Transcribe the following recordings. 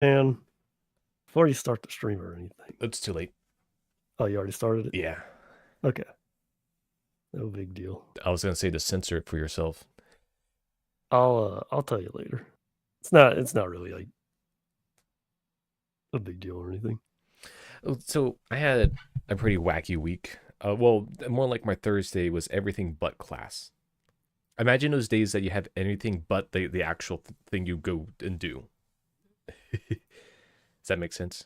And before you start the stream or anything. It's too late. Oh, you already started it? Yeah. Okay. No big deal. I was gonna say to censor it for yourself. I'll tell you later. It's not really like a big deal or anything. So I had a pretty wacky week. Well, more like my Thursday was everything but class. Imagine those days that you have anything but the actual thing you go and do. Does that make sense?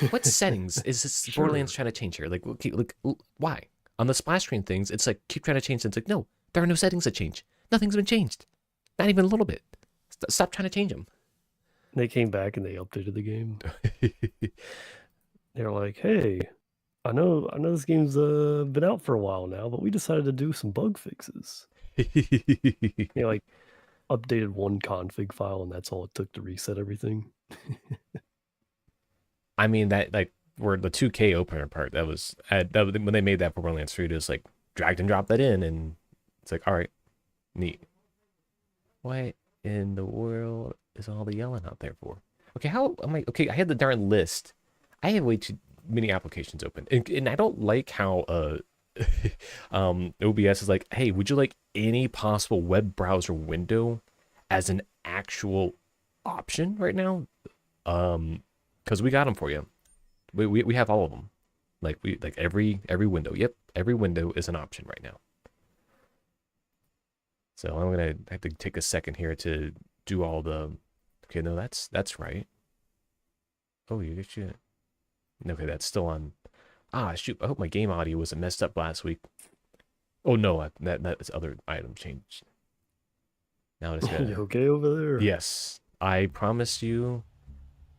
What settings is this Sure. Borderlands trying to change here? Like, okay, like, why? On the splash screen things, it's like keep trying to change. It's like, no, there are no settings that change. Nothing's been changed, not even a little bit. Stop trying to change them. They came back and they updated the game. They're like, hey, I know this game's been out for a while now, but we decided to do some bug fixes. Like updated one config file, and that's all it took to reset everything. I mean that like where the 2K opener part that was when they made that for Borderlands 3, it was like dragged and dropped that in, and it's like, all right, neat. What in the world is all the yelling out there for? Okay, how am I? Okay, I had the darn list. I have way too many applications open, and I don't like how OBS is like, hey, would you like any possible web browser window as an actual option right now? Because we got them for you. We have all of them. Like every window. Yep, every window is an option right now. So I'm gonna have to take a second here to do all the. Okay, no, that's right. Oh, you get shit. Okay, that's still on. Ah, shoot! I hope my game audio wasn't messed up last week. Oh no, that other item changed. Now it's You okay over there? Yes, I promise you,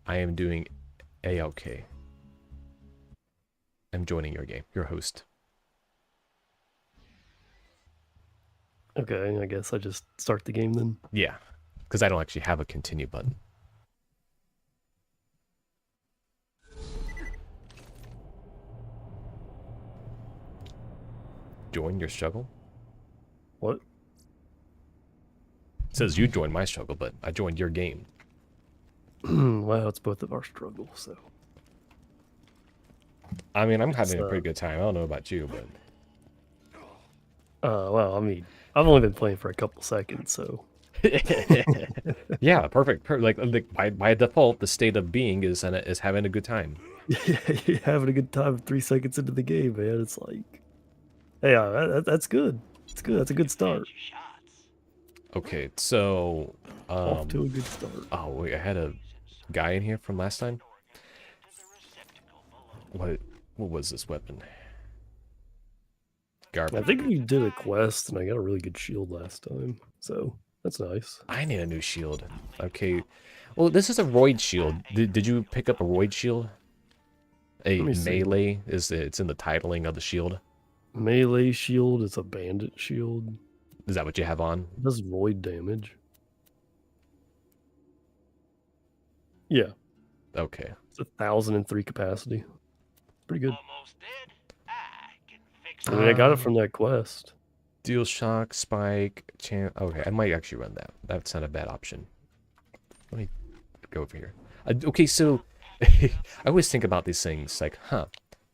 I am doing a-okay. I'm joining your game, your host. Okay, I guess I just start the game then. Yeah, because I don't actually have a continue button. Join your struggle? What? It says you joined my struggle, but I joined your game. Well, it's both of our struggles, so. I mean, I'm having a pretty good time. I don't know about you, but. Well, I mean, I've only been playing for a couple seconds, so. Yeah, perfect. Like by default, the state of being is having a good time. Yeah, you're having a good time 3 seconds into the game, man. It's like, hey, that's good. It's good. That's a good start. Okay, so Off to a good start. Oh wait, I had a guy in here from last time. What was this weapon? Garbage. I think we did a quest, and I got a really good shield last time, so that's nice. I need a new shield. Okay, well, this is a roid shield. Did you pick up a roid shield? A melee it's in the titling of the shield. Melee shield is a bandit shield. Is that what you have on? It does roid damage. Yeah. Okay. It's 1,003 capacity. Pretty good. I mean, I got it from that quest. Deal shock, spike, chance. Okay, I might actually run that. That's not a bad option. Let me go over here. Okay, so I always think about these things like,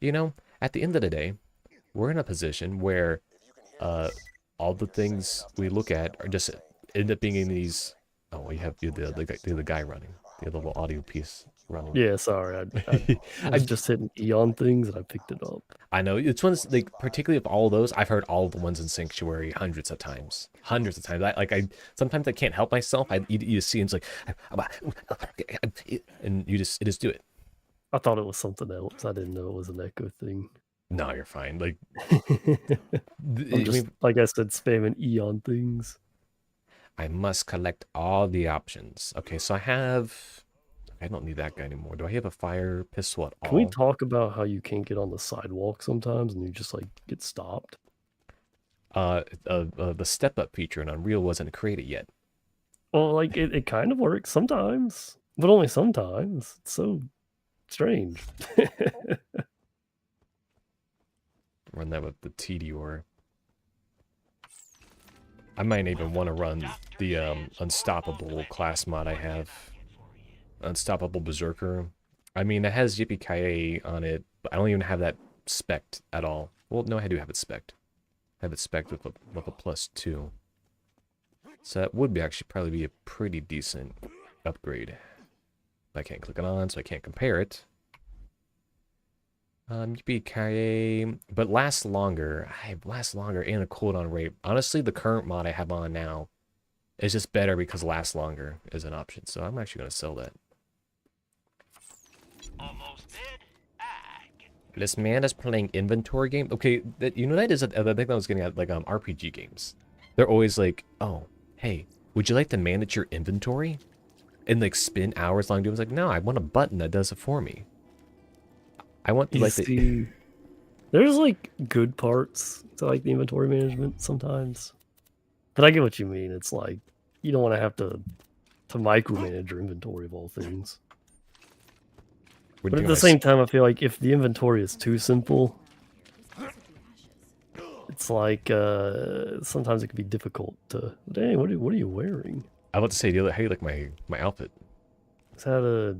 you know, at the end of the day, we're in a position where all the things we look at are just end up being in these. Oh, you have the guy running, the little audio piece running. Yeah, sorry, I was just hitting E on things and I picked it up. I know it's ones like particularly of all those. I've heard all the ones in Sanctuary hundreds of times. I sometimes I can't help myself. You see, it's like, and you just do it. I thought it was something else. I didn't know it was an echo thing. No, you're fine. Like, I'm just, like I said, spamming E on things. I must collect all the options. Okay, so I don't need that guy anymore. Do I have a fire pistol at all? Can we talk about how you can't get on the sidewalk sometimes and you just like get stopped? The step up feature in Unreal wasn't created yet. Well, like it kind of works sometimes, but only sometimes. It's so strange. Run that with the TDR. I might even want to run the unstoppable class mod I have. Unstoppable Berserker. I mean, it has Yippee-ki-yay on it, but I don't even have that spec'd at all. Well, no, I do have it spec'd. I have it spec'd with a +2. So that would be actually probably be a pretty decent upgrade. But I can't click it on, so I can't compare it. Yippee-ki-yay, but lasts longer. I lasts longer and a cooldown rate. Honestly, the current mod I have on now is just better because lasts longer is an option. So I'm actually going to sell that. Almost dead. This man is playing inventory game. Okay, you know that is the thing that I was getting at, like RPG games. They're always like, oh, hey, would you like to manage your inventory? And like spend hours long doing it. Like, no, I want a button that does it for me. I want to You like see, there's like good parts to like the inventory management sometimes, but I get what you mean. It's like you don't want to have to micromanage your inventory of all things. But at the same time, I feel like if the inventory is too simple, it's like sometimes it can be difficult to. Dang, what are you wearing? I was about to say, how do you like my outfit? Is that a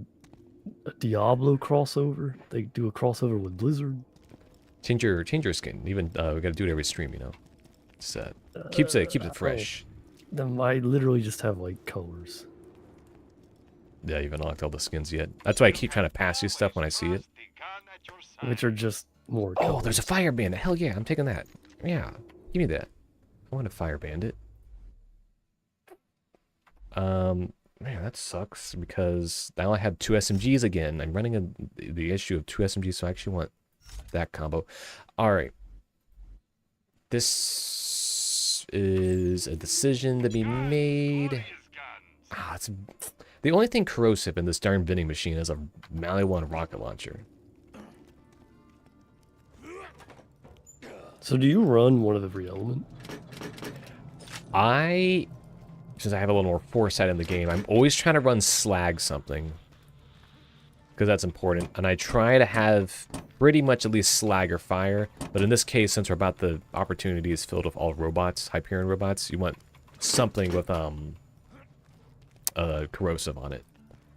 Diablo crossover? They do a crossover with Blizzard. Change your skin. Even we gotta do it every stream, you know. It's keeps it fresh. Then I literally just have like colors. Yeah, you haven't unlocked all the skins yet. That's why I keep trying to pass you stuff when I see it. Which are just more Oh, colors. there's a fire bandit. Hell yeah, I'm taking that. Yeah, give me that. I want a fire bandit. Man, that sucks because now I have 2 SMGs again. I'm running the issue of 2 SMGs, so I actually want that combo. All right. This is a decision to be made. Ah, it's the only thing corrosive in this darn vending machine is a Maliwan rocket launcher. So do you run one of every element? Since I have a little more foresight in the game, I'm always trying to run slag something. Because that's important. And I try to have pretty much at least slag or fire. But in this case, since we're about the opportunities filled with all robots, Hyperion robots, you want something with corrosive on it.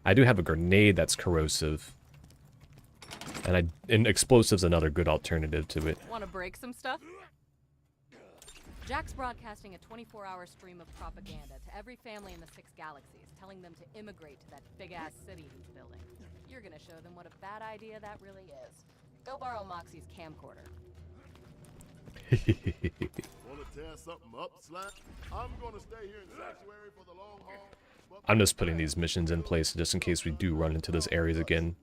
I do have a grenade that's corrosive. And explosive's another good alternative to it. Want to break some stuff? Jack's broadcasting a 24-hour stream of propaganda to every family in the 6 galaxies, telling them to immigrate to that big-ass city he's building. You're gonna show them what a bad idea that really is. Go borrow Moxie's camcorder. Wanna tear something up, Slab? I'm gonna stay here in Sanctuary for the long haul. I'm just putting these missions in place just in case we do run into those areas again.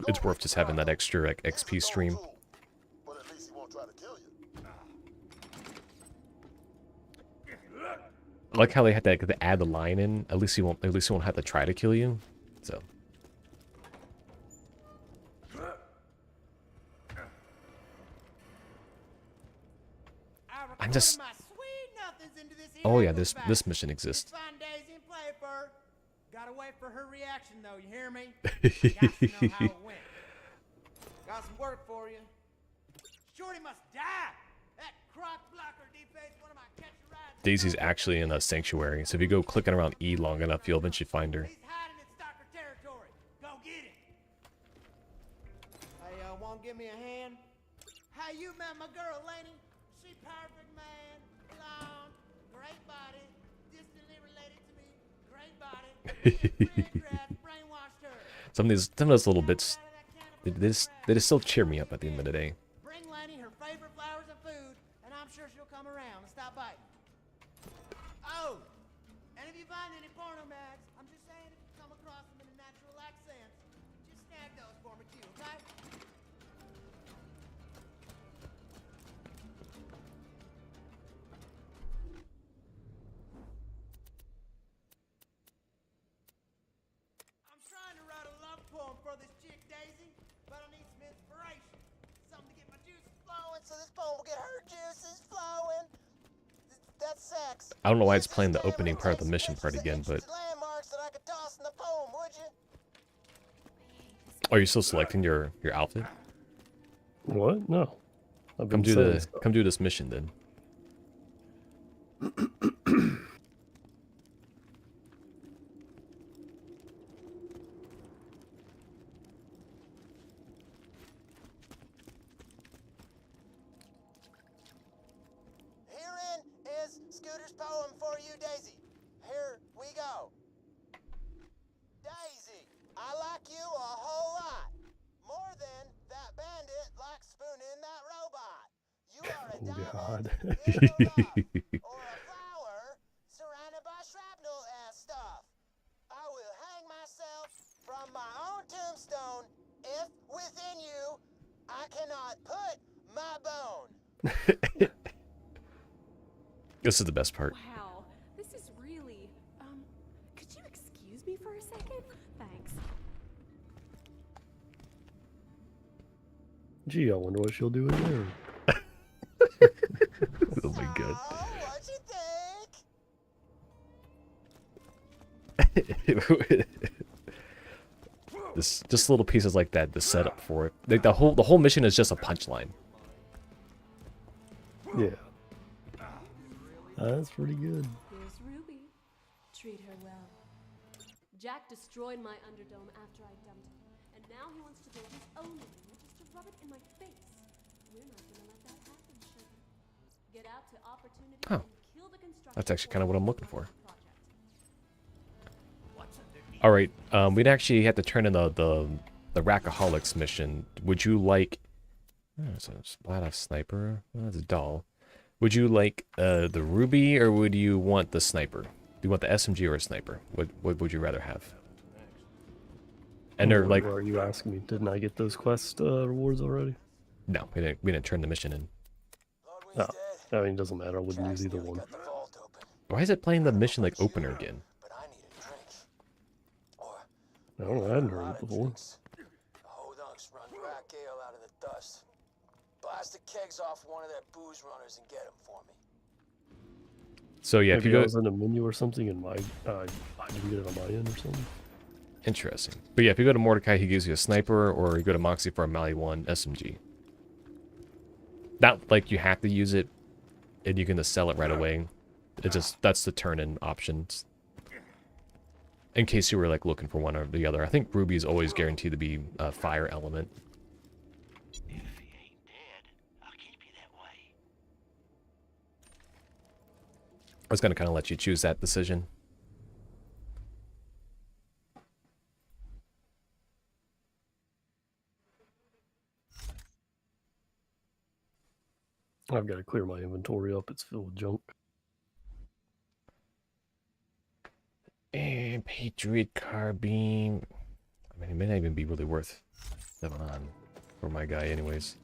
It's worth just having that extra like, XP stream. But at least he won't try to kill you. I like how they had to add the line in. At least he won't have to try to kill you. So I'm just. Oh yeah, this mission exists. Gotta wait for her reaction though, you hear me? Got to know how it went. Got some work for you. Shorty must die! That croc blocker defaced one of my catch a ride. Daisy's actually in a sanctuary, so if you go clicking around E long enough, you'll eventually find her. He's hiding in stalker territory. Go get him! Hey, won't give me a hand? Hey, you met my girl, Laney? She perfect, man. Blonde, great body, distantly related to me, great body. Brainwashed her. Some of those little bits, they just still cheer me up at the end of the day. Bring Lanny her favorite flowers and food, and I'm sure she'll come around and stop by. Oh, and if you find any porno mags, I'm just saying if you come across them in a natural accent, just snag those for me too, okay? I'm trying to write a love poem for this chick, Daisy, but I need some inspiration. Something to get my juices flowing so this poem will get her juices flowing. That's sex. I don't know why it's playing the opening part of the mission part again, but Landmarks that I could toss in the poem, would you? are you still selecting your outfit? What? No. I've Come been do saying stuff. come do this mission then. like you a whole lot. More than that bandit likes spooning that robot. You are a Oh, diamond God. in the rough, or a flower surrounded by shrapnel-ass stuff. I will hang myself from my own tombstone if within you I cannot put my bone. This is the best part. Wow, this is really, could you excuse me for a second? Thanks. Gee, I wonder what she'll do in there. Oh my god. So, what you think? This just little pieces like that, the setup for it. Like the whole mission is just a punchline. Yeah. That's pretty good. Here's Ruby. Treat her well. Jack destroyed my Underdome after I dumped him, and now he wants to build his own arena just to rub it in my face. We're not gonna let that happen, sugar. Get out to opportunity Oh. and kill the construction. That's actually kind of what I'm looking for. project. All right, we'd actually have to turn in the Rackaholics mission. Would you like? Oh, so splat off sniper. Oh, that's dull. Would you like the Ruby or would you want the sniper? Do you want the SMG or a sniper? What would you rather have? And they're like, What are you asking me? Didn't I get those quest rewards already? no, we didn't turn the mission in. No. I mean, it doesn't matter. I wouldn't use either one. Got the vault open, Why is it playing the mission like opener again? but I need a drink. Or I don't know. I hadn't heard it before. drinks. The Hodunks run rack ale out of the dust. Blast the kegs off one of their booze runners and get them for me. So yeah, if Maybe you I go, was in a menu or something and I didn't get it on my end or something. interesting. But yeah, if you go to Mordecai, he gives you a sniper, or you go to Moxie for a Mali 1 SMG. Not like you have to use it, and you can just sell it right away. It just, that's the turn-in options. In case you were like looking for one or the other. I think Ruby is always guaranteed to be a fire element. If he ain't dead, I'll keep you that way. I was going to kind of let you choose that decision. I've got to clear my inventory up. It's filled with junk. And Patriot Carbine. I mean, it may not even be really worth living on for my guy anyways.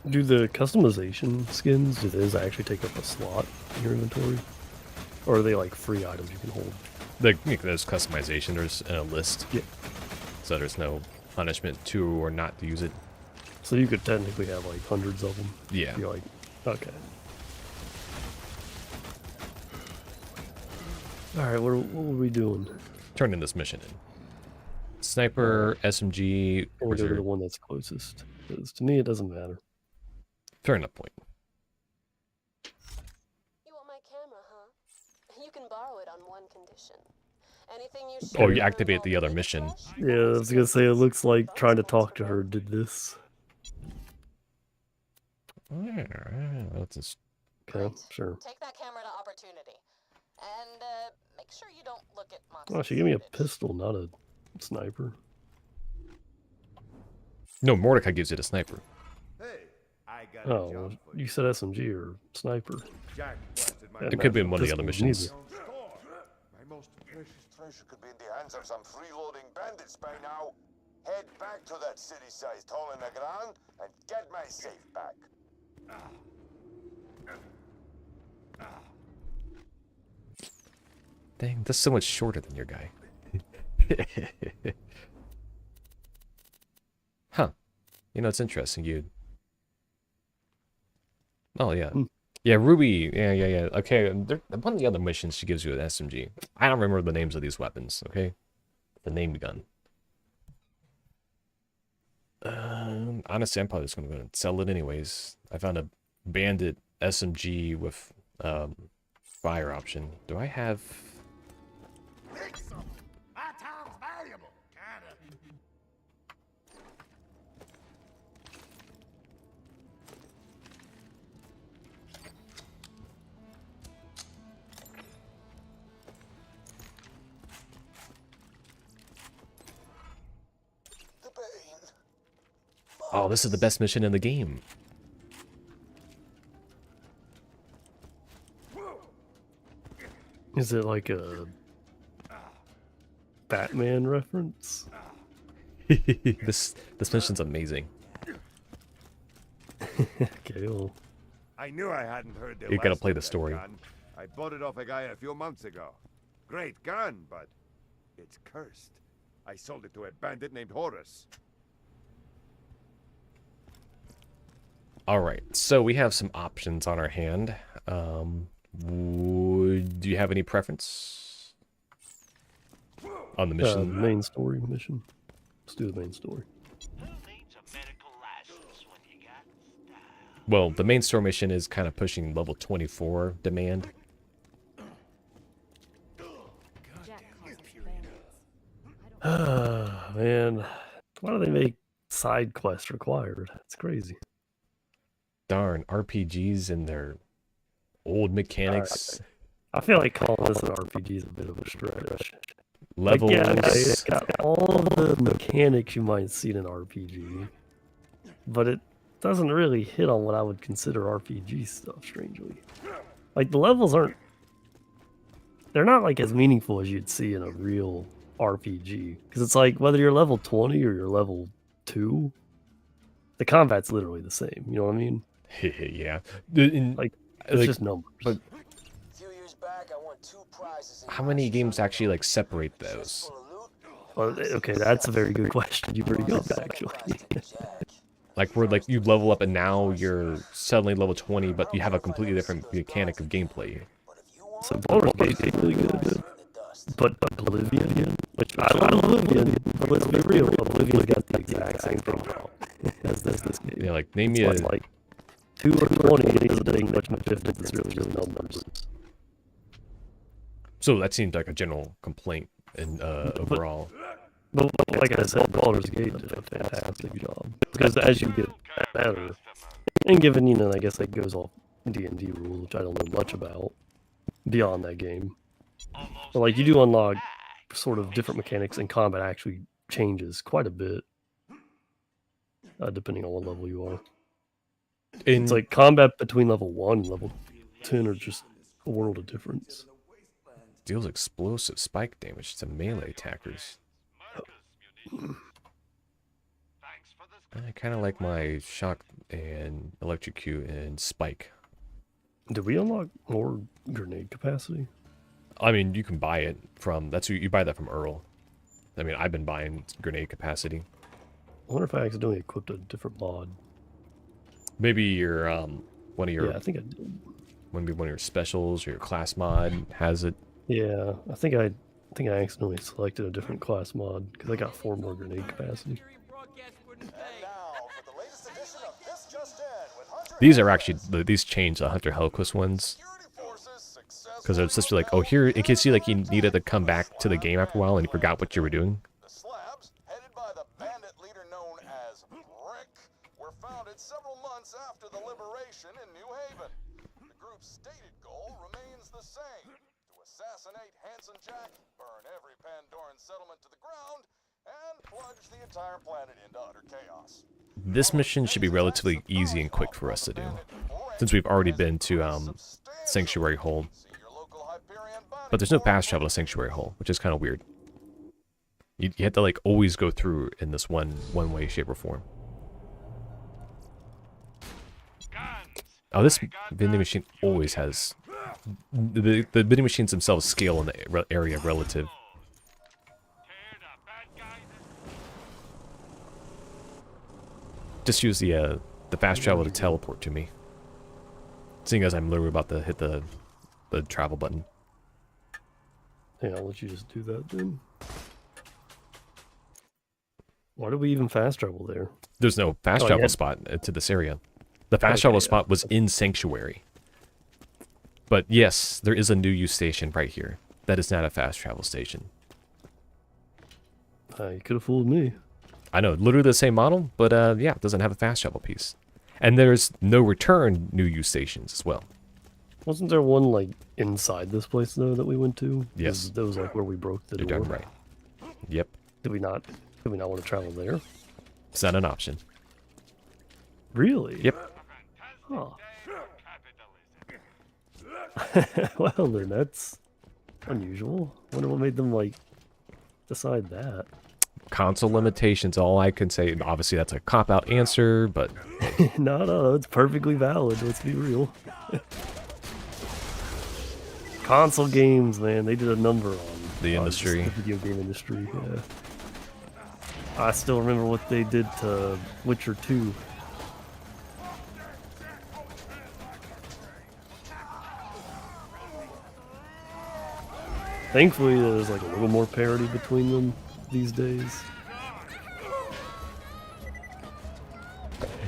Do the customization skins, do those actually take up a slot in your inventory? Or are they like free items you can hold? There's customization, there's a list. Yeah. So there's no punishment to or not to use it. So you could technically have like hundreds of them. Yeah. You're like, okay. Alright, what are we doing? Turn in this mission in. Sniper, SMG, We'll or go to the one that's closest. Because to me, it doesn't matter. fair enough point. You want my camera, huh? You can borrow it on one condition. Anything you Oh, shoot you on activate won't the other be mission. flash, Yeah, I was gonna say, it looks like trying to talk to her did this. That's just, Okay, sure. Take that camera to opportunity. And make sure you don't look at Oh, she gave me a pistol, not a sniper. no, Mordecai gives it a sniper. Hey, I got a Oh, job for you said SMG or sniper. Jack busted my And It could be not in one of the other pistol, missions. neither. store. My most precious Treasure could be in the hands of some freeloading bandits by now. Head back to that city-sized hole in the ground and get my safe back. Dang, that's so much shorter than your guy. Huh. You know, it's interesting. Oh, yeah. Hmm. Yeah, Ruby. Yeah. Okay, one of the other missions, she gives you an SMG. I don't remember the names of these weapons, okay? The named gun. Honestly, I'm probably just going to go and sell it anyways. I found a bandit SMG with fire option. Do I have... Pick something. My time's valuable. Kinda. The Bane. Oh, this is the best mission in the game. Is it like a Batman reference? This mission's amazing. Okay, well, I knew I hadn't heard the You gotta last play of the that story. gun. I bought it off a guy a few months ago. Great gun, but it's cursed. I sold it to a bandit named Horus. Alright, so we have some options on our hand. Do you have any preference on the mission? main story mission. Let's do the main story. Who needs a medical license when you got style? Well, the main story mission is kind of pushing level 24 demand. Jack calls us bandits. Man, why do they make side quests required? It's crazy. Darn, RPGs and their old mechanics, I feel like calling this an RPG is a bit of a stretch. levels. Like, yeah, okay, it's got all the mechanics you might see in an RPG, but it doesn't really hit on what I would consider RPG stuff, strangely. Like, the levels aren't... They're not, like, as meaningful as you'd see in a real RPG. Because it's like, whether you're level 20 or you're level 2, the combat's literally the same, you know what I mean? Yeah. Like, it's Like, just numbers. but A few years back, I won 2 prizes. how many games actually like separate those? Well, okay, that's a very good question you bring up, actually. Like where like you level up and now you're suddenly level 20, but you have a completely different mechanic of gameplay. So Baldur's Gate is really good. But Oblivion, which I love Oblivion, but let's be real, Oblivion got the exact same profile as this game. Yeah, like name me a... It's like 2 or 20, it doesn't make much difference, it's really just numbers. So that seems like a general complaint in overall. But like I said, Baldur's Gate did a fantastic job. Because as you get better, and given, you know, I guess that goes off D&D rules, which I don't know much about, beyond that game. But like, you do unlock sort of different mechanics, and combat actually changes quite a bit, depending on what level you are. It's like combat between level 1 and level 10 are just a world of difference. Deals explosive spike damage to melee attackers. I kind of like my shock and electrocute and spike. Did we unlock more grenade capacity? I mean, you can buy it from... That's you buy that from Earl. I mean, I've been buying grenade capacity. I wonder if I accidentally equipped a different mod. Maybe your one of your Yeah, I think I did. maybe one of your specials or your class mod has it. Yeah, I think I accidentally selected a different class mod because I got 4 more grenade capacity. These are actually these change the Hunter Hellquist ones because it's just like, oh, here in case you like you needed to come back to the game after a while and you forgot what you were doing. The Slabs, headed by the bandit leader known as Brick, were founded several months after the liberation in New Haven. The group's stated goal remains the same: to assassinate Handsome Jack, burn every Pandoran settlement to the ground, and plunge the entire planet into utter chaos. This mission should be relatively easy and quick for us to do, since we've already been to Sanctuary Hole. But there's no fast travel to Sanctuary Hole, which is kind of weird. You have to like always go through in this one way, shape, or form. Oh, this vending machine always has... The vending machines themselves scale in the area relative. Just use the fast travel to teleport to me. Seeing as I'm literally about to hit the travel button. Yeah, I'll let you just do that then. Why did we even fast travel there? There's no fast travel spot to this area. The fast travel spot was in Sanctuary. But yes, there is a new use station right here. That is not a fast travel station. You could have fooled me. I know, literally the same model, but yeah, it doesn't have a fast travel piece. And there's no return new use stations as well. Wasn't there one like inside this place though that we went to? Yes. That was like where we broke the You're door. darn right. Yep. Did we not want to travel there? It's not an option. Really? Yep. Huh. Well then, that's unusual. Wonder what made them like decide that. Console limitations, all I can say. Obviously, that's a cop-out answer, but No, it's perfectly valid. Let's be real. Console games, man, they did a number on the on just industry. the video game industry. Yeah. I still remember what they did to Witcher 2. Thankfully, there's like a little more parity between them these days.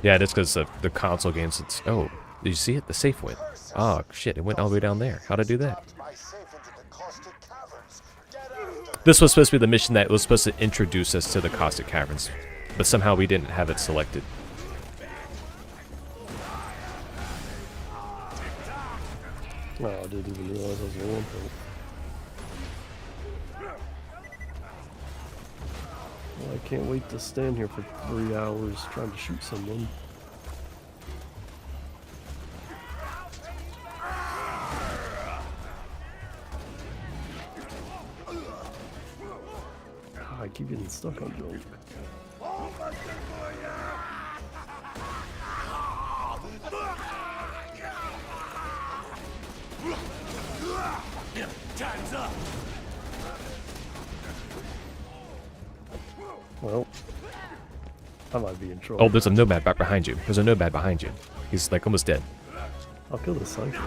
Yeah, just because the console games, it's... Oh, did you see it? The safe went. Oh, shit, it went all the way down there. How'd I do that? This was supposed to be the mission that was supposed to introduce us to the Caustic Caverns, but somehow we didn't have it selected. Oh, I didn't even realize I was in one point. Well, I can't wait to stand here for 3 hours trying to shoot someone. God, I keep getting stuck on jump. Time's up. Well, I might be in trouble. Oh, there's a nomad back behind you. There's a nomad behind you. He's like almost dead. I'll kill the psycho.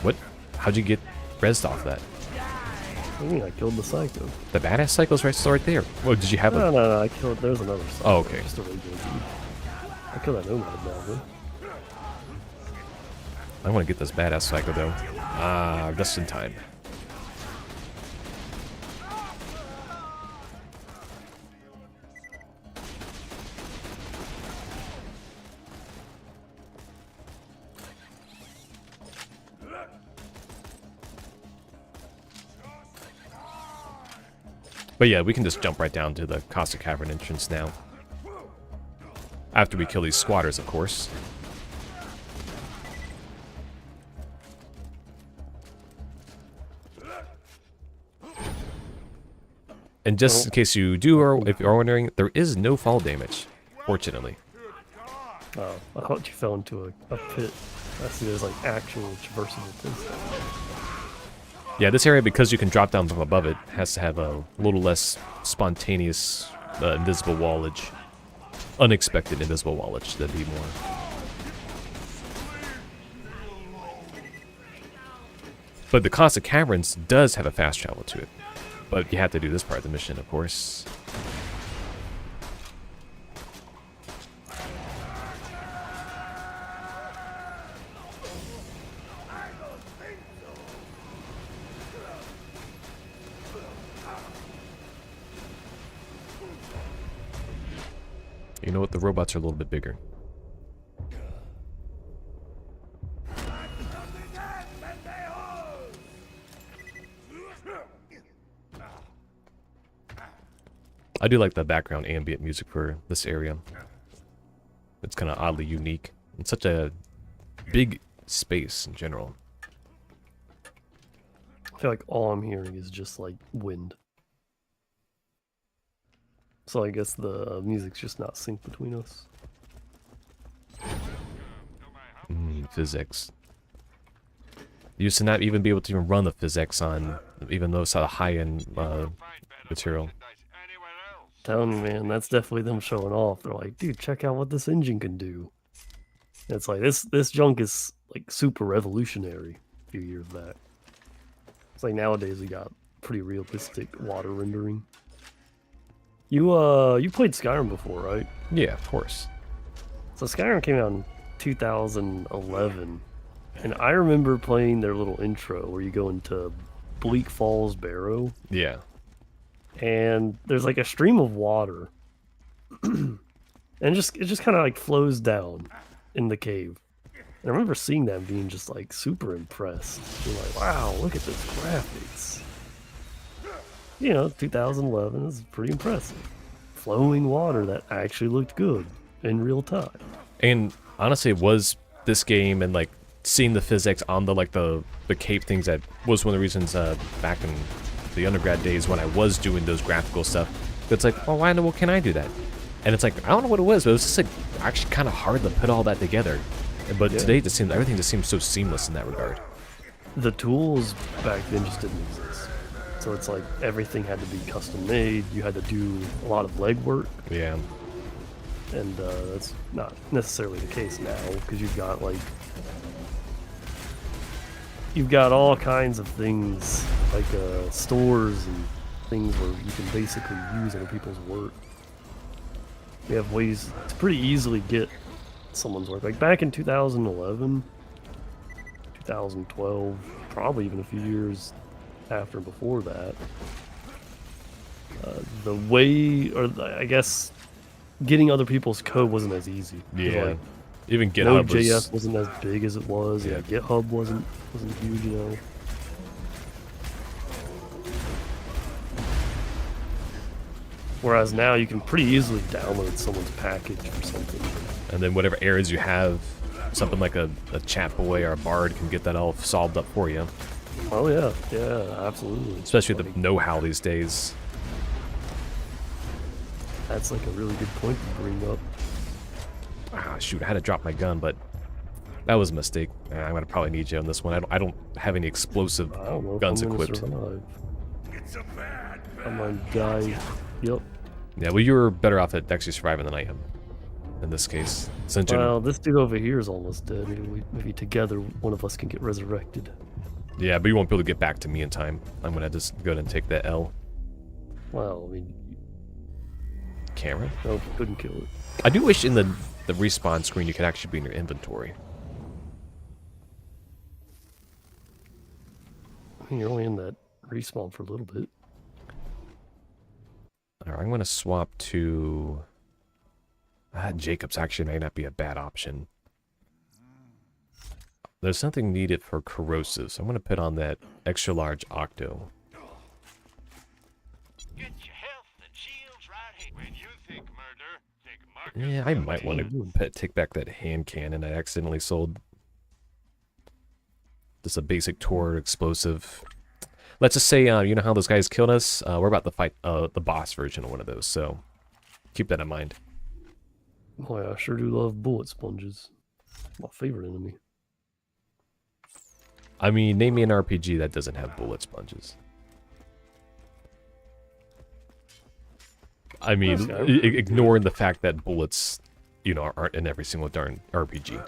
What? How'd you get rezzed off that? What do you mean I killed the psycho? The badass psycho's right there. Well, did you have a... No, I killed. There's another psycho. Oh, okay. Just a regular dude. I killed that nomad now, I want to get this badass psycho, though. Ah, just in time. But yeah, we can just jump right down to the Caustic Cavern entrance now. After we kill these squatters, of course. And just in case you do, or if you are wondering, there is no fall damage, fortunately. Oh, I thought you fell into a pit. I see there's like actual traversable pits. Yeah, this area, because you can drop down from above it, has to have a little less spontaneous invisible wallage. Unexpected invisible wallage, that'd be more. But the Caustic Caverns does have a fast travel to it. But you have to do this part of the mission, of course. You know what? The robots are a little bit bigger. I do like the background ambient music for this area. It's kind of oddly unique. It's such a big space in general. I feel like all I'm hearing is just like wind. So I guess the music's just not synced between us. Physics. Used to not even be able to even run the physics on, even though it's a high-end material. Telling you, man, that's definitely them showing off. They're like, dude, check out what this engine can do. And it's like this junk is like super revolutionary a few years back. It's like nowadays we got pretty realistic water rendering. You played Skyrim before, right? Yeah, of course. So Skyrim came out in 2011, And I remember playing their little intro where you go into Bleak Falls Barrow, Yeah. and there's like a stream of water, and it just kind of like flows down in the cave. And I remember seeing that and being just like super impressed. Being like, wow, look at this graphics. You know, 2011 is pretty impressive. Flowing water that actually looked good in real time. And honestly, it was this game and like seeing the physics on the cave things that was one of the reasons back in the undergrad days when I was doing those graphical stuff. It's like, well, well, can I do that? And it's like, I don't know what it was, but it was just like actually kind of hard to put all that together. But today, everything just seems so seamless in that regard. The tools back then just didn't exist. So it's like everything had to be custom made. You had to do a lot of legwork. Yeah. And that's not necessarily the case now, because you've got all kinds of things like stores and things where you can basically use other people's work. We have ways to pretty easily get someone's work. Like back in 2011, 2012, probably even a few years after and before that, the way, or I guess, getting other people's code wasn't as easy. Yeah. Like, even GitHub Node.js wasn't as big as it was. Yeah. GitHub wasn't huge, you know. Whereas now you can pretty easily download someone's package or something. And then whatever errors you have, something like a chat boy or a bard can get that all solved up for you. Oh yeah, yeah, absolutely. Especially with the know-how these days. That's like a really good point to bring up. Ah, shoot, I had to drop my gun, but that was a mistake. I'm gonna probably need you on this one. I don't have any explosive I don't know if guns I'm gonna equipped. survive. I might die. Yep. Yeah, well, you're better off at actually surviving than I am. In this case, since you're Well, this dude over here is almost dead. Maybe together one of us can get resurrected. yeah, but you won't be able to get back to me in time. I'm gonna just go ahead and take that L. Well, I mean, Camera. no, couldn't kill it. I do wish in the respawn screen you could actually be in your inventory. I mean, you're only in that respawn for a little bit. Alright, I'm gonna swap to Jacob's actually may not be a bad option. There's something needed for corrosive, so I'm gonna put on that extra large octo. Get your health and shields right here. When you think murder, think Marcus. Yeah, I might want to take back that hand cannon I accidentally sold. Just a basic Tor explosive. Let's just say, you know how those guys killed us? We're about to fight the boss version of one of those, so keep that in mind. Boy, I sure do love bullet sponges. My favorite enemy. I mean, name me an RPG that doesn't have bullet sponges. I mean, ignoring the fact that bullets, you know, aren't in every single darn RPG.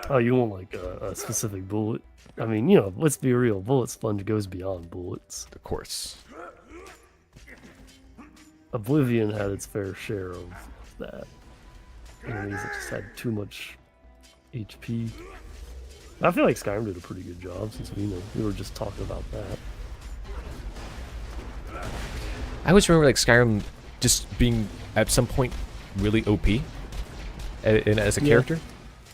Oh, you want like a specific bullet? I mean, you know, let's be real. Bullet sponge goes beyond bullets. Of course. Oblivion had its fair share of that. Enemies that just had too much HP. I feel like Skyrim did a pretty good job since we were just talking about that. I always remember like Skyrim just being at some point really OP as a character.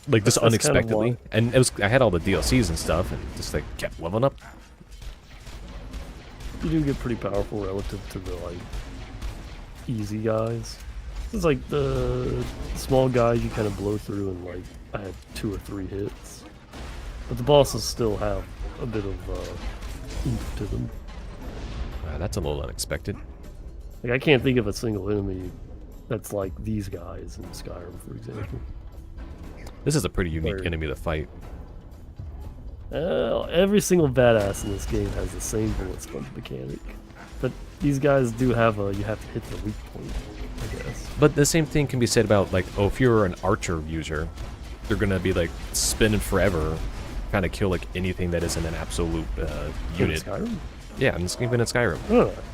Like just That's unexpectedly. kind of And it was I had all the DLCs and stuff and just like kept leveling up. You do get pretty powerful relative to the like easy guys. It's like the small guys you kind of blow through and like I had 2 or 3 hits. But the bosses still have a bit of oomph to them. That's a little unexpected. Like I can't think of a single enemy that's like these guys in Skyrim, for example. This is a pretty unique enemy to fight. Every single badass in this game has the same bullet sponge mechanic. But these guys do have you have to hit the weak point, I guess. But the same thing can be said about, like, oh, if you're an archer user, they're gonna be, like, spinning forever, trying to kill, like, anything that isn't an absolute unit. In Skyrim? Yeah, and even in Skyrim.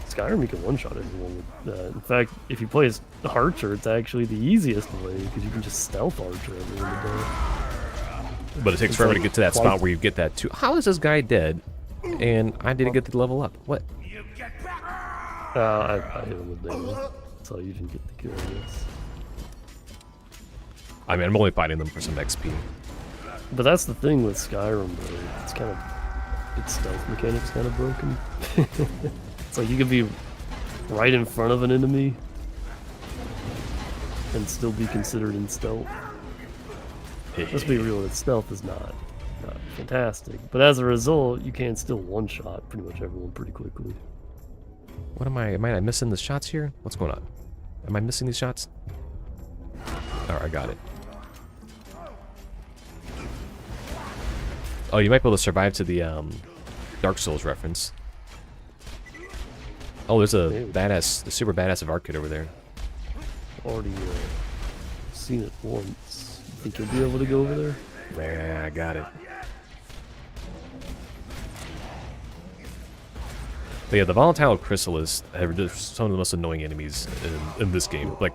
Skyrim, you can one-shot everyone with that. In fact, if you play as Archer, it's actually the easiest way, because you can just stealth Archer everyone to die. But it takes It's forever to like get to that twice- spot where you get that too. How is this guy dead? And I didn't get to level up. What? I hit him with damage, so you didn't get the kill, I guess. I mean, I'm only fighting them for some XP. But that's the thing with Skyrim, though. It's kind of... its stealth mechanic's kind of broken. It's like you could be right in front of an enemy and still be considered in stealth. Let's be real, its stealth is not fantastic. But as a result, you can still one-shot pretty much everyone pretty quickly. What am I missing the shots here? What's going on? Am I missing these shots? Alright, I got it. Oh, you might be able to survive to the Dark Souls reference. Oh, there's a super badass Vark kid over there. Already seen it once. You think you'll be able to go over there? Yeah, I got it. But yeah, the volatile chrysalis are just some of the most annoying enemies in this game, like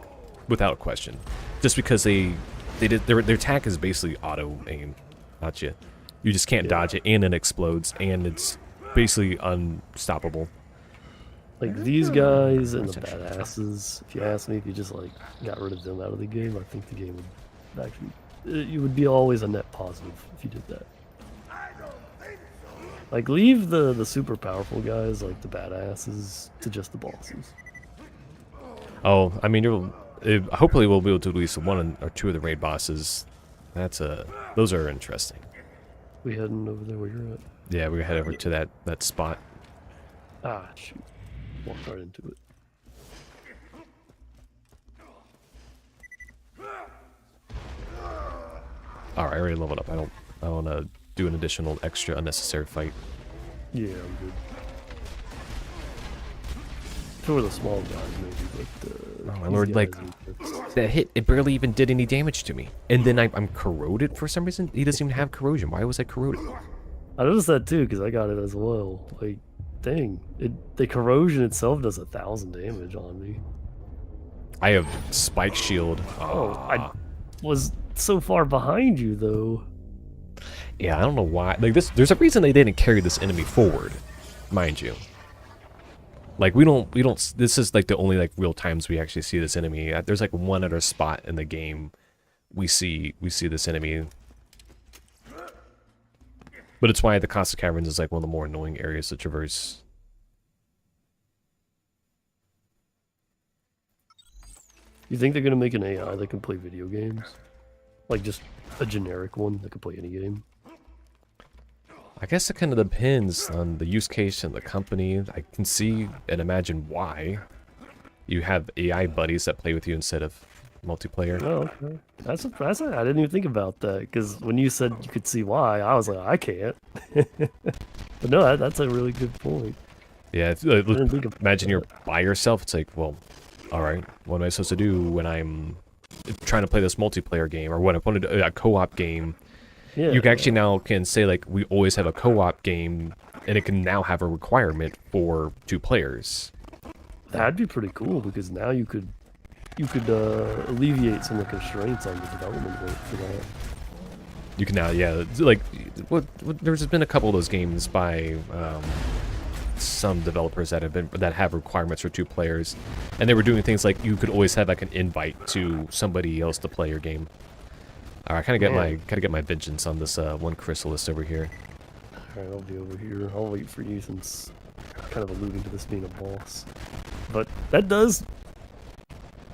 without question. Just because their attack is basically auto aim at you. You just can't dodge it, and it explodes, and it's basically unstoppable. Like these guys and the badasses, if you ask me, if you just like got rid of them out of the game, I think the game would actually, you would be always a net positive if you did that. Like leave the super powerful guys, like the badasses, to just the bosses. Oh, I mean, hopefully we'll be able to at least one or two of the raid bosses. Those are interesting. We heading over there where you're at? Yeah, we're gonna head over to that spot. Ah, shoot. Walked right into it. Alright, I already leveled up. I don't want to do an additional extra unnecessary fight. Yeah, I'm good. For the small guys, maybe, but... oh my lord, like, that hit, it barely even did any damage to me. And then I'm corroded for some reason? He doesn't even have corrosion. Why was I corroded? I noticed that too, because I got it as well. Like, dang. The corrosion itself does 1,000 damage on me. I have spike shield. Oh, I was so far behind you, though. Yeah, I don't know why. Like, there's a reason they didn't carry this enemy forward, mind you. Like, we don't, this is like the only like real times we actually see this enemy. There's like one other spot in the game we see this enemy. But it's why the Costa Caverns is like one of the more annoying areas to traverse. You think they're gonna make an AI that can play video games? Like just a generic one that can play any game? I guess it kind of depends on the use case and the company. I can see and imagine why you have AI buddies that play with you instead of multiplayer. Oh, okay. That's I didn't even think about that, because when you said you could see why, I was like, I can't. But no, that's a really good point. Yeah, imagine you're by yourself. It's like, well, all right, what am I supposed to do when I'm trying to play this multiplayer game, or when I want to do a co-op game? Yeah. You can actually now can say like we always have a co-op game, and it can now have a requirement for 2 players. That'd be pretty cool, because now you could alleviate some of the constraints on the development work for that. You can now, yeah, like there's been a couple of those games by some developers that have requirements for 2 players, and they were doing things like you could always have like an invite to somebody else to play your game. All right, I kind of get my vengeance on this one chrysalis over here. Alright, I'll be over here. I'll wait for you, since I'm kind of alluding to this being a boss. But that does...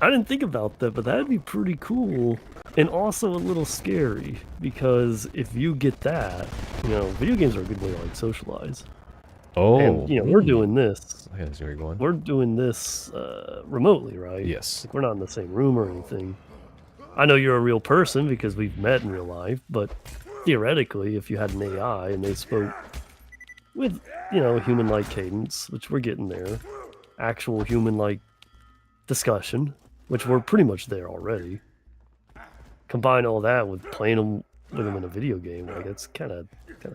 I didn't think about that, but that'd be pretty cool. And also a little scary, because if you get that, you know, video games are a good way to like socialize. Oh. And, you know, we're doing this. Okay, that's where you're going. We're doing this remotely, right? Yes. Like, we're not in the same room or anything. I know you're a real person because we've met in real life, but theoretically, if you had an AI and they spoke with, you know, human-like cadence, which we're getting there, actual human-like discussion, which we're pretty much there already, combine all that with playing with them in a video game, like, it's kind of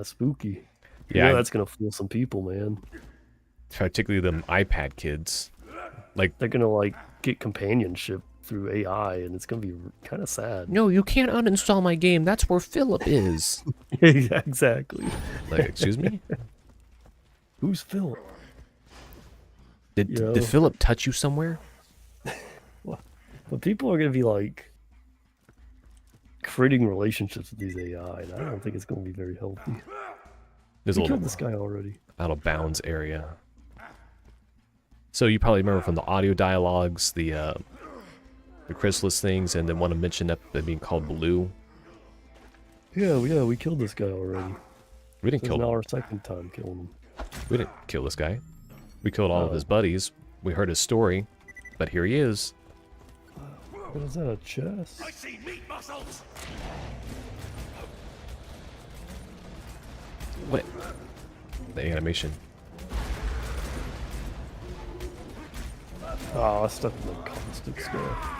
spooky. Yeah, that's gonna fool some people, man. Particularly them iPad kids. Like, they're gonna like get companionship through AI, and it's gonna be kind of sad. No, you can't uninstall my game. That's where Philip is. Yeah, exactly. Like, excuse me? Who's Phil? Did Philip touch you somewhere? But people are gonna be like creating relationships with these AI, and I don't think it's gonna be very healthy. There's a We little killed this guy already. out of bounds area. So you probably remember from the audio dialogues, the chrysalis things, and then want to mention that they're being called blue. Yeah, we killed this guy already. We didn't This kill is now him. our second time killing him. We didn't kill this guy. We killed all of his buddies. We heard his story, but here he is. What is that, a chest? I see meat muscles. What? The animation. Oh, I stuck in the caustic stuff.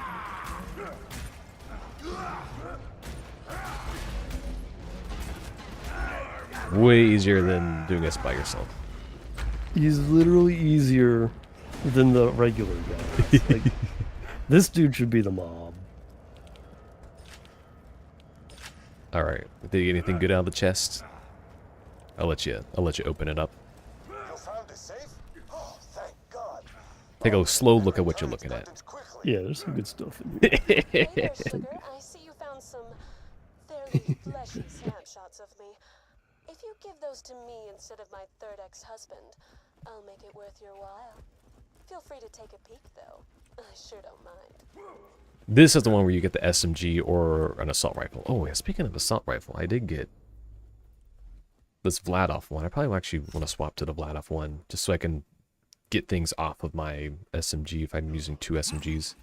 Way easier than doing this by yourself. He's literally easier than the regular guy. Like, this dude should be the mob. All right. Did you get anything good out of the chest? I'll let you open it up. You found it safe? Oh, thank God. Take a slow look at what you're looking at. Yeah, there's some good stuff in here. Hey there, sugar. I see you found some fairly fleshy snapshots of me. If you give those to me instead of my third ex-husband, I'll make it worth your while. Feel free to take a peek, though. I sure don't mind. This is the one where you get the SMG or an assault rifle. Oh, yeah, speaking of assault rifle, I did get this Vladov one. I probably actually want to swap to the Vladov one just so I can get things off of my SMG if I'm using 2 SMGs.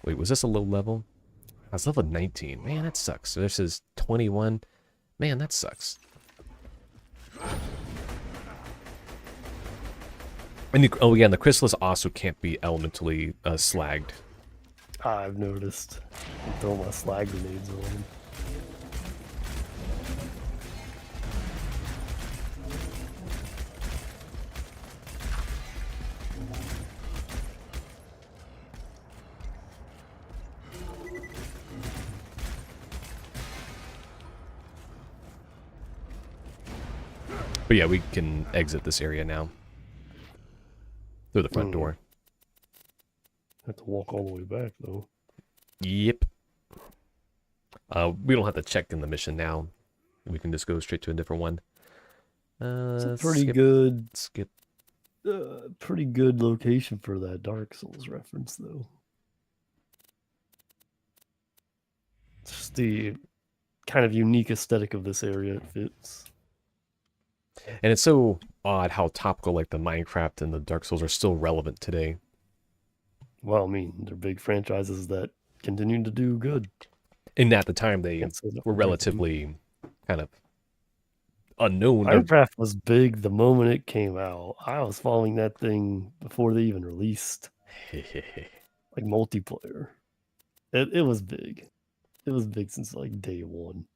Wait, was this a low level? I was level 19. Man, that sucks. So this is 21. Man, that sucks. And oh yeah, and the chrysalis also can't be elementally slagged. I've noticed. I'm throwing my slag grenades on him. But yeah, we can exit this area now. Through the front door. Have to walk all the way back, though. Yep. We don't have to check in the mission now. We can just go straight to a different one. It's a pretty good... Skip. Pretty good location for that Dark Souls reference, though. Just the kind of unique aesthetic of this area, it fits. And it's so odd how topical like the Minecraft and the Dark Souls are still relevant today. Well, I mean, they're big franchises that continue to do good. And at the time, they were relatively kind of unknown. Minecraft was big the moment it came out. I was following that thing before they even released. Like multiplayer. It was big. It was big since like day one.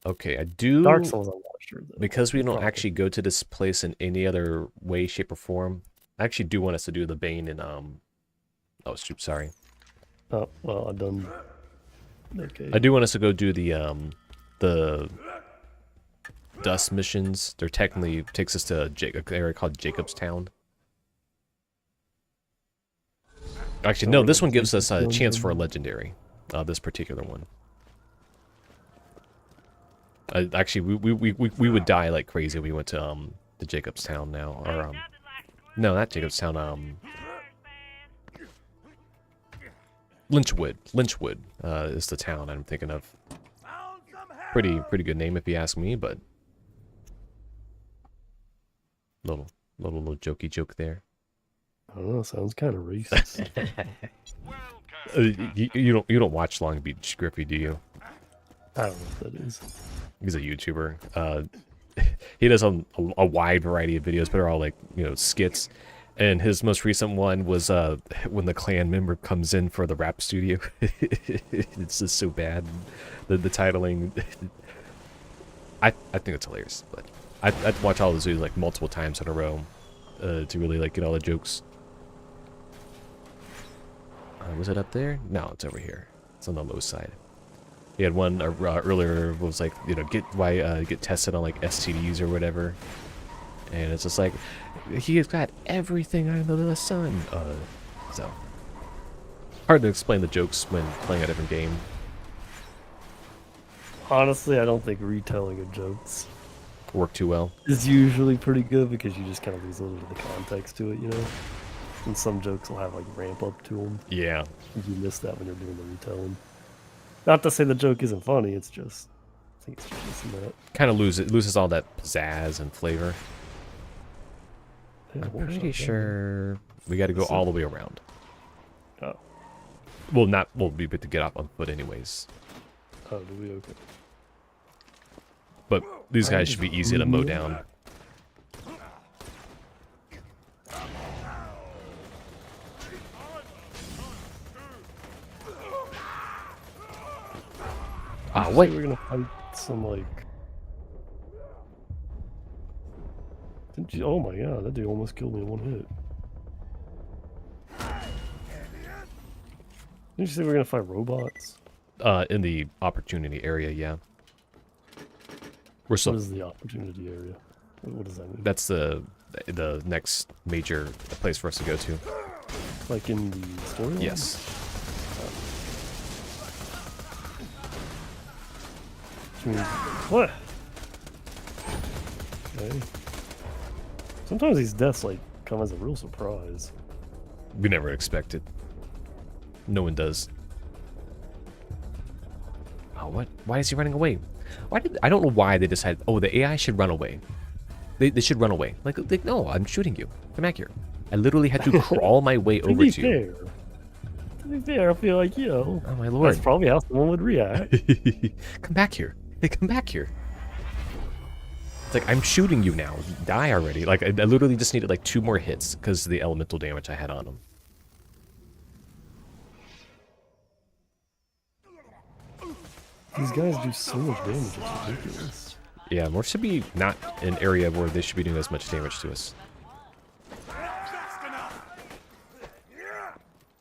Okay, I do... Dark Souls, I'm not sure, though. Because we don't actually go to this place in any other way, shape, or form, I actually do want us to do the Bane and, oh, shoot, sorry. Oh, well, I've done... Okay. I do want us to go do the Dust missions. They're technically takes us to an area called Jacobstown. Actually, no, this one gives us a chance for a legendary. This particular one. Actually, we would die like crazy if we went to Jacobstown now, or no, not Jacobstown. Lynchwood is the town I'm thinking of. Pretty good name if you ask me, but little jokey joke there. I don't know, sounds kind of racist. You don't watch Long Beach Griffey, do you? I don't know what that is. He's a YouTuber. He does a wide variety of videos, but they're all like, you know, skits. And his most recent one was when the clan member comes in for the rap studio. It's just so bad. The titling. I think it's hilarious, but I'd watch all those videos like multiple times in a row to really like get all the jokes. Was it up there? No, it's over here. It's on the low side. He had one earlier was like, you know, get tested on like STDs or whatever. And it's just like, he has got everything under the sun. So hard to explain the jokes when playing a different game. Honestly, I don't think retelling of jokes Work too well. is usually pretty good because you just kind of lose a little bit of the context to it, you know? And some jokes will have like ramp up to them. Yeah. You miss that when you're doing the retelling. Not to say the joke isn't funny, it's just, I think it's just missing that. Kind of loses all that pizzazz and flavor. Yeah, I'm one pretty shot, sure we got to go all the way around. Oh. Well, we'll be able to get up on foot anyways. Oh, do we? Okay. But these guys should be easy to mow down. What? We're gonna fight some like. Didn't you? Oh my god, that dude almost killed me in one hit. Didn't you say we're gonna fight robots? In the opportunity area, yeah. We're What still. is the opportunity area? What does that mean? That's the next major place for us to go to. Like in the storyline? Yes. Which means what? Okay. Sometimes these deaths like come as a real surprise. We never expect it. No one does. Oh, what? Why is he running away? I don't know why they decided. Oh, the AI should run away. They should run away. Like, no, I'm shooting you. Come back here. I literally had to crawl my way over to you. To be fair, I feel like, you know, oh my lord, that's probably how someone would react. Come back here. Hey, come back here. It's like, I'm shooting you now. Die already. Like, I literally just needed like 2 more hits because of the elemental damage I had on him. These guys do so much damage, it's ridiculous. Yeah, more should be not an area where they should be doing as much damage to us.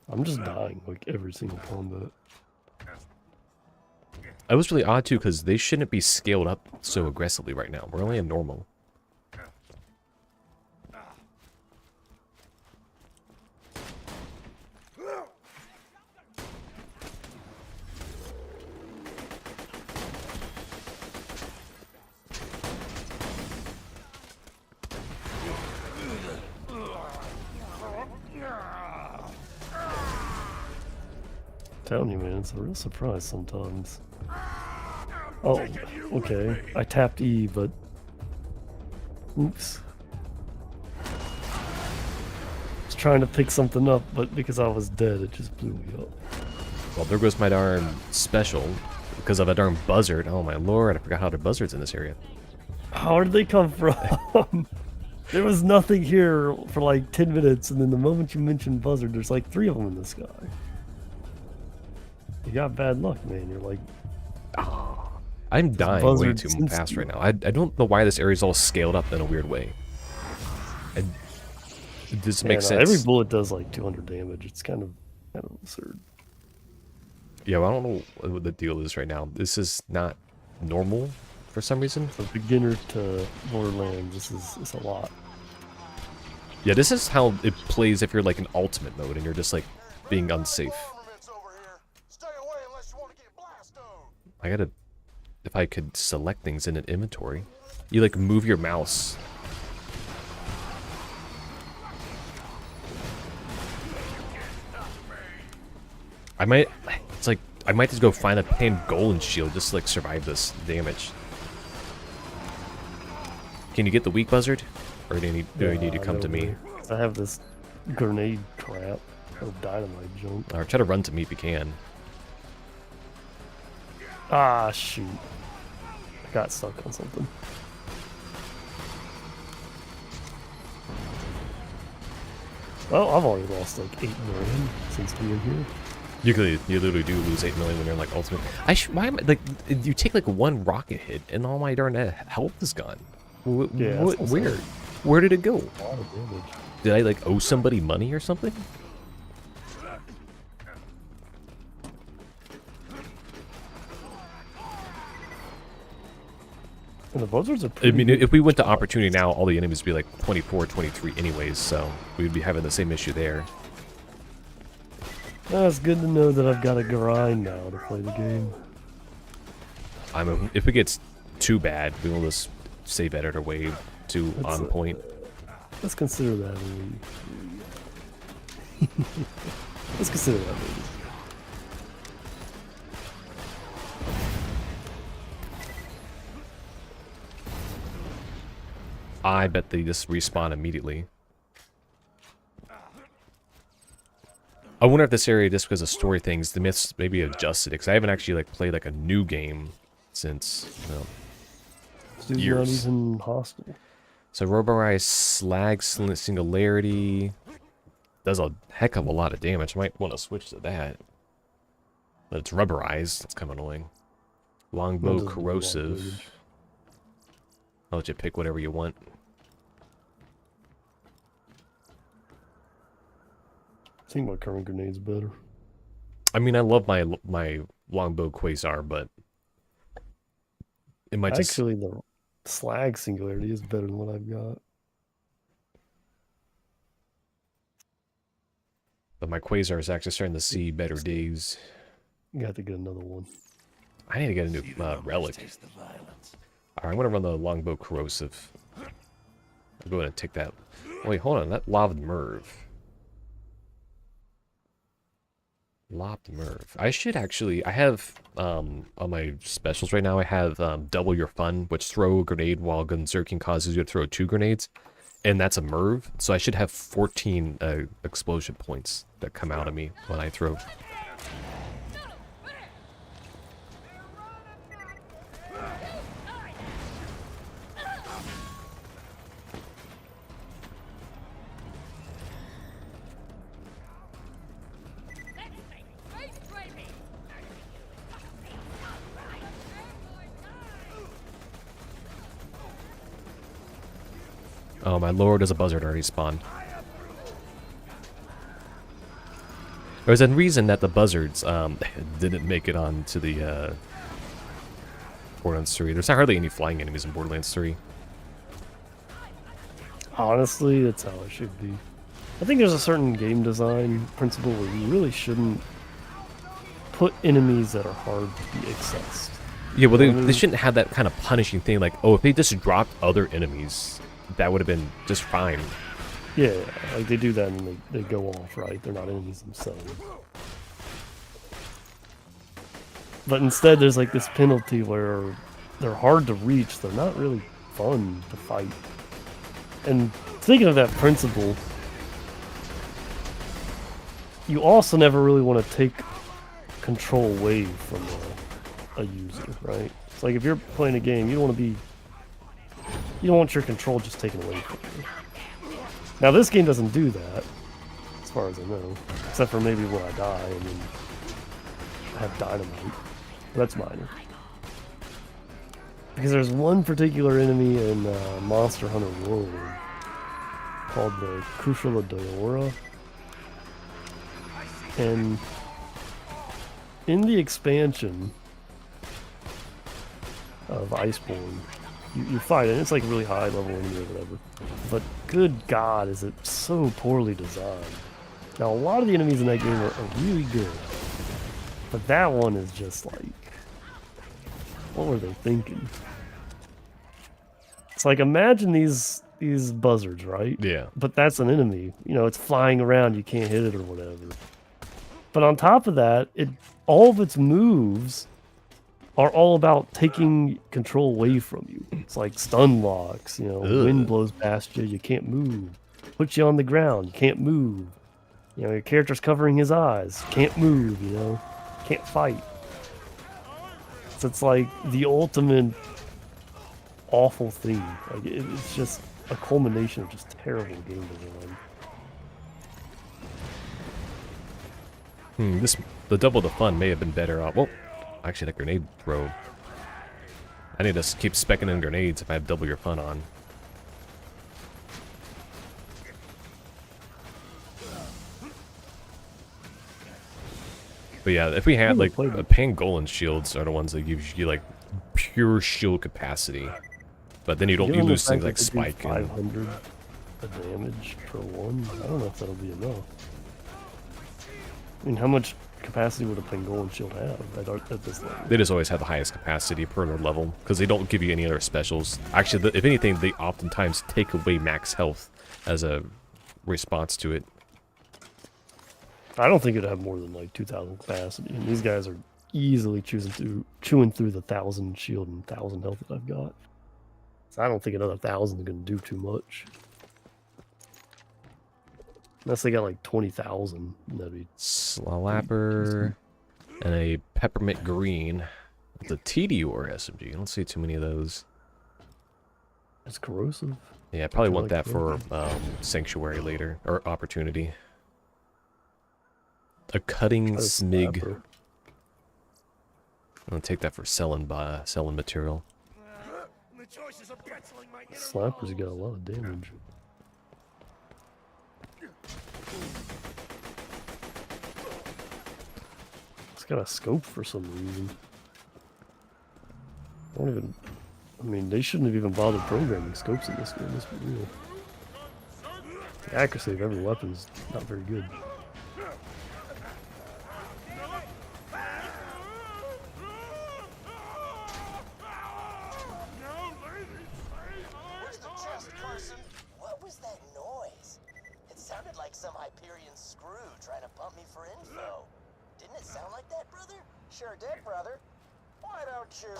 I'm just dying like every single combat. It was really odd too, because they shouldn't be scaled up so aggressively right now. We're only in normal. Telling you, man, it's a real surprise sometimes. Oh, okay. I tapped E, but... Oops. Was trying to pick something up, but because I was dead, it just blew me up. Well, there goes my darn special. Because of a darn buzzard. Oh my lord, I forgot how there are buzzards in this area. How did they come from? There was nothing here for like 10 minutes, and then the moment you mentioned buzzard, there's like 3 of them in the sky. You got bad luck, man. You're like... I'm dying way too fast right now. I don't know why this area's all scaled up in a weird way. It just makes sense. Every bullet does like 200 damage. It's kind of absurd. Yeah, well, I don't know what the deal is right now. This is not normal for some reason. For beginner to Borderlands, it's a lot. Yeah, this is how it plays if you're like in ultimate mode and you're just like being unsafe. I gotta... If I could select things in an inventory. You like move your mouse. I might... It's like... I might just go find a Golden shield just to like survive this damage. Can you get the weak buzzard? Or do you need to come to me? I have this grenade crap. Or dynamite junk. Or try to run to me if you can. Ah, shoot. I got stuck on something. Well, I've already lost like 8 million since being here. You literally do lose 8 million when you're in like ultimate. Why am I like? You take like 1 rocket hit and all my darn health is gone. Yeah, where? Where did it go? A lot of damage. Did I like owe somebody money or something? And the buzzards are I pretty mean, good. if we went to opportunity now, all the enemies would be like 24, 23 anyways, so we'd be having the same issue there. It's good to know that I've got to grind now to play the game. I mean, if it gets too bad, we'll just save editor way too on point. Let's consider that a movie. Let's consider that movie. I bet they just respawn immediately. I wonder if this area, just because of story things, the myths maybe adjusted it, because I haven't actually like played like a new game since, you know, Dude's not even hostile. So rubberized slag singularity does a heck of a lot of damage. I might want to switch to that. But it's rubberized. That's kind of annoying. Longbow corrosive. I'll let you pick whatever you want. I think my current grenade's better. I mean, I love my longbow quasar, but it might just... Actually, the slag singularity is better than what I've got. But my quasar is actually starting to see better days. You got to get another one. I need to get a new relic. Alright, I'm going to run the longbow corrosive. I'll go ahead and take that. Wait, hold on. That lobbed Merv. Lobbed Merv. I should actually... I have, on my specials right now, I have double your fun, which throw a grenade while Gunzerking causes you to throw 2 grenades. And that's a Merv. So I should have 14 explosion points that come out of me when I throw. Oh my lord, there's a buzzard already spawned. There's a reason that the buzzards didn't make it onto the Borderlands 3. There's not hardly any flying enemies in Borderlands 3. Honestly, that's how it should be. I think there's a certain game design principle where you really shouldn't put enemies that are hard to be accessed. Yeah, well, they shouldn't have that kind of punishing thing like, oh, if they just dropped other enemies, that would have been just fine. Yeah, like they do that and they go off, right? They're not enemies themselves. But instead there's like this penalty where they're hard to reach, they're not really fun to fight. And speaking of that principle, you also never really want to take control away from a user, right? It's like if you're playing a game, you don't want your control just taken away from you. Now this game doesn't do that, as far as I know, except for maybe where I die and then I have dynamite. But that's minor. Because there's one particular enemy in Monster Hunter World called the Crucial Diora. And in the expansion of Iceborne, you fight it, and it's like really high level enemy or whatever. But good god, is it so poorly designed. Now a lot of the enemies in that game are really good. But that one is just like... what were they thinking? It's like, imagine these buzzards, right? Yeah. But that's an enemy. You know, it's flying around, you can't hit it or whatever. But on top of that, all of its moves are all about taking control away from you. It's like stun locks, you know, wind blows past you, you can't move. Put you on the ground, you can't move. You know, your character's covering his eyes, can't move, you know, can't fight. So it's like the ultimate awful thing. Like it's just a culmination of just terrible game design. The double the fun may have been better off. Well, actually, that grenade throw. I need to keep specking in grenades if I have double your fun on. But yeah, if we had like Pangolin shields are the ones that gives you like pure shield capacity. But then you don't you Given the lose things fact like that they do spike and 500 of damage per one. I don't know if that'll be enough. I mean, how much capacity would a Pangolin shield have at this level? they just always have the highest capacity per their level because they don't give you any other specials. Actually, if anything, they oftentimes take away max health as a response to it. I don't think it'd have more than like 2,000 capacity, and these guys are easily chewing through the 1,000 shield and 1,000 health that I've got. So I don't think another 1,000 is going to do too much. Unless they got like 20,000, that'd be... Slapper and a peppermint green. The TDOR SMG. I don't see too many of those. It's corrosive. Yeah, I probably I want like that for Sanctuary later, or Opportunity. A cutting smig. Slapper. I'm gonna take that for selling material. Slapper's got a lot of damage. It's got a scope for some reason. I mean, they shouldn't have even bothered programming scopes in this game, let's be real. The accuracy of every weapon is not very good. Where's the chest, Carson? What was that noise? It sounded like some Hyperion screw trying to pump me for info. Didn't it sound like that, brother? Sure did, brother. Why don't you...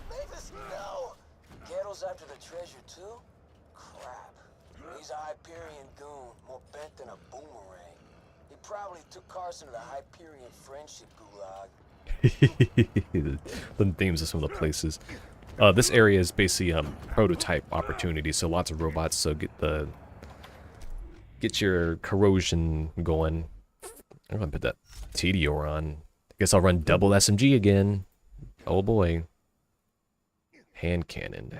Mavis, no! Kettle's after the treasure, too? Crap. He's a Hyperion goon, more bent than a boomerang. He probably took Carson to the Hyperion friendship gulag. The names of some of the places. This area is basically prototype opportunity, so lots of robots. So get your corrosion going. I'm gonna put that TDOR on. I guess I'll run double SMG again. Oh boy. Hand cannon.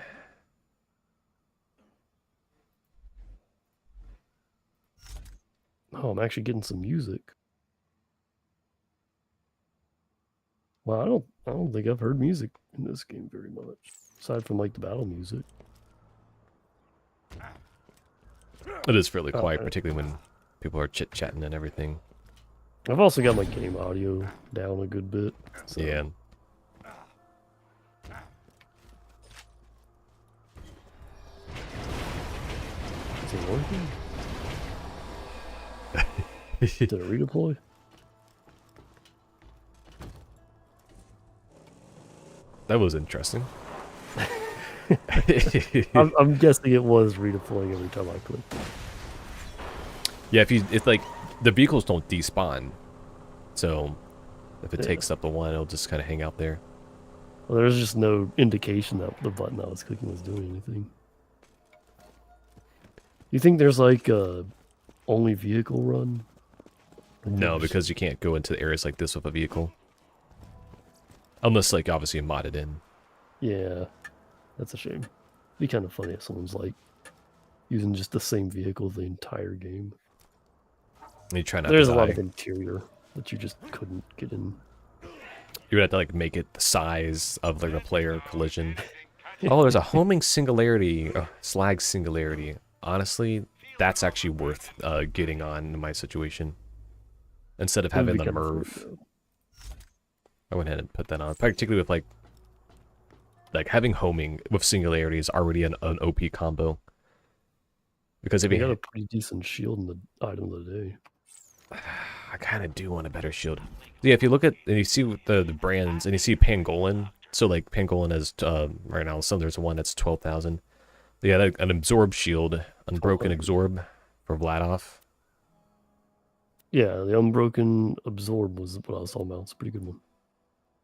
Oh, I'm actually getting some music. Well, I don't think I've heard music in this game very much, aside from like the battle music. It is fairly quiet, particularly when people are chit-chatting and everything. I've also got my game audio down a good bit. So. Yeah. Is it working? Did it redeploy? That was interesting. I'm guessing it was redeploying every time I clicked. Yeah, it's like the vehicles don't despawn, so if it takes up the one, it'll just kind of hang out there. Well, there's just no indication that the button I was clicking was doing anything. You think there's like a only vehicle run? No, because you can't go into areas like this with a vehicle. Unless, like, obviously you mod it in. Yeah, that's a shame. Be kind of funny if someone's like using just the same vehicle the entire game. And you try not There's to a lot die. of interior that you just couldn't get in. You would have to like make it the size of like a player collision. Oh, there's a homing singularity, slag singularity. Honestly, that's actually worth getting on in my situation. Instead of having the Merv. I went ahead and put that on. Particularly with like having homing with singularity is already an OP combo. Because if You you got a pretty decent shield in the item of the day. I kind of do want a better shield. Yeah, if you look at and you see the brands and you see Pangolin, so like Pangolin has right now, so there's one that's 12,000. They got an absorb shield, unbroken absorb for Vladoff. Yeah, the unbroken absorb was what I was talking about. It's a pretty good one.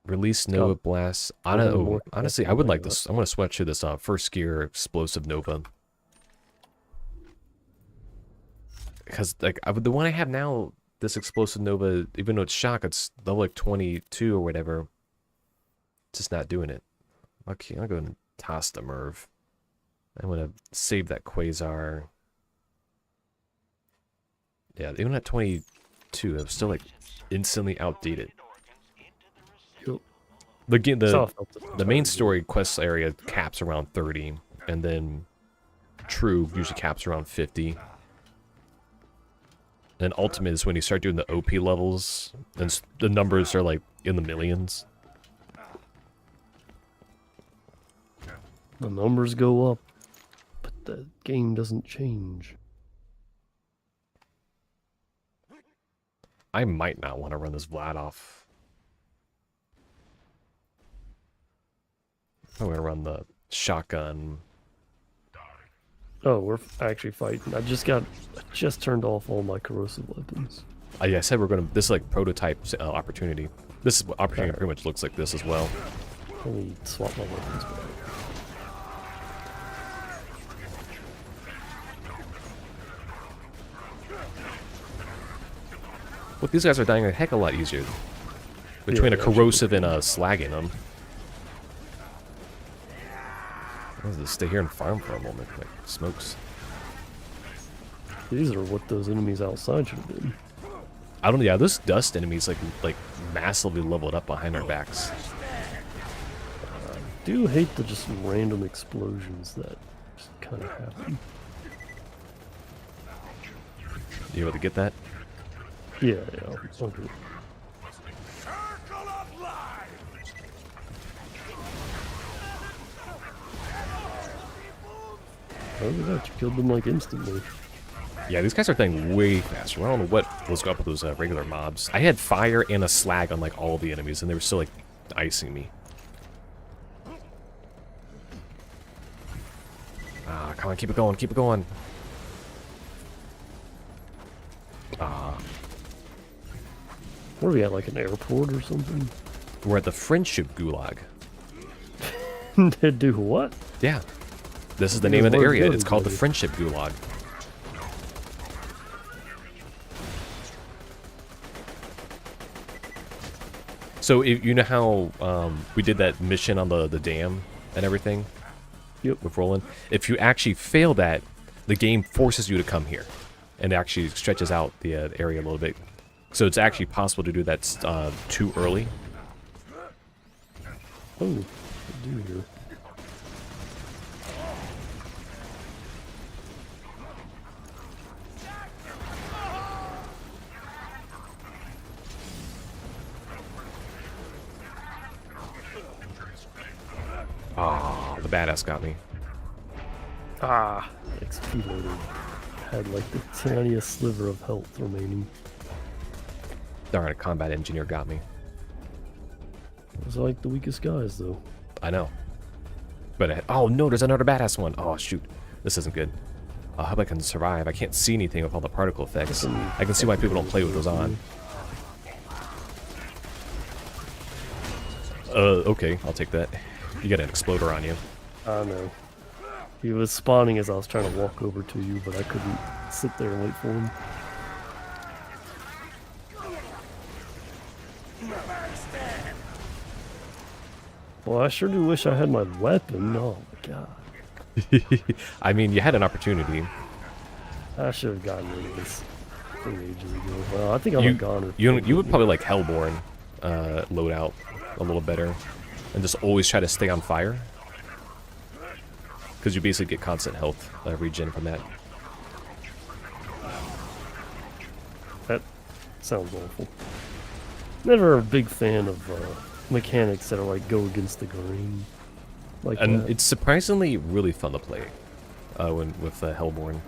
Release Nova Blast. Honestly, I would like this. I'm gonna switch to this first gear explosive Nova. Because like the one I have now, this explosive Nova, even though it's shock, it's level like 22 or whatever. It's just not doing it. Okay, I'll go and toss the Merv. I'm gonna save that Quasar. Yeah, even at 22, I'm still like instantly outdated. Yep. The main story quest area caps around 30, and then True usually caps around 50. And Ultimate is when you start doing the OP levels, and the numbers are like in the millions. The numbers go up, but the game doesn't change. I might not want to run this Vlad off. I'm going to run the shotgun. Oh, we're actually fighting. I just turned off all my corrosive weapons. Yeah, I said we're going to... This is like prototype opportunity. This is what opportunity pretty much looks like this as well. Let me swap my weapons back. Look, these guys are dying a heck of a lot easier. Between a corrosive and slagging them. I'll just stay here and farm for a moment, like smokes. These are what those enemies outside should have been. I don't know, yeah, those dust enemies like massively leveled up behind our backs. I do hate the just random explosions that just kind of happen. You able to get that? Yeah, okay. Oh, look at that, you killed them like instantly. Yeah, these guys are dying way faster. I don't know what was up with those regular mobs. I had fire and a slag on like all the enemies, and they were still like icing me. Ah, come on, keep it going, keep it going. Ah. What are we at, like an airport or something? We're at the Friendship Gulag. They do what? Yeah. This is the name of the area. It's called the Friendship Gulag. So, you know how we did that mission on the dam and everything? Yep. With Roland? If you actually fail that, the game forces you to come here. And actually stretches out the area a little bit. So it's actually possible to do that too early. Oh, I do here. Oh, the badass got me. Ah, XP loaded. Had like the tiniest sliver of health remaining. Darn, a combat engineer got me. It was like the weakest guys, though. I know. But, oh no, there's another badass one. Oh, shoot. This isn't good. I hope I can survive. I can't see anything with all the particle effects. I can see why people don't play with those on. Okay, I'll take that. You got an exploder on you. I know. He was spawning as I was trying to walk over to you, but I couldn't sit there and wait for him. Well, I sure do wish I had my weapon. Oh my god. I mean, you had an opportunity. I should have gotten rid of this thing ages ago. Well, I think I'm a goner. You would probably like Hellborn loadout a little better. And just always try to stay on fire. Because you basically get constant health regen from that. That sounds awful. Never a big fan of mechanics that are like go against the grain. Like and that. It's surprisingly really fun to play with Hellborn.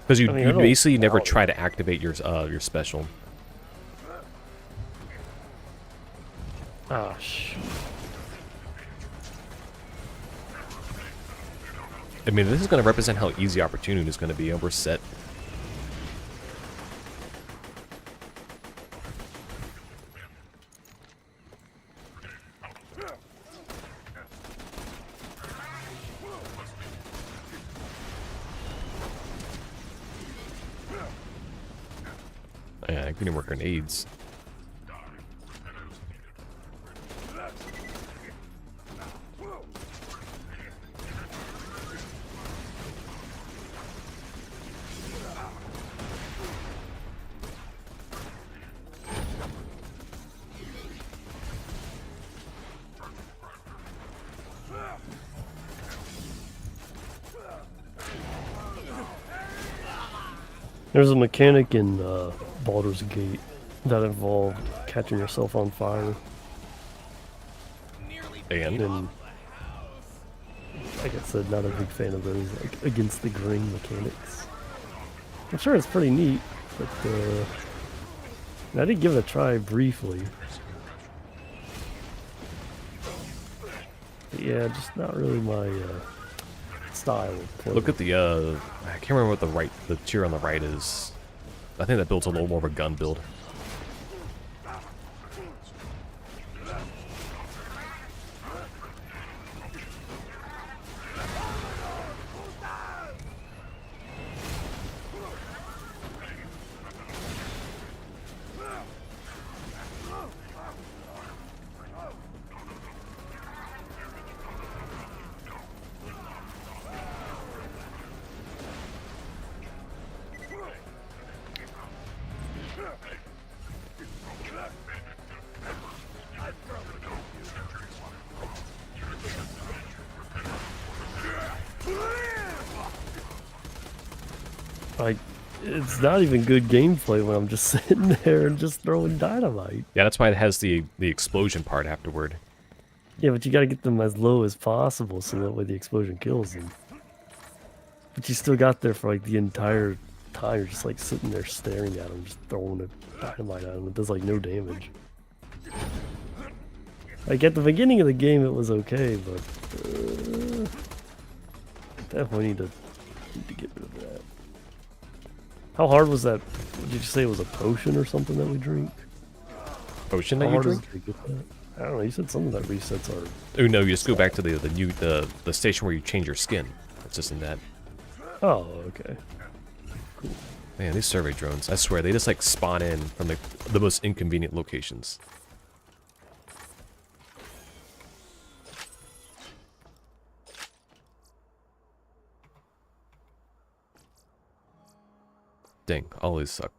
Because you I basically never try to activate your special. Ah, shoot. I mean, this is going to represent how easy Opportunity is going to be, and we're set. Yeah, I can more grenades. There's a mechanic in Baldur's Gate that involved catching yourself on fire. And Like I said, not a big fan of those like against the grain mechanics. I'm sure it's pretty neat, but I did give it a try briefly. But yeah, just not really my style of play. look at the I can't remember what the tier on the right is. I think that builds a little more of a gun build. Like, it's not even good gameplay when I'm just sitting there and just throwing dynamite. Yeah, that's why it has the explosion part afterward. Yeah, but you gotta get them as low as possible so that way the explosion kills them. But you still got there for like the entire time. You're just like sitting there staring at them, just throwing a dynamite at them. It does like no damage. Like at the beginning of the game it was okay, but definitely need to get rid of that. How hard was that? Did you say it was a potion or something that we drink? Potion How that you hard is drink? it to get that? I don't know. You said something that resets our. Oh no, you just go back to the station where you change your skin. It's just in that. Oh, okay. Man, these survey drones, I swear, they just like spawn in from the most inconvenient locations. Dang, always suck.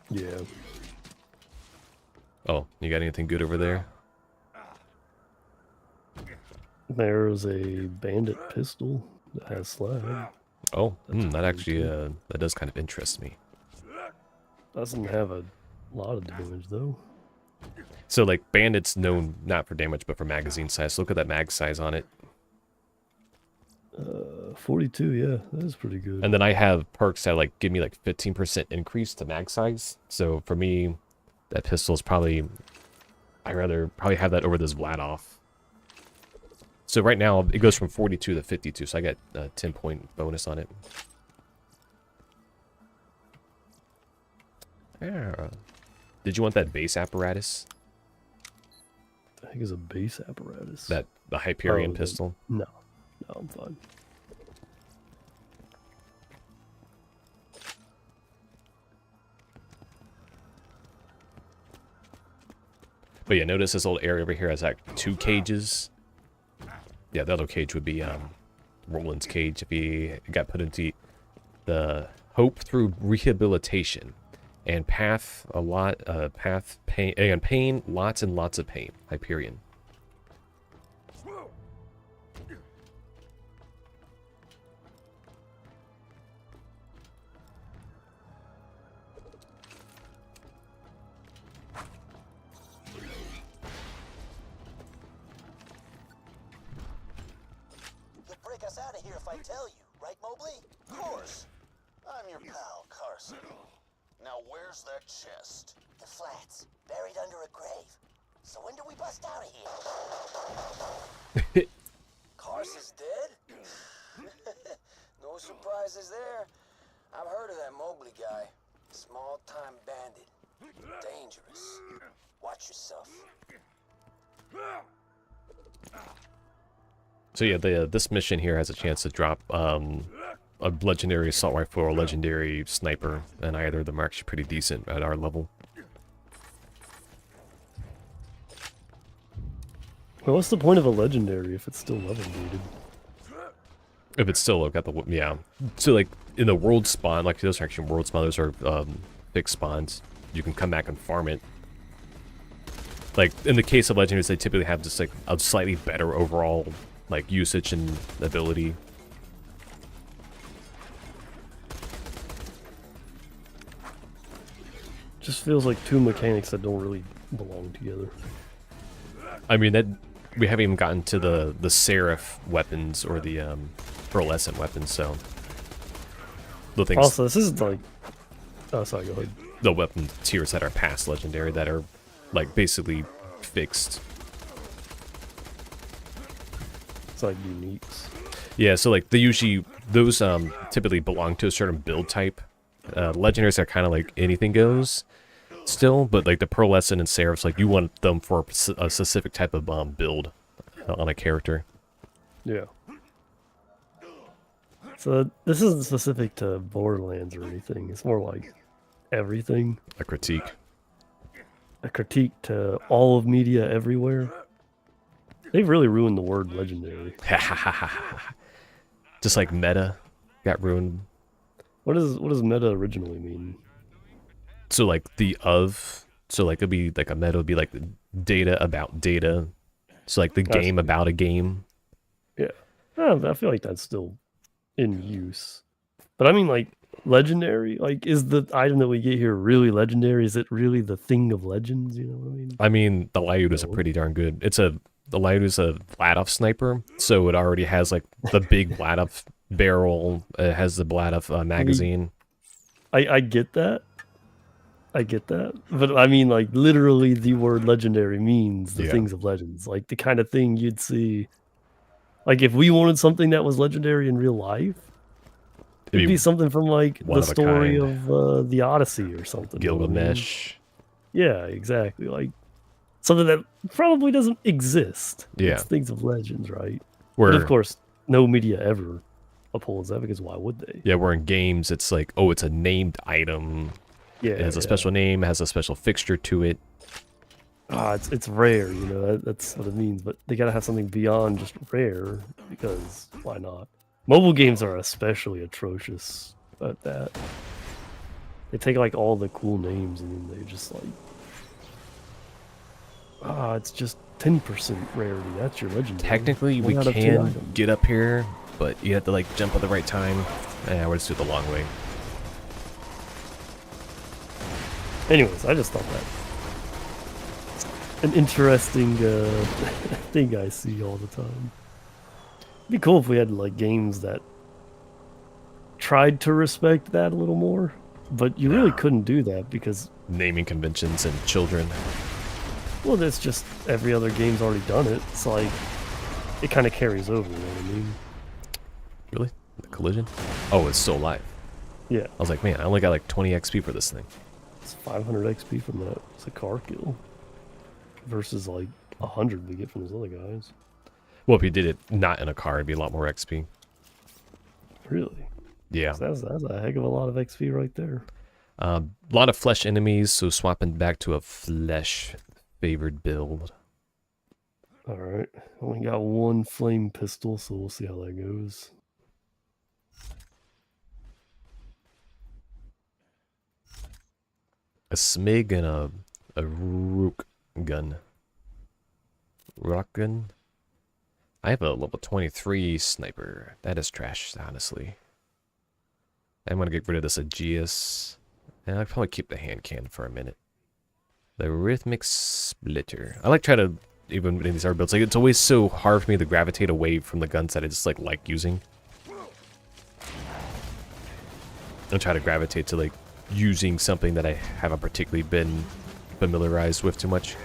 Yeah. Oh, you got anything good over there? There's a bandit pistol that has slab. Oh, that actually, that does kind of interest me. Doesn't have a lot of damage though. So, like, bandits known not for damage, but for magazine size. Look at that mag size on it. 42, yeah, that is pretty good. And then I have perks that, like, give me, like, 15% increase to mag size. So, for me, that pistol is probably... I'd rather probably have that over this Vladoff. So, right now, it goes from 42 to 52, so I got a 10-point bonus on it. Yeah. Did you want that base apparatus? I think it's a base apparatus. The Hyperion Oh, pistol? No, I'm fine. But yeah, notice this little area over here has like 2 cages. Yeah, the other cage would be Roland's cage if he got put into the hope through rehabilitation and path pain and pain, lots and lots of pain. Hyperion. Break us out of here if I tell you, right, Mobley? Of course. I'm your pal, Carson. Now, where's that chest? The flats, buried under a grave. So when do we bust out of here? Carson's dead? No surprises there. I've heard of that Mobley guy. Small-time bandit. Dangerous. Watch yourself. So yeah, this mission here has a chance to drop a legendary assault rifle or a legendary sniper, and either of them are actually pretty decent at our level. Well, what's the point of a legendary if it's still level gated? If it's still got the yeah. So like in the world spawn, like those are actually world spawn. Those are fixed spawns. You can come back and farm it. Like in the case of legendaries, they typically have just like a slightly better overall like usage and ability. Just feels like two mechanics that don't really belong together. I mean, that we haven't even gotten to the Seraph weapons or the pearlescent weapons, so the things. Also, this isn't like. Oh, sorry. Go ahead. The weapon tiers that are past legendary that are like basically fixed. It's like uniques. Yeah, so like those typically belong to a certain build type. Legendaries are kind of like anything goes still, but like the pearlescent and seraphs, like you want them for a specific type of build on a character. Yeah. So this isn't specific to Borderlands or anything. It's more like everything. A critique. A critique to all of media everywhere. They've really ruined the word legendary. Just like meta got ruined. What does meta originally mean? So like so like it'd be like a meta would be like the data about data. So like the game about a game. Yeah. I feel like that's still in use. But I mean like legendary, like is the item that we get here really legendary? Is it really the thing of legends, you know what I mean? I mean the Lyud is a pretty darn good. The Lyud is a Vladoff sniper, so it already has like the big Vladoff barrel. It has the Vladoff magazine. I get that. I get that. But I mean, like, literally the word legendary means the things of legends. Like, the kind of thing you'd see. Like, if we wanted something that was legendary in real life, it'd be something from, like, the story of the Odyssey or something. Gilgamesh. Yeah, exactly. Like, something that probably doesn't exist. Yeah. It's things of legends, right? But of course, no media ever upholds that because why would they? Yeah, where in games, it's like, oh, it's a named item. Yeah, it has a special name, has a special fixture to it. It's rare, you know, that's what it means. But they gotta have something beyond just rare because why not? Mobile games are especially atrocious at that. They take like all the cool names and then they just like, it's just 10% rarity. That's your legendary. Technically, we can get up here, but you have to like jump at the right time. Yeah, we'll just do it the long way. Anyways, I just thought that an interesting thing I see all the time. It'd be cool if we had like games that tried to respect that a little more, but you really couldn't do that because naming conventions and children. Well, that's just every other game's already done it. It's like it kind of carries over. You know what I mean? Really? The collision? Oh, it's still alive. Yeah. I was like, man, I only got like 20 XP for this thing. It's 500 XP from that. It's a car kill. Versus like 100 we get from those other guys. Well, if you did it not in a car, it'd be a lot more XP. Really? Yeah. That's a heck of a lot of XP right there. A lot of flesh enemies, so swapping back to a flesh favored build. Alright. Only got one flame pistol, so we'll see how that goes. A smig and a rook gun. Rock gun? I have a level 23 sniper. That is trash, honestly. I'm gonna get rid of this Aegeus. And I'll probably keep the hand cannon for a minute. The rhythmic splitter. I like trying to, even in these other builds, like it's always so hard for me to gravitate away from the guns that I just like using. And try to gravitate to like using something that I haven't particularly been familiarized with too much.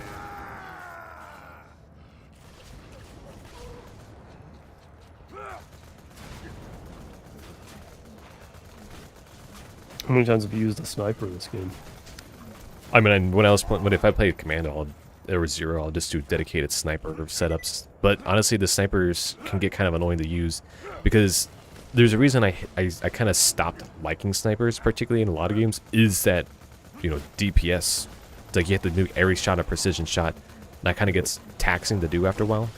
How many times have you used a sniper in this game? I mean, if I play Commando, there was 0. I'll just do dedicated sniper setups. But honestly, the snipers can get kind of annoying to use because there's a reason I kind of stopped liking snipers, particularly in a lot of games, is that, you know, DPS. It's like you have to do every shot a precision shot. And that kind of gets taxing to do after a while.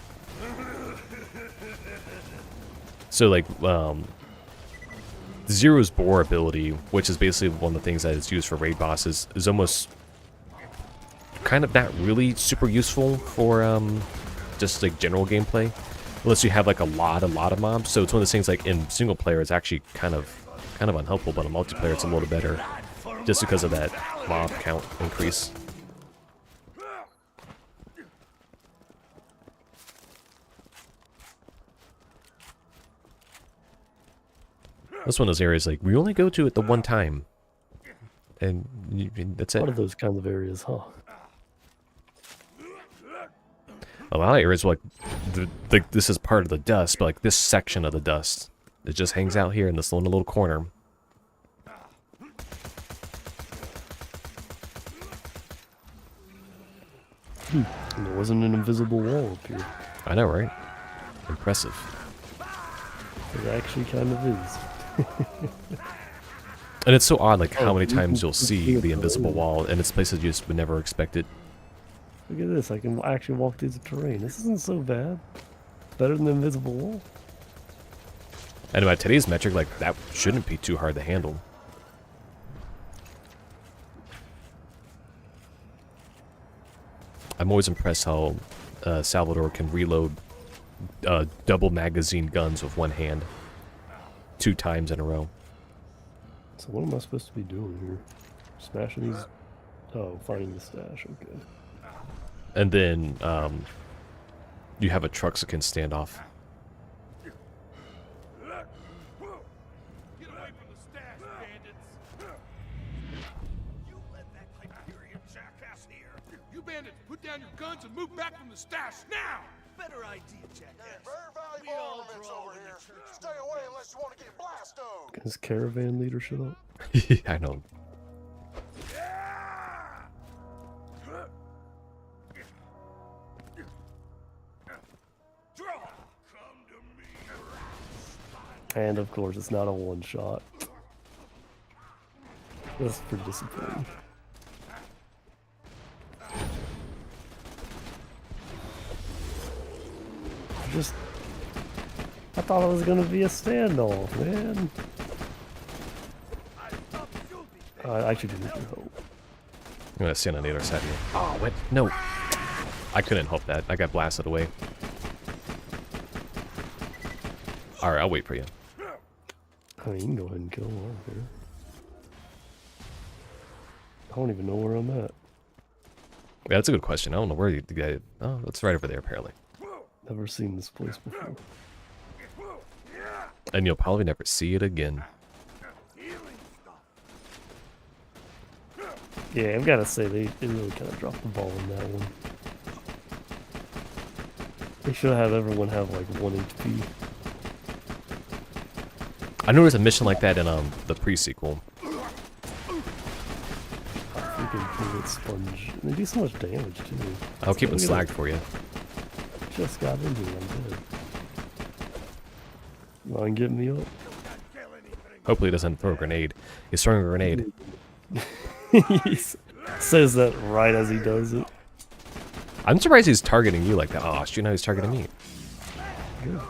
So like, Zero's Bore ability, which is basically one of the things that is used for raid bosses, is almost kind of not really super useful for just like general gameplay, unless you have like a lot of mobs. So it's one of those things like in single player it's actually kind of unhelpful, but in multiplayer it's a little better. just because of that mob count increase. That's one of those areas like we only go to it the one time, and that's it. One of those kinds of areas, huh? A lot of areas like this is part of the dust, but like this section of the dust, it just hangs out here in this little corner. And there wasn't an invisible wall up here. I know, right? Impressive. It actually kind of is. And it's so odd, like how many you times can you'll see see it the though, invisible yeah. wall, and it's places you just would never expect it. Look at this, I can actually walk through the terrain. This isn't so bad. Better than the invisible wall. And by today's metric, like that shouldn't be too hard to handle. I'm always impressed how Salvador can reload double magazine guns with one hand 2 times in a row. So what am I supposed to be doing here? Smashing these... Oh, finding the stash, okay. And then you have a Truxican standoff. Get away from the stash, bandits! You let that Hyperion jackass here! You bandits, put down your guns and move back from the stash now! Better idea, jackass. Very valuable ornaments over here. Stay away unless you want to get milestone. Can this caravan leader shut up? I know. And of course, it's not a one-shot. That's pretty disappointing. I thought it was gonna be a standoff, man. I actually didn't need your help. I'm gonna stand on the other side here. Oh, what? No. I couldn't help that. I got blasted away. Alright, I'll wait for you. I mean, you can go ahead and kill him. I don't care. I don't even know where I'm at. Yeah, that's a good question. I don't know where you get. Oh, that's right over there, apparently. Never seen this place before. And you'll probably never see it again. Yeah, I've got to say, they really kind of dropped the ball in that one. They should have everyone have like 1 HP. I know there's a mission like that in the pre-sequel. Freaking bullet sponge. And they do so much damage too. I'll keep it Look at slagged for you. Just got into it, I'm dead. Mind getting me up? Hopefully he doesn't throw a grenade. He's throwing a grenade. He says that right as he does it. I'm surprised he's targeting you like that. Oh, shoot, now he's targeting me. Good.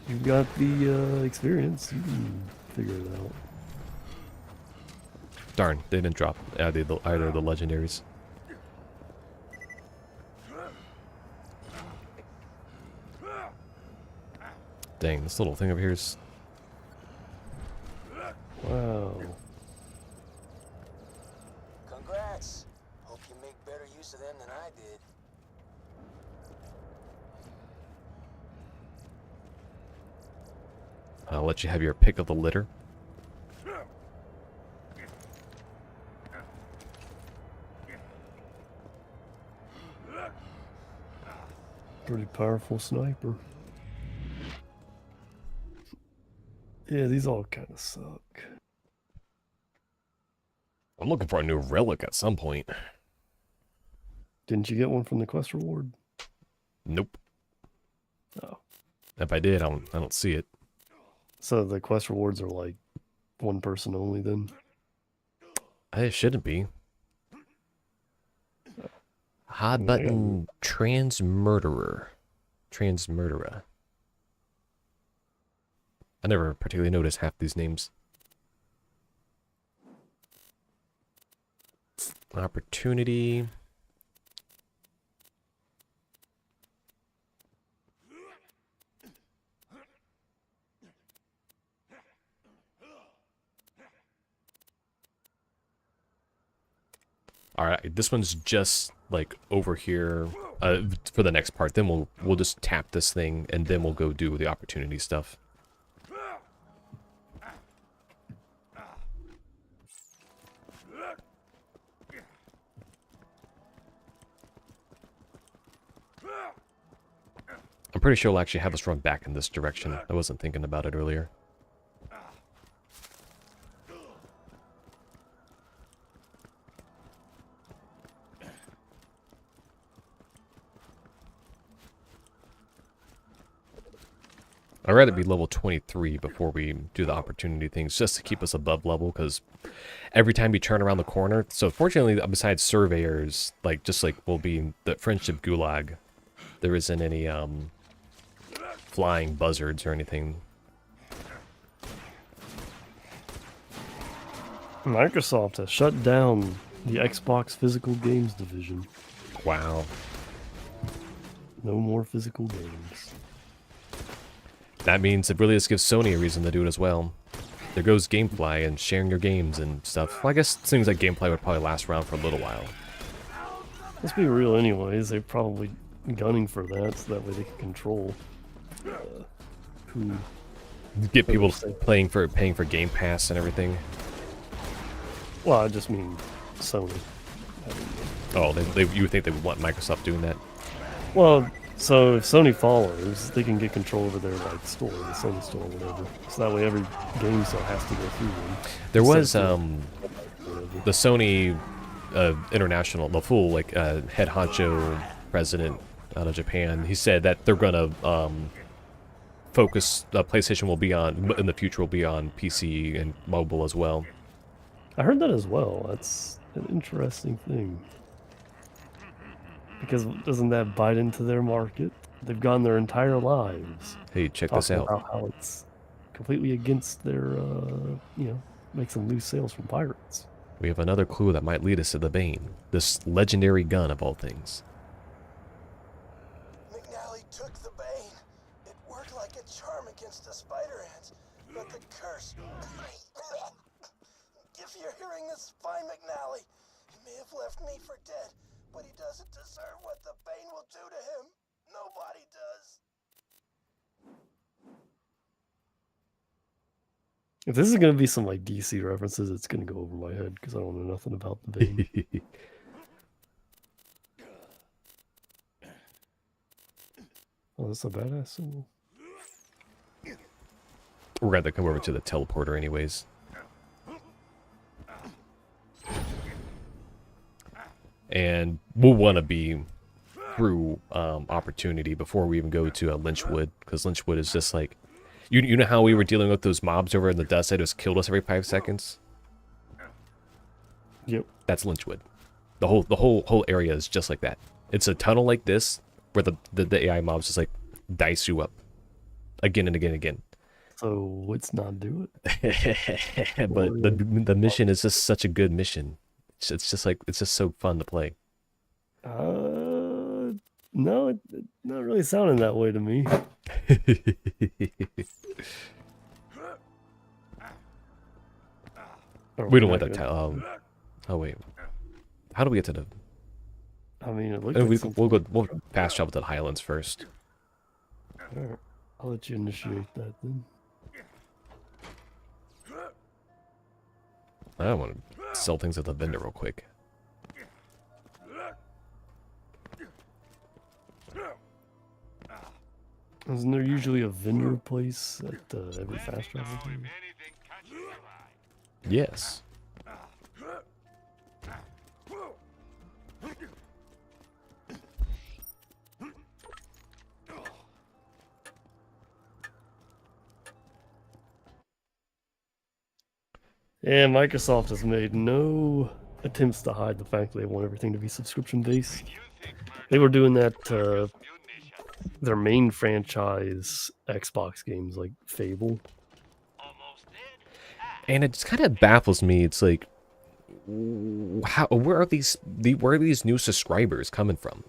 You've got the experience. You can figure it out. Darn, they didn't drop either of the legendaries. Dang, this little thing over here is... Wow. Congrats. Hope you make better use of them than I did. I'll let you have your pick of the litter. Pretty powerful sniper. Yeah, these all kind of suck. I'm looking for a new relic at some point. Didn't you get one from the quest reward? Nope. Oh. If I did, I don't see it. So the quest rewards are like 1 person only then? It shouldn't be. Hot button transmurderer. Transmurderer. I never particularly noticed half these names. Opportunity. All right, this one's just like over here for the next part. Then we'll just tap this thing, and then we'll go do the opportunity stuff. I'm pretty sure we'll actually have us run back in this direction. I wasn't thinking about it earlier. I'd rather be level 23 before we do the opportunity things, just to keep us above level, because every time you turn around the corner... So fortunately, besides surveyors, like, just like will be the friendship gulag, there isn't any flying buzzards or anything. Microsoft has shut down the Xbox physical games division. Wow. No more physical games. That means it really just gives Sony a reason to do it as well. There goes Gamefly and sharing your games and stuff. Well, I guess it seems like Gamefly would probably last around for a little while. Let's be real anyways, they're probably gunning for that, so that way they can control who... Get people paying for Game Pass and everything. Well, I just mean Sony. Oh, you would think they would want Microsoft doing that? Well, so if Sony follows, they can get control over their like store, the Sony store or whatever. So that way every game sale has to go through them. There was the Sony international, the full like head honcho president out of Japan. He said that they're gonna focus. PlayStation will be on in the future will be on PC and mobile as well. I heard that as well. That's an interesting thing. Because doesn't that bite into their market? They've gone their entire lives. Hey, check this out. About how it's completely against their, makes them lose sales from pirates. We have another clue that might lead us to the Bane. This legendary gun of all things. McNally took the Bane. It worked like a charm against the spider ants, but the curse... If you're hearing this, fine McNally. He may have left me for dead, but he doesn't deserve what the Bane will do to him. Nobody does. If this is going to be some like DC references, it's going to go over my head because I don't know nothing about the Bane. Oh, that's a badass symbol. We're going to come over to the teleporter anyways. And we'll want to be through opportunity before we even go to Lynchwood, because Lynchwood is just like, you know how we were dealing with those mobs over in the dust that just killed us every 5 seconds? Yep. That's Lynchwood. The whole area is just like that. It's a tunnel like this where the AI mobs just like dice you up again and again and again. So let's not do it. But the mission is just such a good mission. It's just so fun to play. No, it's not really sounding that way to me. We don't want that. Oh wait, how do we get to the? I mean, it looks like we'll fast travel to the Highlands first. Alright, I'll let you initiate that then. I want to sell things at the vendor real quick. Isn't there usually a vendor place at every fast travel game? Yes. Yeah, Microsoft has made no attempts to hide the fact that they want everything to be subscription-based. They were doing that to their main franchise Xbox games like Fable. And it just kind of baffles me. It's like, where are these new subscribers coming from?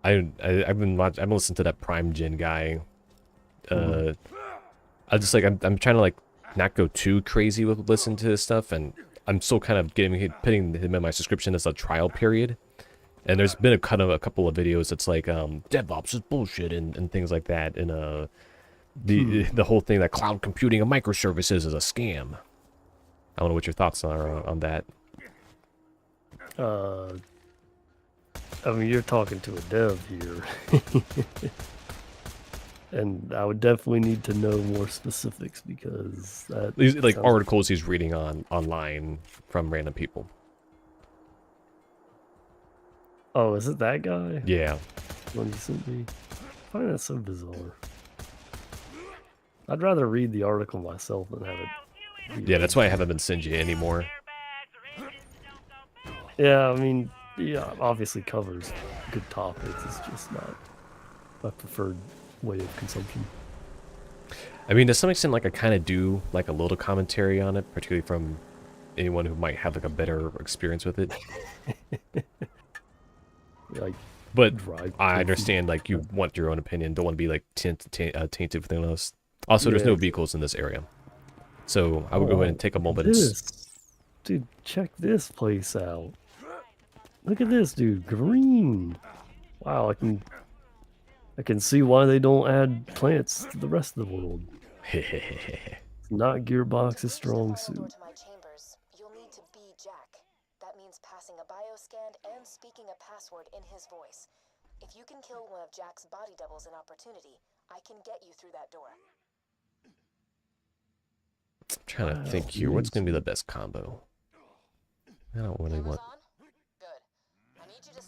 I've been listening to that Prime Gen guy. I just like I'm trying to like not go too crazy with listening to this stuff, and I'm still kind of putting him in my subscription as a trial period. And there's been a couple of videos that's like DevOps is bullshit and things like that, and the whole thing that cloud computing and microservices is a scam. I don't know what your thoughts are on that. I mean, you're talking to a dev here. And I would definitely need to know more specifics because that These like sounds articles he's reading online from random people. Oh, is it that guy? Yeah. One you sent me? I find that so bizarre. I'd rather read the article myself than have it. Yeah, that's why I haven't been sending you anymore. Yeah, I mean, yeah, obviously covers good topics. It's just not my preferred way of consumption. I mean, to some extent, like I kind of do like a little commentary on it, particularly from anyone who might have like a better experience with it. Like, but I understand like you want your own opinion, don't want to be like tainted with anyone else. Also, there's no vehicles in this area, so I would go ahead and take a moment. Dude, check this place out. Look at this, dude. Green. Wow, I can see why they don't add plants to the rest of the world. It's not Gearbox's strong suit. You'll need to be Jack. That means passing a bioscan and speaking a password in his voice. If you can kill one of Jack's body doubles in opportunity, I can get you through that door. I'm trying to think here. What's going to be the best combo? I don't really want...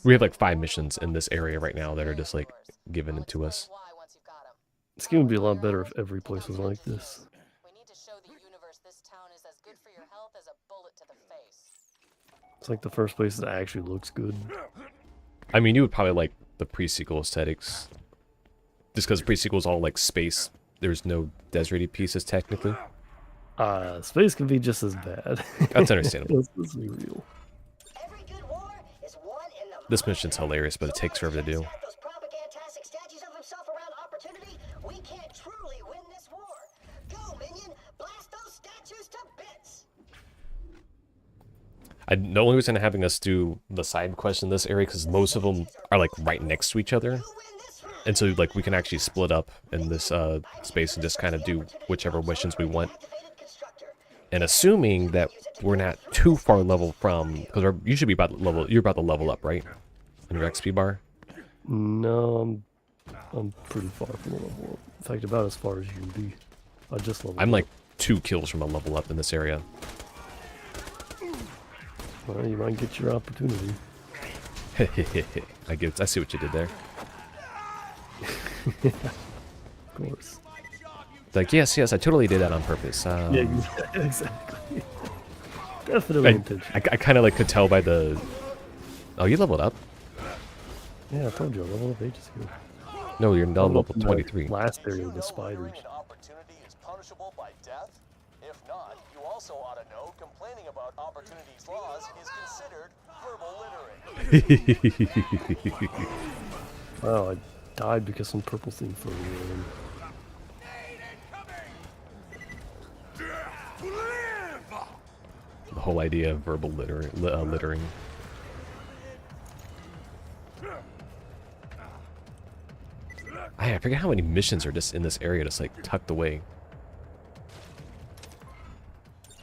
We have like 5 missions in this area right now that are just like given it to us. This game would be a lot better if every place was like this. It's like the first place that actually looks good. I mean, you would probably like the pre-sequel aesthetics. Just because pre-sequel is all like space. There's no deserty pieces technically. Space can be just as bad. That's understandable. Let's be real. This mission's hilarious, but it takes forever to do. The only reason I'm having us do the side quest in this area because most of them are like right next to each other, and so like we can actually split up in this space and just kind of do whichever missions we want. And assuming that we're not too far level from, because you should be about to level. You're about to level up, right? On your XP bar. No, I'm pretty far from a level up. In fact, about as far as you can be. I just leveled I'm like up. 2 kills from a level up in this area. Well, you might get your opportunity. I see what you did there. Of course. Like, yes, I totally did that on purpose. Yeah, exactly. Definitely intentional. I kind of like could tell by the... Oh, you leveled up? Yeah, I told you, I leveled up ages ago. No, you're level 23. Last area with the spiders. Opportunity is punishable by death? If not, you also ought to know complaining about opportunity's laws is considered verbal littering. Wow, I died because some purple thing flew in. The whole idea of verbal littering. I forget how many missions are just in this area, just like tucked away.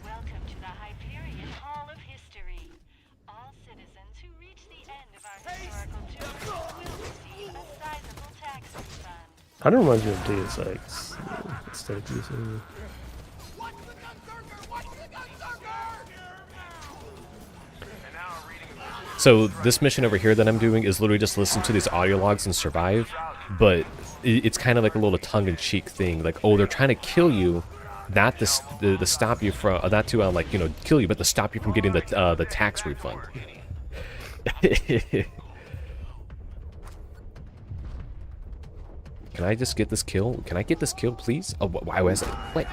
Welcome to the Hyperion Hall of History. All citizens who reach the end of our historical tour will receive a sizable tax refund. Kind of reminds me of Deus Ex. Aesthetic of this area. So this mission over here that I'm doing is literally just listen to these audio logs and survive, but it's kind of like a little tongue-in-cheek thing. Like, oh, they're trying to kill you, not to stop you from, not to like kill you, but to stop you from getting the tax refund. Can I just get this kill? Can I get this kill, please? Oh, why was it? What?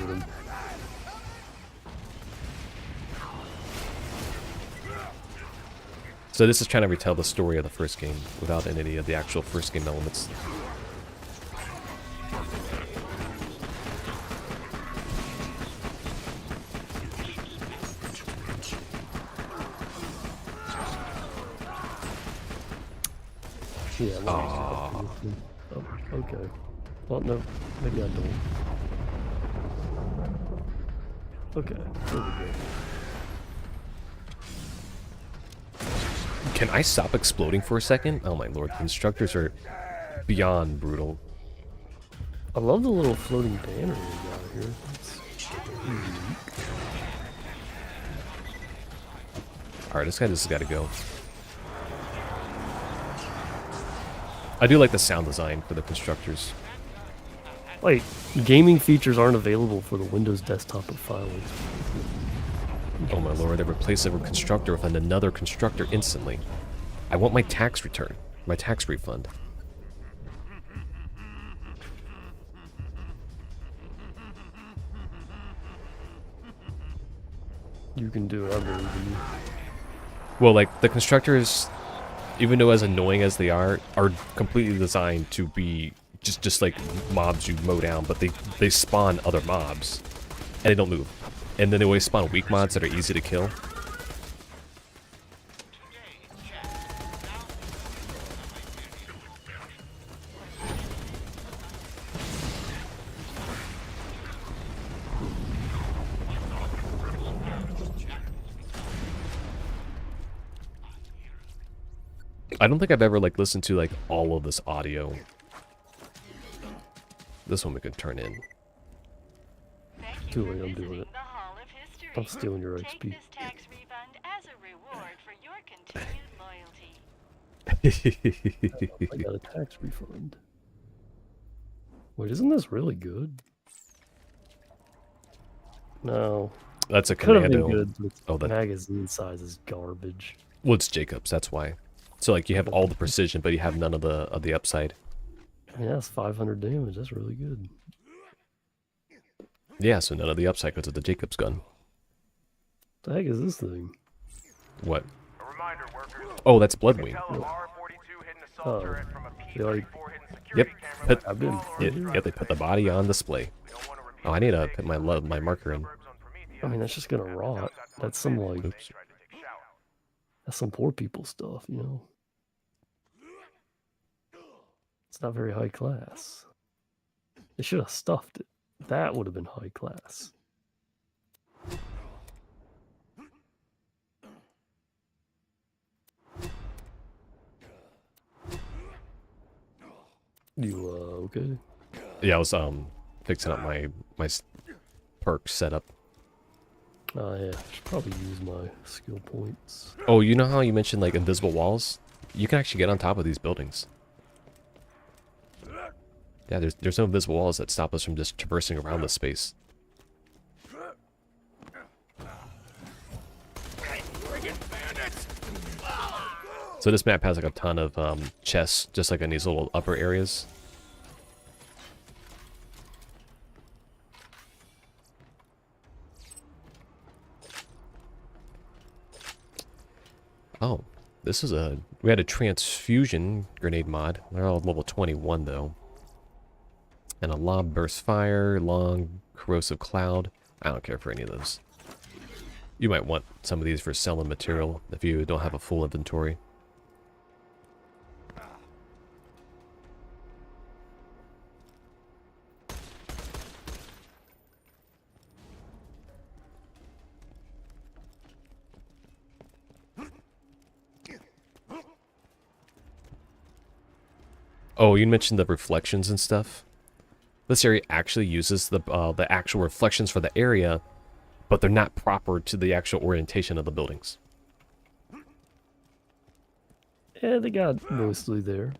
So this is trying to retell the story of the first game without any of the actual first game elements. Yeah. Oh, okay. Well, no, maybe I don't. Okay, there we go. Can I stop exploding for a second? Oh my lord, constructors are beyond brutal. I love the little floating banner we got here. Alright, this guy just gotta go. I do like the sound design for the constructors. Wait, gaming features aren't available for the Windows desktop or filing. Oh my lord, they replace every constructor with another constructor instantly. I want my tax return, my tax refund. You can do it, I believe in you. Well, like, the constructors, even though as annoying as they are completely designed to be just like mobs you mow down, but they spawn other mobs, and they don't move. And then they always spawn weak mods that are easy to kill. I don't think I've ever, like, listened to, like, all of this audio. This one we could turn in. Too late, I'm doing it. I'm stealing your XP. Take this tax refund as a reward for your continued loyalty. I got a tax refund. Wait, isn't this really good? No. That's a could have commando. been good, but Oh, the that magazine size is garbage. Well, it's Jacobs, that's why. So like you have all the precision, but you have none of the upside. Yeah, that's 500 damage. That's really good. Yeah, so none of the upside because of the Jacobs gun. The heck is this thing? What? Oh, that's Bloodwing. Oh, like, Yep. Yep, they put the body on display. Oh, I need to put my marker in. I mean, that's just gonna rot. That's some like, Oops. that's some poor people stuff, you know. It's not very high class. They should have stuffed it. That would have been high class. You okay? Yeah, I was fixing up my perk setup. Yeah, I should probably use my skill points. Oh, you know how you mentioned like invisible walls? You can actually get on top of these buildings. Yeah, there's no invisible walls that stop us from just traversing around the space. So this map has like a ton of chests, just like in these little upper areas. Oh, this is we had a transfusion grenade mod. They're all level 21 though. And a lob burst fire, long corrosive cloud. I don't care for any of those. You might want some of these for selling material if you don't have a full inventory. Oh, you mentioned the reflections and stuff. This area actually uses the actual reflections for the area, but they're not proper to the actual orientation of the buildings. Yeah, they got mostly there.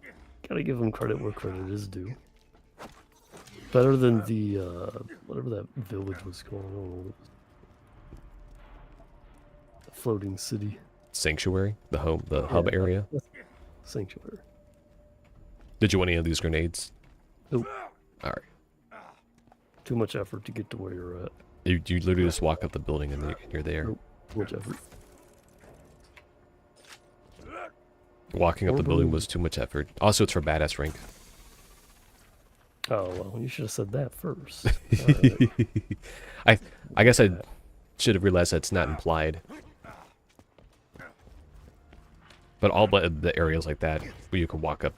Gotta give them credit where credit is due. Better than the, whatever that village was called. I don't know what it was. The floating city. Sanctuary? The hub area? Sanctuary. Did you want any of these grenades? Nope. Alright. Too much effort to get to where you're at. You literally just walk up the building and you're there. Nope. Too much effort. Walking up the building was too much effort. Also, it's for badass rank. Oh, well, you should have said that first. Right. I guess I should have realized that's not implied. But all but the areas like that where you can walk up,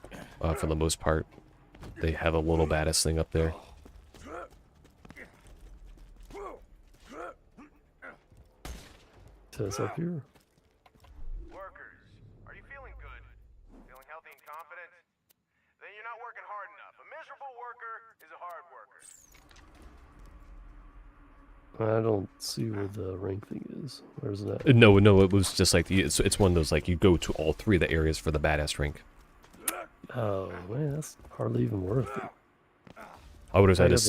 for the most part, they have a little badass thing up there. Says up here. Workers, are you feeling good? Feeling healthy and confident? Then you're not working hard enough. A miserable worker is a hard worker. I don't see where the rank thing is. Where's that? No, it was just like it's one of those like you go to all 3 of the areas for the badass rank. Oh man, that's hardly even worth it. I would have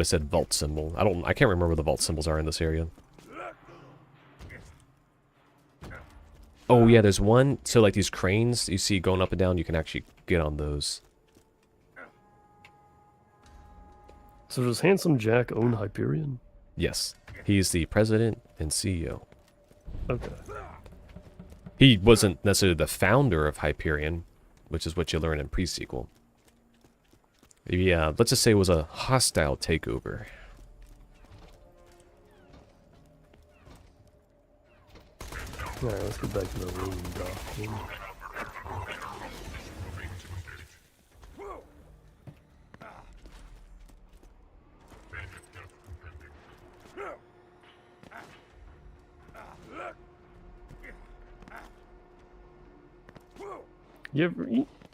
said vault symbol. I can't remember what the vault symbols are in this area. Oh yeah, there's one. So like these cranes you see going up and down, you can actually get on those. So does Handsome Jack own Hyperion? Yes, he's the president and CEO. Okay. He wasn't necessarily the founder of Hyperion, which is what you learn in pre-sequel. Yeah, let's just say it was a hostile takeover. Alright, let's get back to the rolling dock.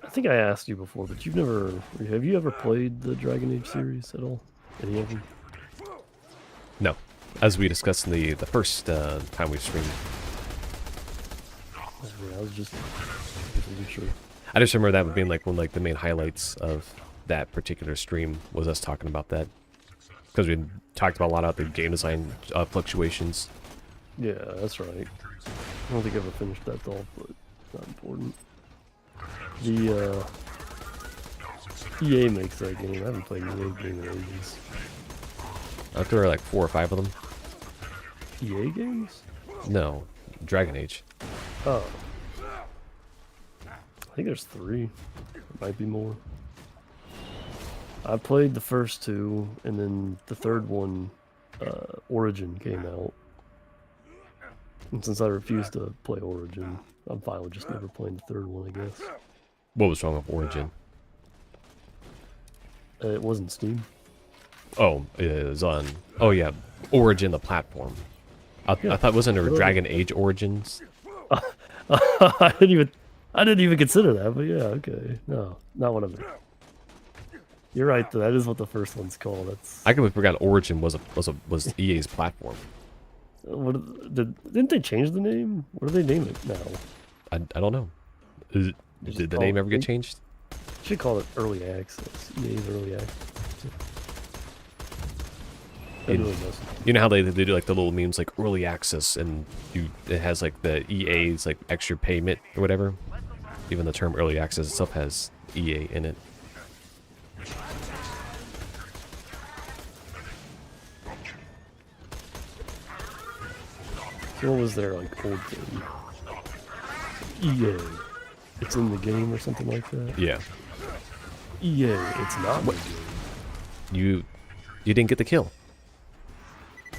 I think I asked you before, but have you ever played the Dragon Age series at all? Any of them? No, as we discussed in the first time we streamed. I was just sure. I just remember that being like one of the main highlights of that particular stream was us talking about that, because we talked about a lot of the game design fluctuations. Yeah, that's right. I don't think I ever finished that though, but it's not important. The EA makes that game. I haven't played an EA game in ages. I think there are like 4 or 5 of them. EA games? No, Dragon Age. Oh. I think there's 3. There might be more. I played the first 2, and then the third one, Origin, came out. And since I refused to play Origin, I'm fine with just never playing the third one, I guess. What was wrong with Origin? It wasn't Steam. Oh, it was on... Oh yeah, Origin, the platform. I thought it wasn't a Dragon Age Origins. I didn't even consider that, but yeah, okay. No, not what I meant. You're right, though. That is what the first one's called. That's. I completely forgot Origin was EA's platform. Didn't they change the name? What do they name it now? I don't know. Did the name ever get changed? Should call it Early Access. EA's Early Access. You know how they do like the little memes like early access, and it has like the EA's like extra payment or whatever. Even the term early access itself has EA in it. So what was their like old thing? EA. It's in the game or something like that? Yeah. EA, it's not in the game. You didn't get the kill.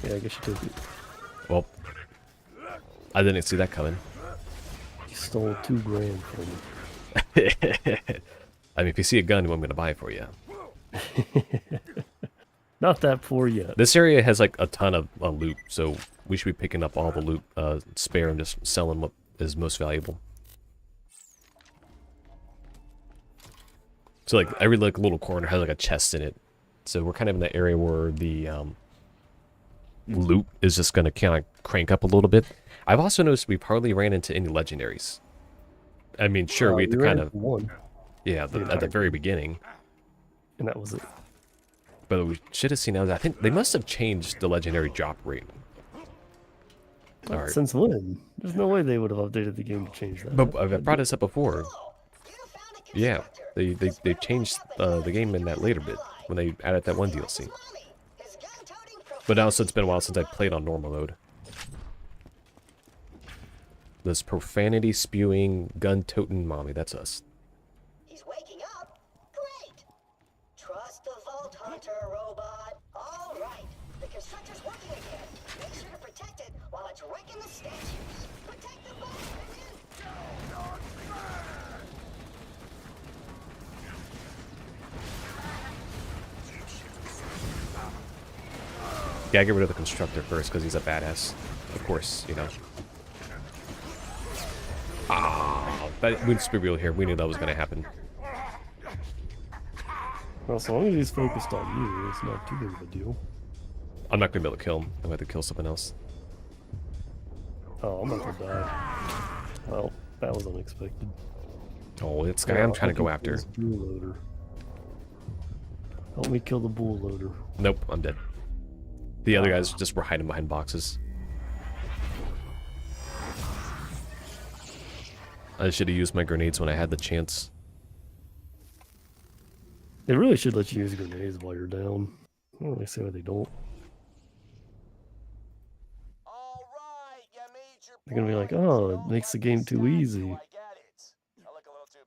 Yeah, I guess you took it. Well, I didn't see that coming. You stole $2,000 from me. I mean, if you see a gun, I'm going to buy it for you. Not that poor yet. This area has like a ton of loot, so we should be picking up all the loot spare and just selling what is most valuable. So like every like little corner has like a chest in it. So we're kind of in the area where the loot is just going to kind of crank up a little bit. I've also noticed we've hardly ran into any legendaries. I mean, sure, we had to kind of... one. Yeah, at the very beginning. And that was it. But we should have seen... I think they must have changed the legendary drop rate. Right. Since when? There's no way they would have updated the game to change that. But I've brought this up before. Yeah, they changed the game in that later bit, when they added that one DLC. But also, it's been a while since I played on normal mode. This profanity spewing, gun toting mommy, that's us. He's waking up? Great! Trust the Vault Hunter, robot. All right, the constructor's working again. Make sure to protect it while it's wrecking the statues. Protect the vault, minion! Gotta get rid of the constructor first because he's a badass. Of course, you know. Ah, that let's be real here. We knew that was gonna happen. Well, so long as he's focused on you, it's not too big of a deal. I'm not gonna be able to kill him. I'm gonna have to kill someone else. Oh, I'm about to die. Well, that was unexpected. Oh, it's guy I'm trying to go after. Bull loader. Help me kill the bull loader. Nope, I'm dead. The other guys just were hiding behind boxes. I should have used my grenades when I had the chance. They really should let you use grenades while you're down. I don't really see why they don't. They're gonna be like, oh, it makes the game too easy.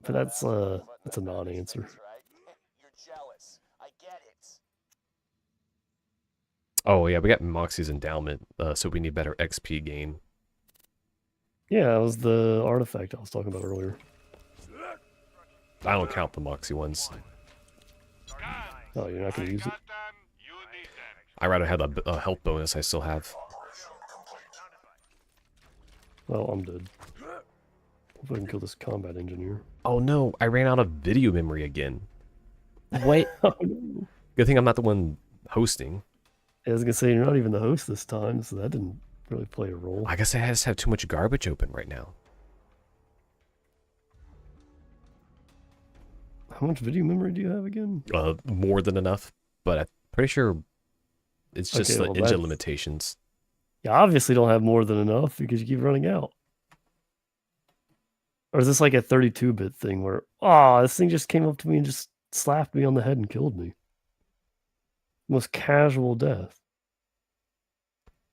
But that's a non-answer. Oh yeah, we got Moxie's endowment, so we need better XP gain. Yeah, that was the artifact I was talking about earlier. I don't count the Moxie ones. Oh, you're not gonna use it? I rather have a health bonus I still have. Well, I'm dead. Hope I can kill this combat engineer. Oh no, I ran out of video memory again. What? Oh, no. Good thing I'm not the one hosting. I was gonna say, you're not even the host this time, so that didn't really play a role. I guess I just have too much garbage open right now. How much video memory do you have again? More than enough, but I'm pretty sure it's just Okay, the well, engine that's- limitations. You obviously don't have more than enough because you keep running out. Or is this like a 32-bit thing where, oh, this thing just came up to me and just slapped me on the head and killed me? Most casual death.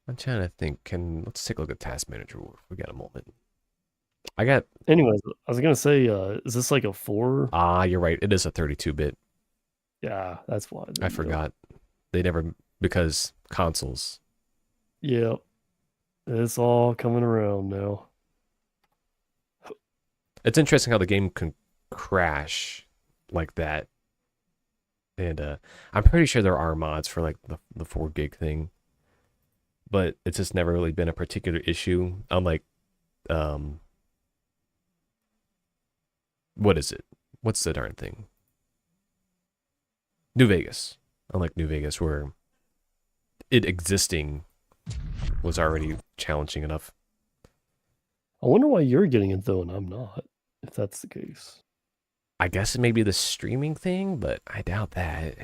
I'm trying to think. Let's take a look at Task Manager if we got a moment. I got. Anyways, I was gonna say, is this like a 4? Ah, you're right. It is a 32-bit. Yeah, that's why. I forgot. They never because consoles. Yeah, it's all coming around now. It's interesting how the game can crash like that. And I'm pretty sure there are mods for like the 4 gig thing. But it's just never really been a particular issue. Unlike what is it? What's the darn thing? New Vegas. Unlike New Vegas where it existing was already challenging enough. I wonder why you're getting it though and I'm not, if that's the case. I guess it may be the streaming thing, but I doubt that.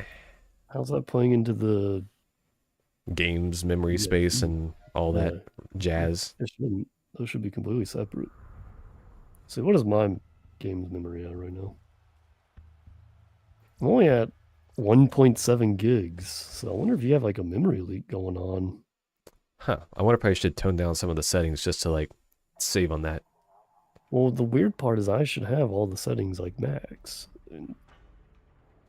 How's that playing into the games memory space and all that jazz? Those should be completely separate. So what is my games memory at right now? I'm only at 1.7 gigs, so I wonder if you have like a memory leak going on. Huh. I wonder if I should tone down some of the settings just to like save on that. Well, the weird part is I should have all the settings like max. And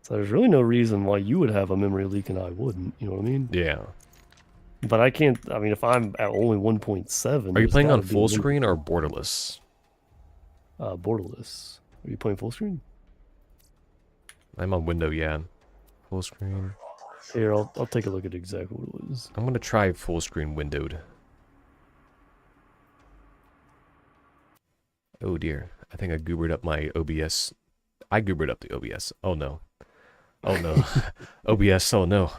so there's really no reason why you would have a memory leak and I wouldn't, you know what I mean? Yeah. But I can't, I mean, if I'm at only 1.7... Are you playing on full screen or borderless? Borderless. Are you playing full screen? I'm on window, yeah. Full screen. Here, I'll take a look at exactly what it is. I'm going to try full screen windowed. Oh dear. I think I goobered up my OBS. I goobered up the OBS. Oh no. Oh no. OBS, oh no.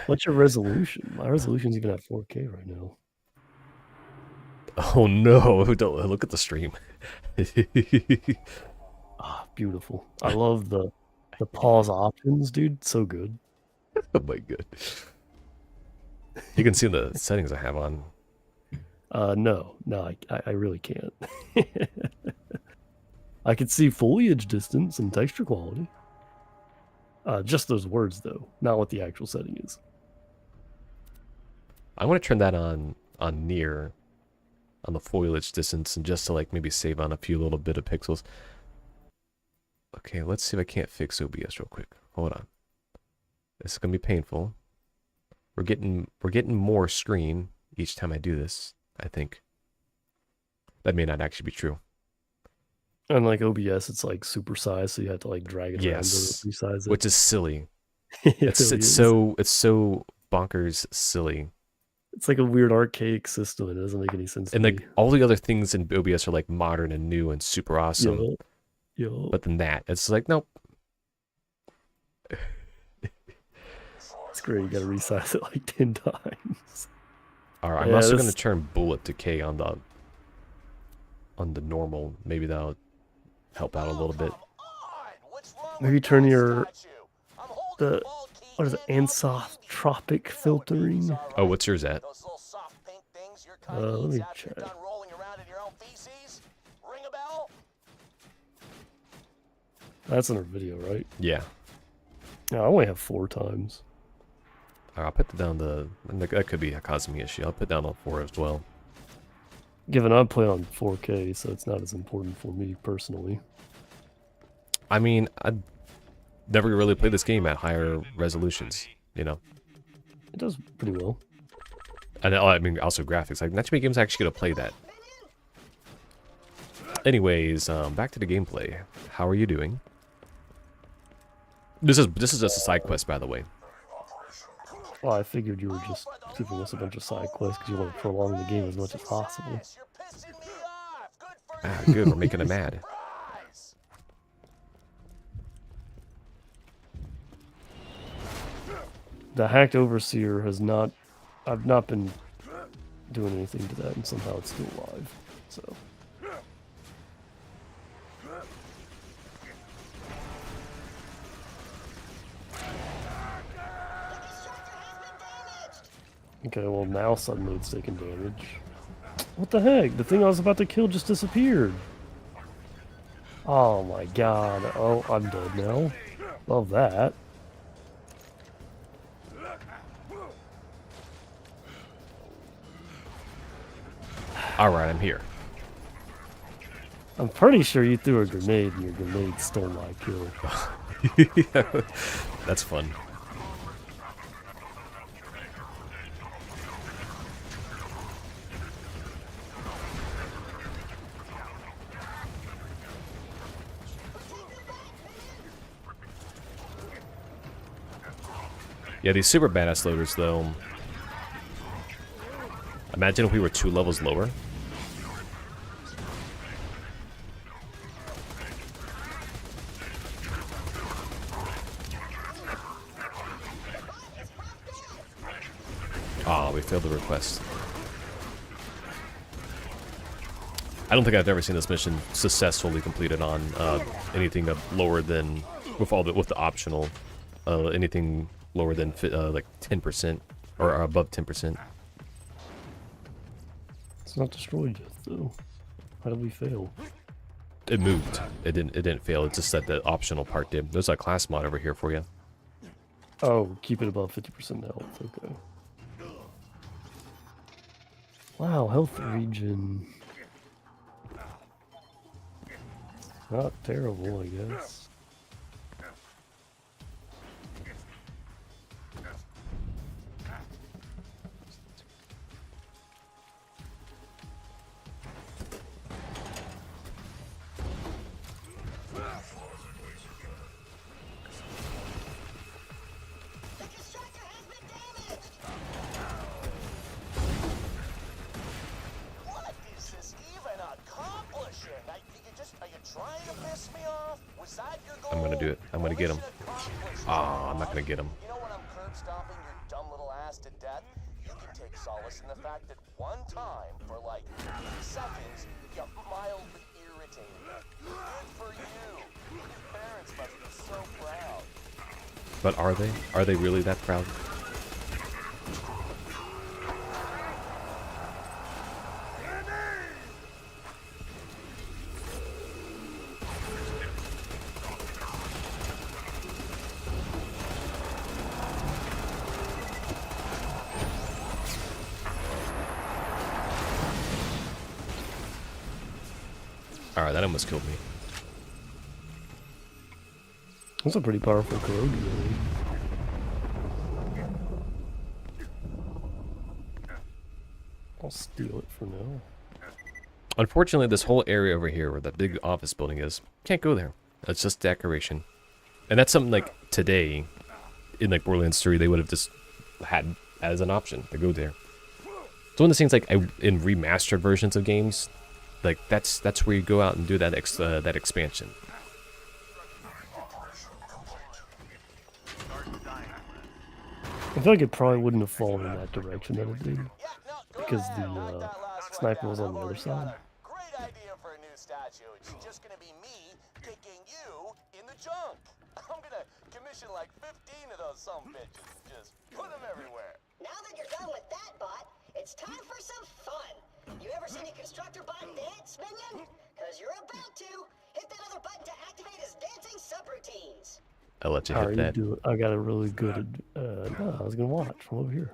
What's your resolution? My resolution's even at 4K right now. Oh no. Don't look at the stream. Ah, beautiful. I love the pause options, dude. So good. Oh my god. You can see the settings I have on. No, I really can't. I can see foliage distance and texture quality. Just those words, though, not what the actual setting is. I want to turn that on near, on the foliage distance, and just to like maybe save on a few little bit of pixels. Okay, let's see if I can't fix OBS real quick. Hold on. This is gonna be painful. We're getting more screen each time I do this. I think that may not actually be true. Unlike OBS, it's like supersized, so you have to like drag it around to resize it. Which is silly. It it's really it's is. so bonkers silly. It's like a weird archaic system, and it doesn't make any sense. And to like me. all the other things in OBS are like modern and new and super awesome. Yo. But then that, it's like, nope. It's great. You gotta resize it like 10 times. Alright, I'm also gonna turn bullet decay on the normal. Maybe that'll help out a little bit. Maybe turn your what is it, anisotropic filtering? Oh, what's yours at? Let me check. That's in our video, right? Yeah. No, I only have 4 times. I'll put it down to... That could be causing me issue. I'll put down on 4 as well. Given I play on 4K, so it's not as important for me personally. I mean, I'd never really played this game at higher resolutions, you know? It does pretty well. And I mean, also graphics. Like, not too many games are actually gonna play that. Anyways, back to the gameplay. How are you doing? This is just a side quest, by the way. Well, I figured you were just giving us a bunch of side quests because you want to prolong the game as much as possible. Ah, good. We're making it mad. The hacked overseer has not... I've not been doing anything to that, and somehow it's still alive. So... Okay, well now suddenly it's taking damage. What the heck? The thing I was about to kill just disappeared. Oh my god. Oh, I'm dead now. Love that. Alright, I'm here. I'm pretty sure you threw a grenade and your grenade stole my kill. That's fun. Yeah, these super badass loaders, though. Imagine if we were 2 levels lower. Oh, we failed the request. I don't think I've ever seen this mission successfully completed on anything lower than with the optional anything lower than like 10% or above 10%. It's not destroyed yet, though. How did we fail? It moved. It didn't fail. It's just that the optional part did. There's a class mod over here for you. Oh, keep it above 50% health. Okay. Wow, health regen. Not terrible, I guess. I'm gonna do it. I'm gonna get him. Ah, I'm not gonna get him. You know when I'm curb stomping your dumb little ass to death? You can take solace in the fact that one time, for like 3 seconds, you mildly irritated me. Good for you. Your parents must be so proud. But are they? Are they really that proud? Alright, that almost killed me. That's a pretty powerful corrode. I'll steal it for now. Unfortunately, this whole area over here where that big office building is, can't go there. It's just decoration. And that's something like today, in like Borderlands 3, they would have just had as an option to go there. It's one of the things like in remastered versions of games, like that's where you go out and do that that expansion. I feel like it probably wouldn't have fallen in that direction that it did, because the sniper was on the other side. Great idea for a new statue. It's just gonna be me kicking you in the junk. I'm gonna commission like 15 of those some bitches and just put them everywhere. Now that you're done with that, bot, it's time for some fun. You ever seen a constructor bot dance, minion? Because you're about to. Hit that other button to activate his dancing subroutines. I'll let you How hit are you that. doing? I got a really good. No, I was gonna watch from over here.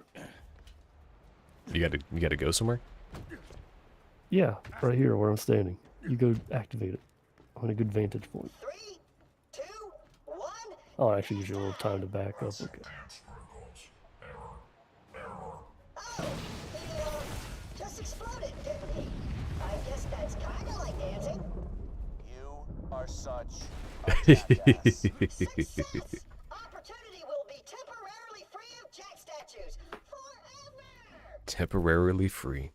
You gotta go somewhere? Yeah, right here where I'm standing. You go activate it. I'm in a good vantage point. 3, 2, 1. Oh, actually gives you a little time to back up. Okay. Oh, he just exploded, didn't he? I guess that's kind of like dancing. You are such a jackass. Success! Opportunity will be temporarily free of Jack statues forever. Temporarily free.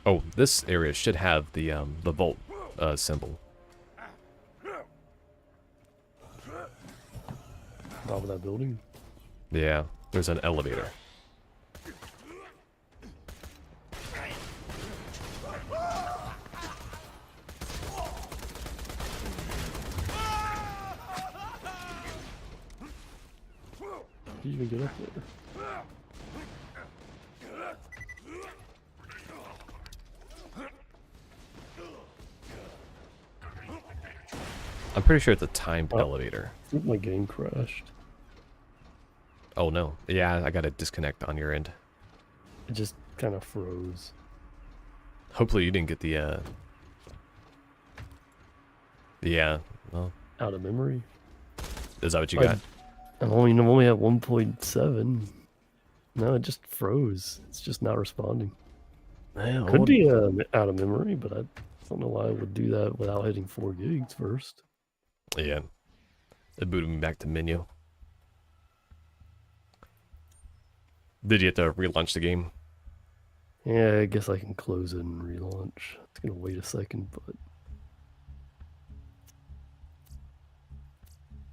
Oh, this area should have the vault symbol. Top of that building. Yeah, there's an elevator. Did you even get up there? I'm pretty sure it's a timed elevator. I think my game crashed. Oh no. Yeah, I gotta disconnect on your end. It just kind of froze. Hopefully you didn't get the yeah, well, Out of memory. is that what you got? I'm only at 1.7. No, it just froze. It's just not responding. Well, Could be out of memory, but I don't know why I would do that without hitting 4 gigs first. Yeah. It booted me back to menu. Did you have to relaunch the game? Yeah, I guess I can close it and relaunch. It's gonna wait a second, but...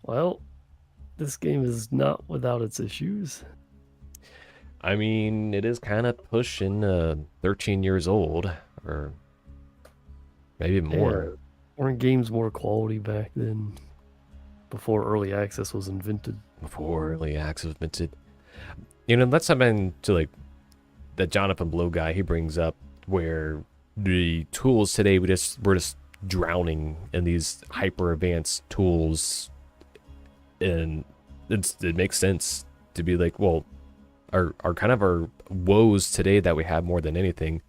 Well, this game is not without its issues. I mean, it is kind of pushing 13 years old, or maybe more. Yeah, weren't games more quality back then? Before early access was invented. Before early access was invented. You know, that's something to like that Jonathan Blow guy he brings up, where the tools today we're just drowning in these hyper advanced tools, and it makes sense to be like, well, our kind of our woes today that we have more than anything,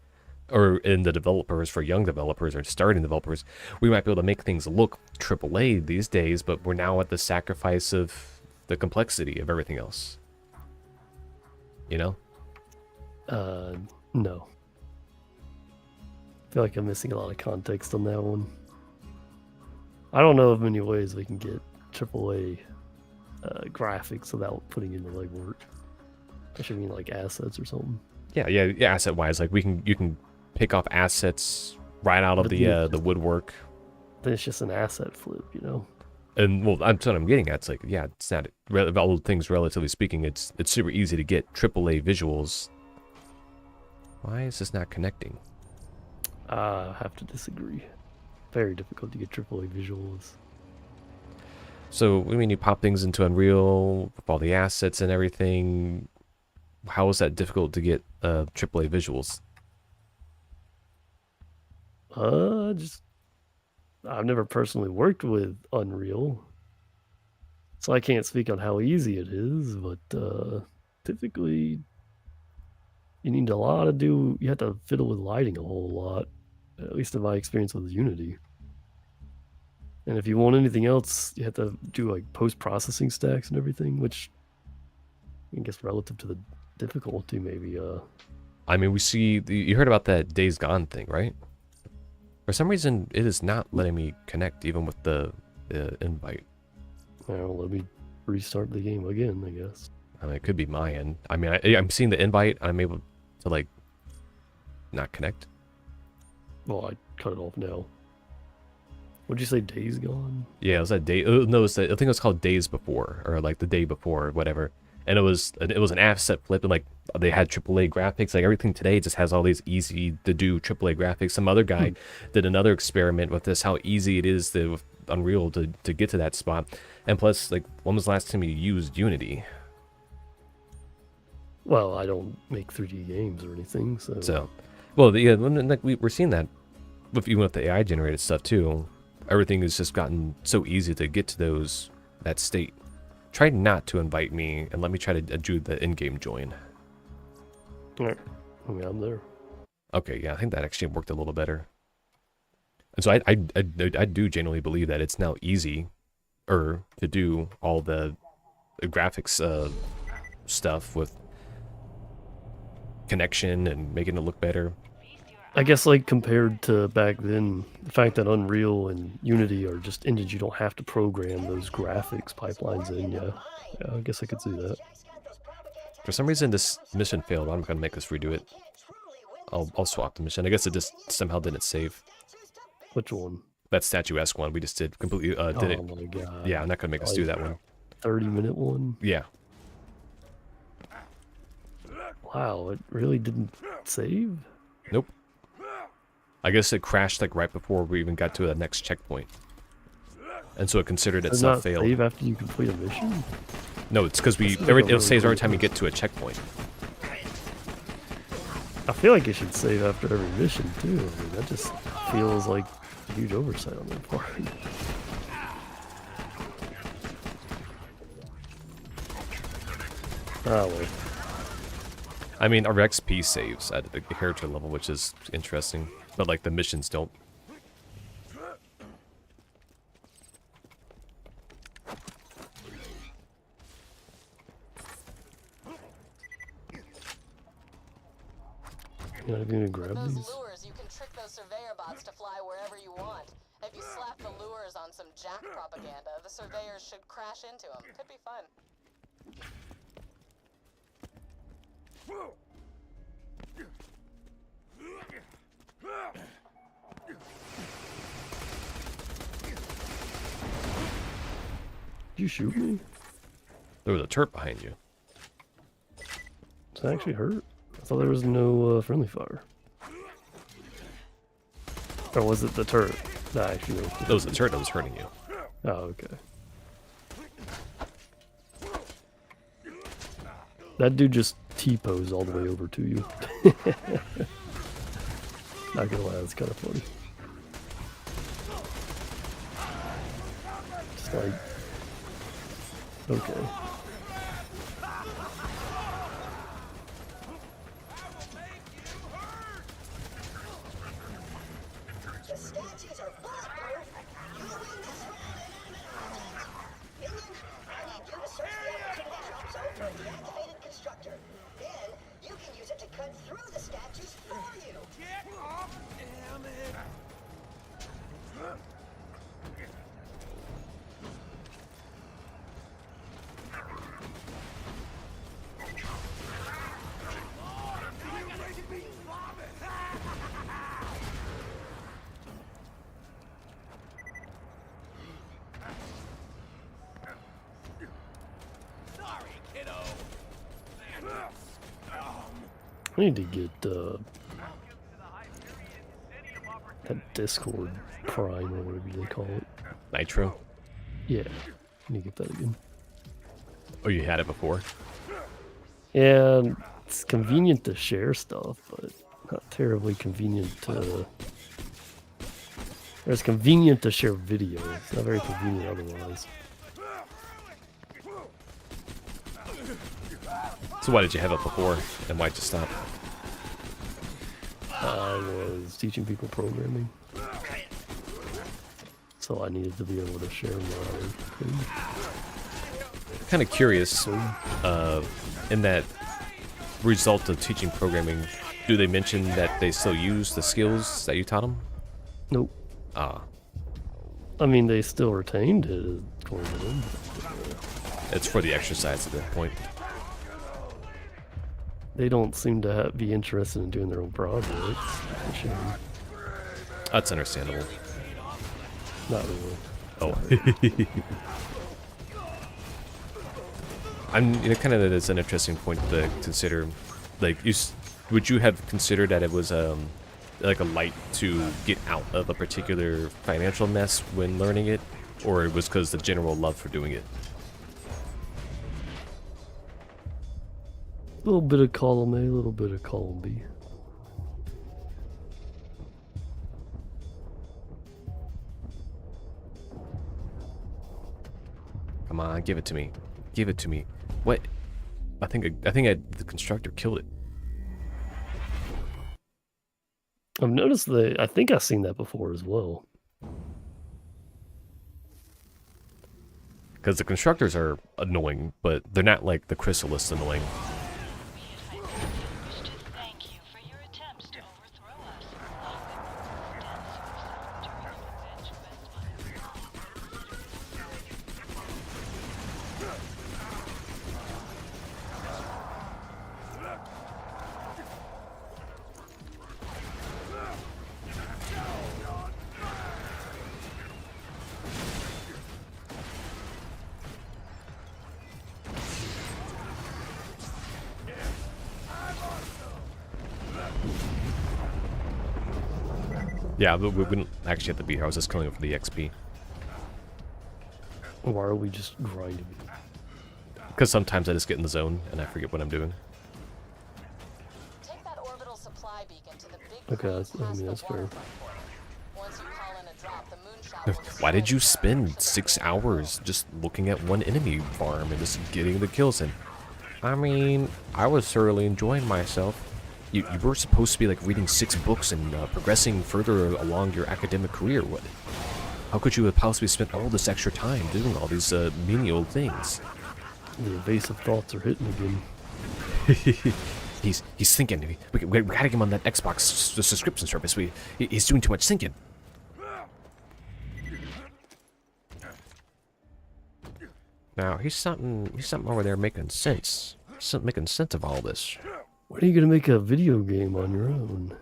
or in the developers, for young developers or starting developers, we might be able to make things look AAA these days, but we're now at the sacrifice of the complexity of everything else. You know? No. I feel like I'm missing a lot of context on that one. I don't know of many ways we can get AAA graphics without putting in the legwork. I should mean like assets or something. Yeah, asset wise, like you can pick off assets right out of the woodwork. Then it's just an asset flip, you know. And well, that's what I'm getting at. It's like, yeah, it's not all things relatively speaking. It's super easy to get AAA visuals. Why is this not connecting? I have to disagree. Very difficult to get AAA visuals. So, I mean, you pop things into Unreal with all the assets and everything. How is that difficult to get AAA visuals? I've never personally worked with Unreal, so I can't speak on how easy it is, but typically you need you have to fiddle with lighting a whole lot. at least in my experience with Unity. And if you want anything else, you have to do like post-processing stacks and everything, which I guess relative to the difficulty, maybe. I mean, we see you heard about that Days Gone thing, right? For some reason, it is not letting me connect even with the invite. Well, let me restart the game again, I guess. I mean, it could be my end. I mean, I'm seeing the invite, and I'm able to like not connect. Well, I cut it off now. What'd you say, Days Gone? Yeah, it was that day. No, I think it was called Days Before, or like the day before, or whatever. And it was an asset flip, and like they had AAA graphics. Like everything today just has all these easy to do AAA graphics. Some other guy did another experiment with this, how easy it is with Unreal to get to that spot. And plus, like, when was the last time you used Unity? Well, I don't make 3D games or anything, so well, yeah, like we're seeing that even with the AI generated stuff too. Everything has just gotten so easy to get to that state. Try not to invite me and let me try to do the in-game join. Alright. I mean, I'm there. Okay, yeah, I think that actually worked a little better. And so I do genuinely believe that it's now easy to do all the graphics stuff with connection and making it look better. I guess, like, compared to back then, the fact that Unreal and Unity are just engines you don't have to program those graphics pipelines in, yeah, I guess I could see that. For some reason, this mission failed. I'm gonna make us redo it. I'll swap the mission. I guess it just somehow didn't save. Which one? That statuesque one we just did completely. Did it? Oh my god. Yeah, I'm not gonna make us do that one. 30-minute one? Yeah. Wow, it really didn't save? Nope. I guess it crashed like right before we even got to the next checkpoint, and so it considered itself failed. Save after you complete a mission? No, it's because it saves every time you get to a checkpoint. I feel like it should save after every mission too. I mean, that just feels like a huge oversight on their part. Oh well. I mean, our XP saves at the character level, which is interesting, but like the missions don't. You're not even gonna grab Those these? lures, you can trick those surveyor bots to fly wherever you want. If you slap the lures on some Jack propaganda, the surveyors should crash into them. Could be fun. Did you shoot me? There was a turret behind you. Does that actually hurt? I thought there was no friendly fire. Or was it the turret? That actually that was the turret that was hurting you. Oh, okay. That dude just T-posed all the way over to you. Not gonna lie, that's kind of funny. Just like... Okay. The statues are bulletproof. You win this round. Minion, I need you to search the opportunity drop zone for a deactivated constructor. Then you can use it to cut through the statues for you. Get off! Damn it! Sorry, kiddo. I need to get that Discord Prime or whatever they call it. Nitro? Yeah, I need to get that again. Oh, you had it before? Yeah, it's convenient to share stuff, but not terribly convenient to... It's convenient to share video. It's not very convenient otherwise. So why did you have it before, and why'd you stop? I was teaching people programming. So I needed to be able to share my code. Kind of curious, in that result of teaching programming, do they mention that they still use the skills that you taught them? Nope. Ah. I mean, they still retained it according to them. It's for the exercise at that point. They don't seem to be interested in doing their own projects. That's understandable. Not really. Oh. Kind of that's an interesting point to consider. Like, would you have considered that it was like a light to get out of a particular financial mess when learning it, or it was because the general love for doing it? A little bit of column A, a little bit of column B. Come on, give it to me. Give it to me. What? I think the constructor killed it. I've noticed that. I think I've seen that before as well. Because the constructors are annoying, but they're not like the chrysalists annoying. Yeah, but we wouldn't actually have to be here. I was just killing it for the XP. Why are we just grinding? Because sometimes I just get in the zone and I forget what I'm doing. Take that orbital supply beacon to the big Okay, that's fair. Once you call in a drop, the moonshot will Why did you spend 6 hours just looking at one enemy farm and just getting the kills in? I mean, I was thoroughly enjoying myself. You were supposed to be like reading 6 books and progressing further along your academic career. What? How could you have possibly spent all this extra time doing all these menial things? The evasive thoughts are hitting again. He's thinking. We gotta get him on that Xbox subscription service. He's doing too much thinking. Now he's something over there making sense. Making sense of all this. When are you gonna make a video game on your own?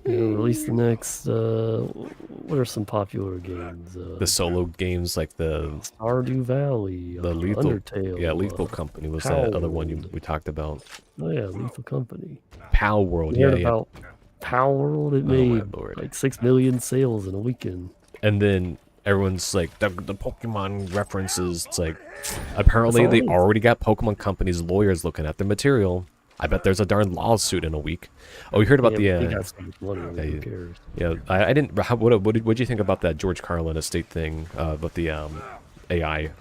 You know, release the next. What are some popular games? The solo games like the Stardew Valley, the Lethal, Undertale. yeah, Lethal Company was that other one we talked about. Oh yeah, Lethal Company. Pal World, You yeah, heard yeah. about Pal World? It made like 6 million sales in a weekend. And then everyone's like the Pokemon references. It's like apparently they already got Pokemon companies' lawyers looking at the material. I bet there's a darn lawsuit in a week. Oh, you heard about Yeah, I didn't. What did you think about that George Carlin estate thing about the AI?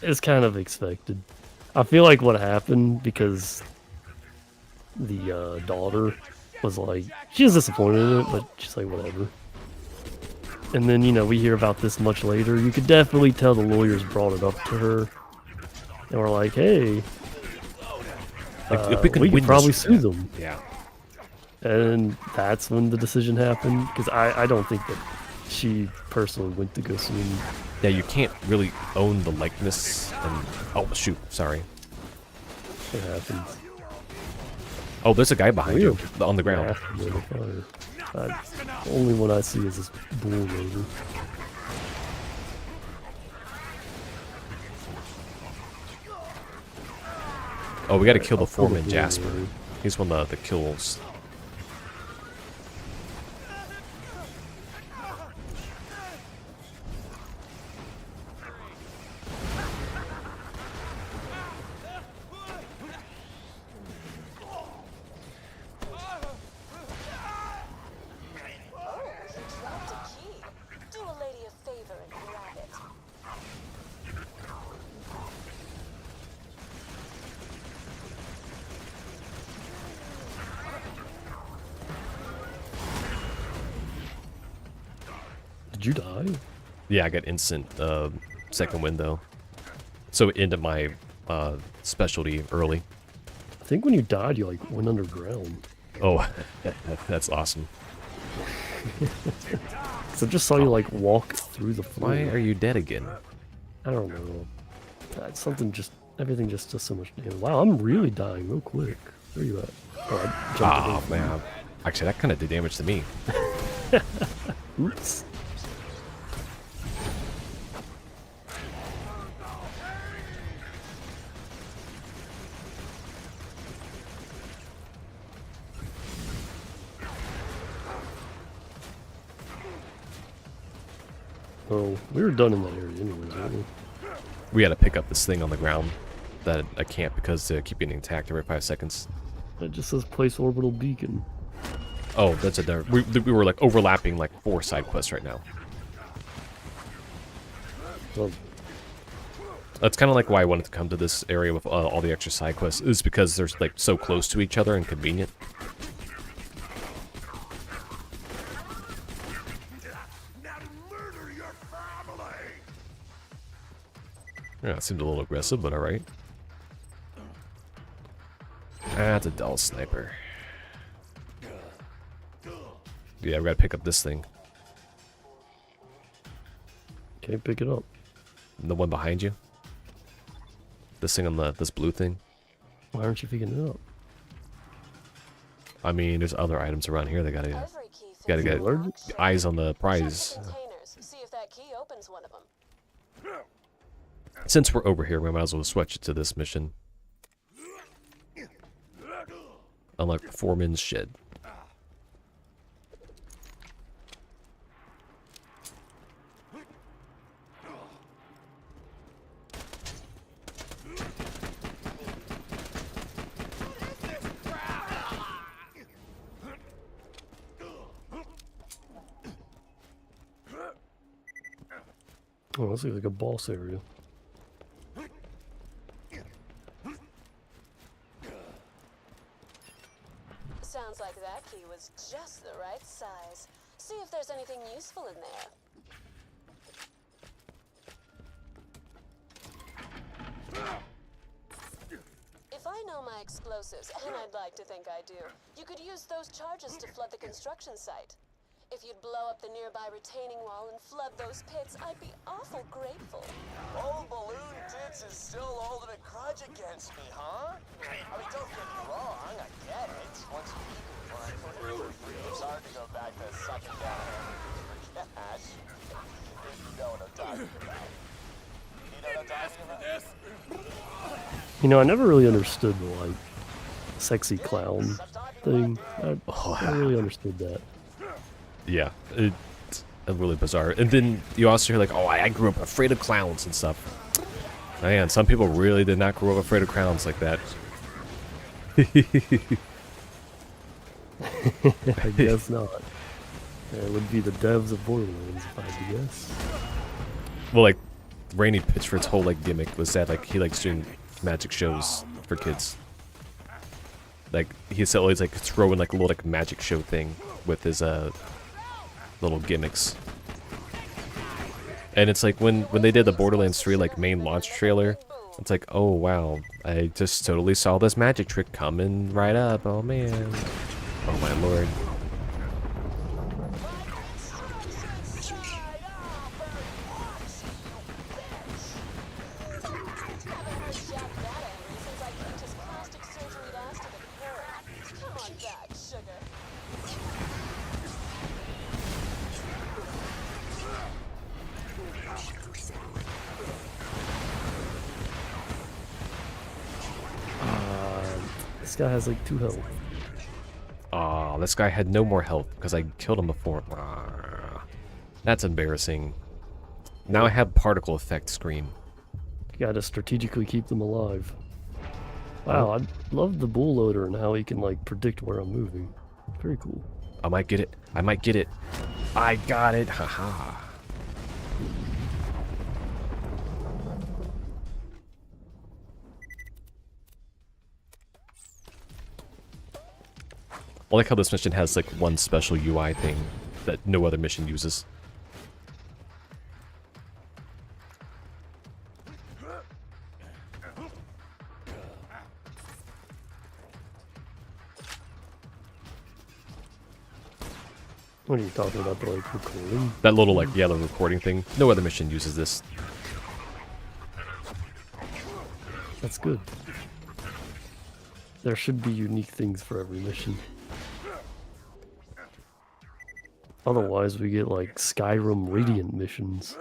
It's kind of expected. I feel like what happened because the daughter was like, she was disappointed in it, but she's like, whatever. And then, you know, we hear about this much later. You could definitely tell the lawyers brought it up to her. And we're like, hey, if we could probably sue them. Yeah. And that's when the decision happened, because I don't think that she personally went to go sue him. Yeah, you can't really own the likeness. And oh shoot, sorry. It happens. Oh, there's a guy behind you on the ground. Only one I see is this bull rover. Oh, we gotta kill the foreman, Jasper. He's one of the kills. Did you die? Yeah, I got instant second window. So it ended my specialty early. I think when you died, you like went underground. Oh, that's awesome. So I just saw you like walk through the floor. Why are you dead again? I don't know. Something just, everything just does so much damage. Wow, I'm really dying real quick. Where are you at? Oh, I jumped Oh man, actually that kind of did damage to me. Oops. Oh, we were done in that area anyways, weren't we? We had to pick up this thing on the ground that I can't because they keep getting attacked every 5 seconds. It just says place orbital beacon. Oh, that's a different. We were like overlapping like 4 side quests right now. Well, that's kind of like why I wanted to come to this area with all the extra side quests, is because they're like so close to each other and convenient. Yeah, it seemed a little aggressive, but alright. That's a dull sniper. Yeah, we gotta pick up this thing. Can't pick it up. The one behind you? This thing on this blue thing? Why aren't you picking it up? I mean, there's other items around here that gotta get eyes on the prize. See if that key opens one of them. Since we're over here, we might as well switch it to this mission. Unlike the foreman's shed. Oh, this looks like a boss area. Sounds like that key was just the right size. See if there's anything useful in there. If I know my explosives, and I'd like to think I do, you could use those charges to flood the construction site. If you'd blow up the nearby retaining wall and flood those pits, I'd be awful grateful. Old balloon tits is still holding a grudge against me, huh? I mean, don't get me wrong, I get it. Once you keep it flying for free, it's hard to go back to sucking down for cash. If you know what I'm talking about. You know what I'm talking about? You know, I never really understood the, like, sexy clown thing. I never really understood that. Yeah, it's really bizarre. And then you also hear like, oh, I grew up afraid of clowns and stuff. Man, some people really did not grow up afraid of clowns like that. I guess not. It would be the devs of Borderlands, if I had to guess. Well, like, Rainy Pitchford's whole like gimmick was that like he likes doing magic shows for kids. Like he's always like throwing like a little like magic show thing with his little gimmicks. And it's like when they did the Borderlands 3 like main launch trailer, it's like, oh wow, I just totally saw this magic trick coming right up. Oh man. Oh my lord. This guy has like 2 health. Aw, this guy had no more health because I killed him before. That's embarrassing. Now I have particle effect screen. You gotta strategically keep them alive. Wow, I love the bull loader and how he can like predict where I'm moving. Very cool. I might get it. I might get it. I got it. Haha. I like how this mission has like one special UI thing that no other mission uses. What are you talking about, the like recording? That little like yellow recording thing. No other mission uses this. That's good. There should be unique things for every mission. Otherwise, we get like Skyrim Radiant missions.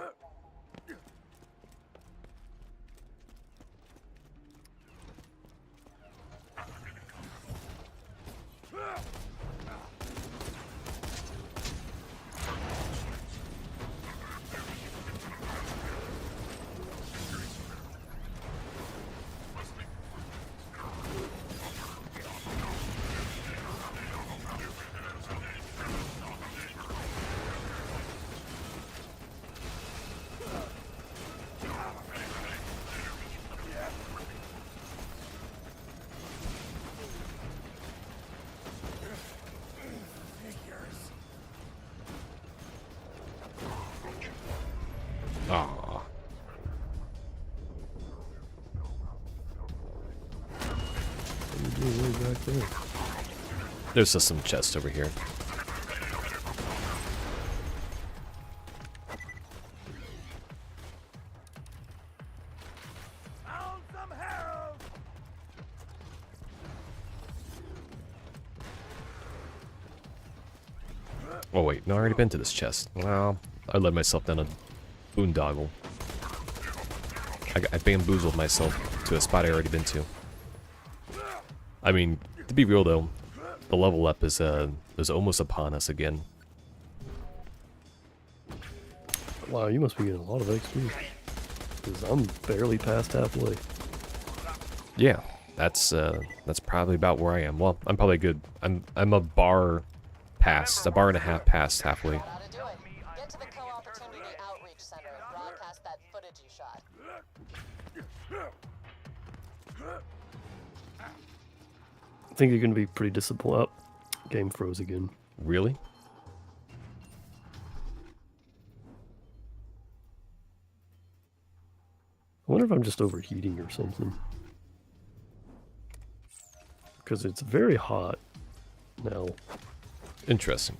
Aw. Back there. There's just some chests over here. Oh wait, no, I already been to this chest. Well, I led myself down a boondoggle. I bamboozled myself to a spot I already been to. I mean, to be real though, the level up is almost upon us again. Wow, you must be getting a lot of XP. Because I'm barely past halfway. Yeah, that's probably about where I am. Well, I'm probably good. I'm a bar past, a bar and a half past halfway. How to do it. Get to the Co-Opportunity Outreach Center and broadcast that footage you shot. I think you're going to be pretty disappointed. Oh, game froze again. Really? I wonder if I'm just overheating or something. Because it's very hot now. Interesting.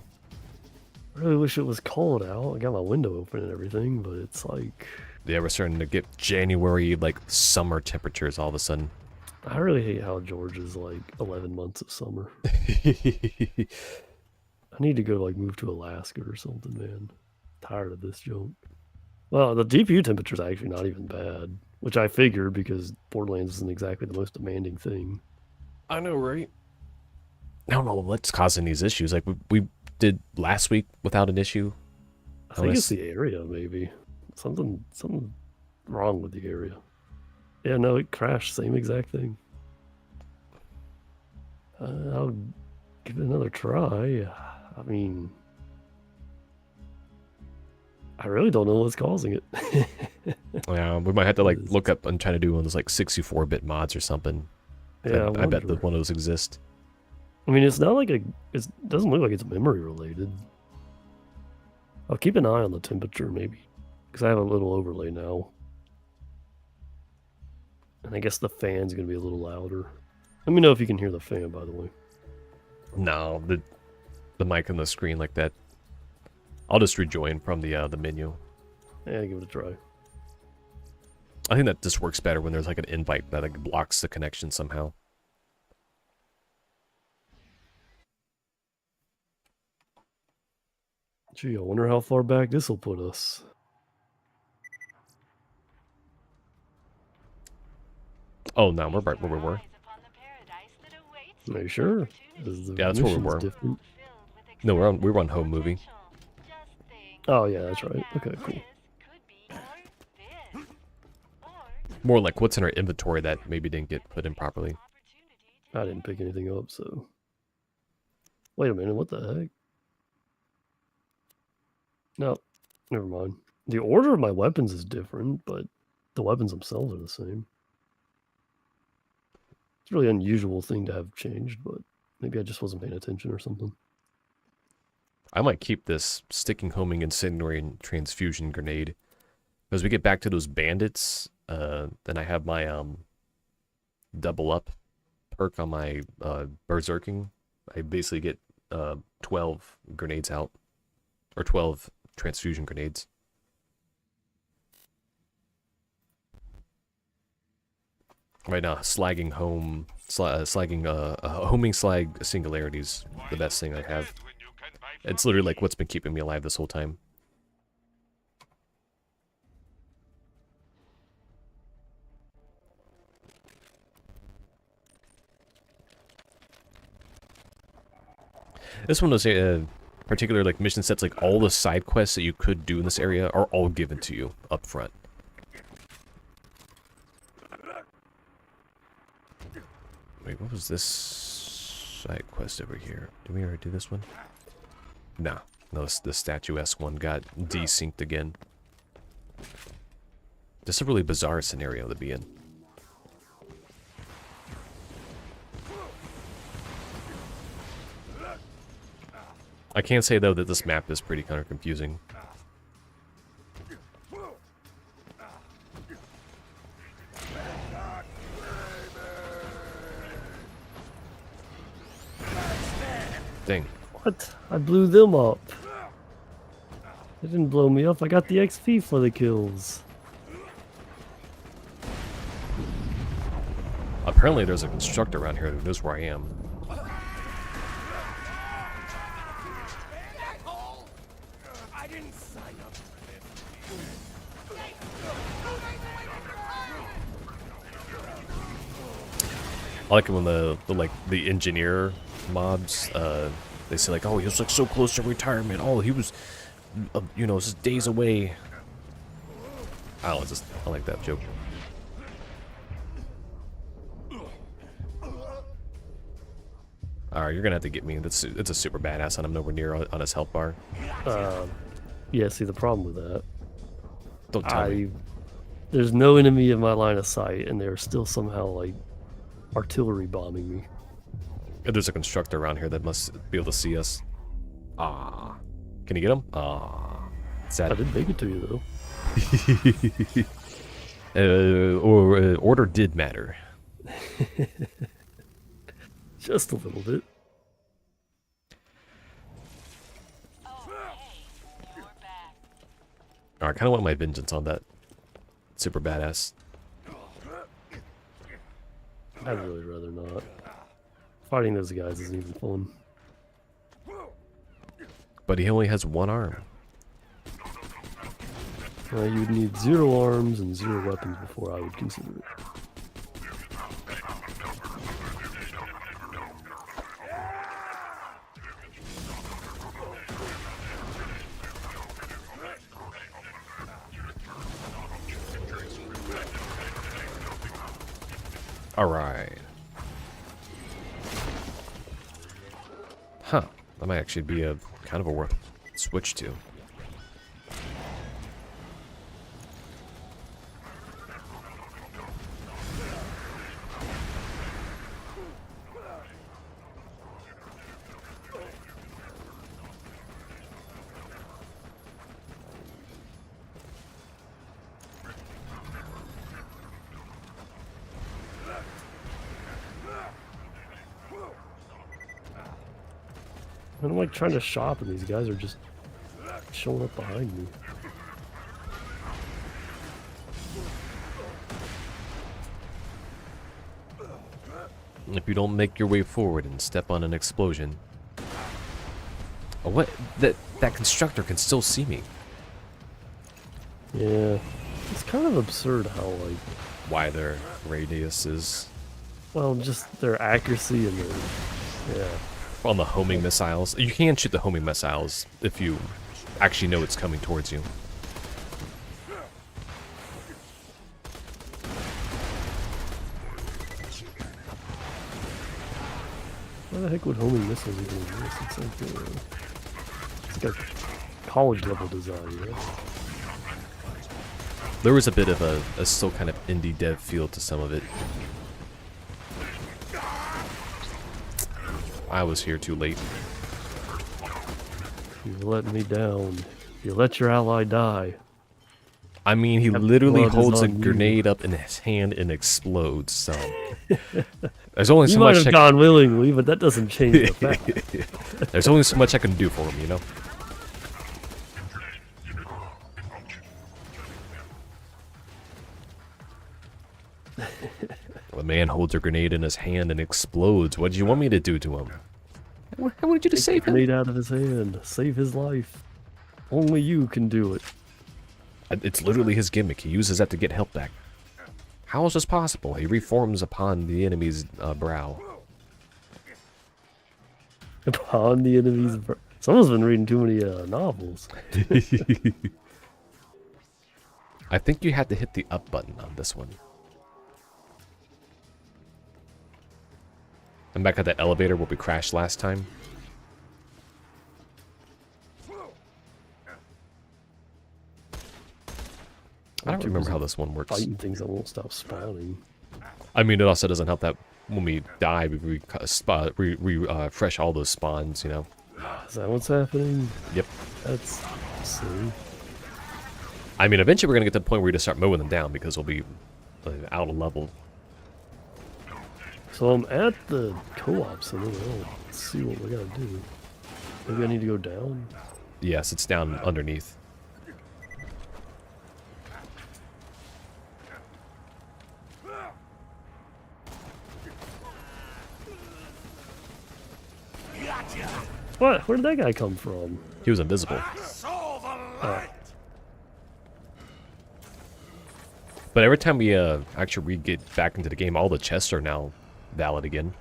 I really wish it was cold out. I got my window open and everything, but it's like... Yeah, we're starting to get January, like, summer temperatures all of a sudden. I really hate how Georgia's like 11 months of summer. I need to go like move to Alaska or something, man. Tired of this junk. Well, the GPU temperature's actually not even bad, which I figured because Borderlands isn't exactly the most demanding thing. I know, right? I don't know what's causing these issues. Like, we did last week without an issue. I think it's the area, maybe. Something wrong with the area. Yeah, no, it crashed. Same exact thing. I'll give it another try. I mean, I really don't know what's causing it. Yeah, we might have to like look up and try to do one of those like 64-bit mods or something. Yeah, I bet that one of those exists. I mean, it's not like it doesn't look like it's memory related. I'll keep an eye on the temperature maybe, because I have a little overlay now. And I guess the fan's gonna be a little louder. Let me know if you can hear the fan, by the way. No, the mic on the screen like that. I'll just rejoin from the menu. Yeah, give it a try. I think that just works better when there's like an invite that like blocks the connection somehow. Gee, I wonder how far back this will put us. Oh no, we're right where we were. Are you sure? Yeah, that's where we were. Different? No, we were on home movie. Oh yeah, that's right. Okay, cool. More like what's in our inventory that maybe didn't get put in properly. I didn't pick anything up, so... Wait a minute, what the heck? No, never mind. The order of my weapons is different, but the weapons themselves are the same. It's a really unusual thing to have changed, but maybe I just wasn't paying attention or something. I might keep this sticking homing incendiary and transfusion grenade. As we get back to those bandits, then I have my double up perk on my berserking. I basically get 12 grenades out. Or 12 transfusion grenades. Right now, slagging homing slag singularities, the best thing I have. It's literally like what's been keeping me alive this whole time. This one was particular like mission sets, like all the side quests that you could do in this area are all given to you up front. Wait, what was this side quest over here? Did we already do this one? No, the statuesque one got desynced again. Just a really bizarre scenario to be in. I can say though that this map is pretty kind of confusing. Dang. What? I blew them up. They didn't blow me up. I got the XP for the kills. Apparently there's a constructor around here who knows where I am. I didn't sign up for this. I like it when the engineer mobs, they say like, oh, he was like so close to retirement. Oh, he was, you know, just days away. I don't know, I like that joke. Alright, you're gonna have to get me. It's a super badass, and I'm nowhere near on his health bar. Yeah, see, the problem with that... Don't tell me. There's no enemy in my line of sight, and they're still somehow, like, artillery bombing me. There's a constructor around here that must be able to see us. Ah. Can you get him? Ah. Sad. I didn't make it to you, though. Order did matter. Just a little bit. I kind of want my vengeance on that super badass. I'd really rather not. Fighting those guys isn't even fun. But he only has one arm. You would need 0 arms and 0 weapons before I would consider it. Alright. Huh. That might actually be a kind of a worth switch to. And I'm like trying to shop and these guys are just showing up behind me. If you don't make your way forward and step on an explosion. Oh, what? That constructor can still see me. Yeah. It's kind of absurd how, like... Why their radius is... Well, just their accuracy and their... Yeah. On the homing missiles. You can shoot the homing missiles if you actually know it's coming towards you. Why the heck would homing missiles even exist? It's like a college level design, you know? There was a bit of a still kind of indie dev feel to some of it. I was here too late. You let me down. You let your ally die. I mean, he literally holds a grenade up in his hand and explodes, so... There's only so much you might have gone willingly, but that doesn't change the fact. There's only so much I can do for him, you know? The man holds a grenade in his hand and explodes. What did you want me to do to him? I wanted you to save him. Grenade out of his hand. Save his life. Only you can do it. It's literally his gimmick. He uses that to get help back. How is this possible? He reforms upon the enemy's brow. Upon the enemy's brow. Someone's been reading too many novels. I think you had to hit the up button on this one. I'm back at that elevator where we crashed last time. I don't remember how this one works. Fighting things that won't stop spawning. I mean, it also doesn't help that when we die, we refresh all those spawns, you know. Is that what's happening? Yep. That's silly. I mean, eventually we're going to get to the point where we just start mowing them down because we'll be out of level. So I'm at the co-op center. Let's see what we gotta do. Maybe I need to go down? Yes, it's down underneath. What? Where did that guy come from? He was invisible. But every time we actually get back into the game, all the chests are now valid again.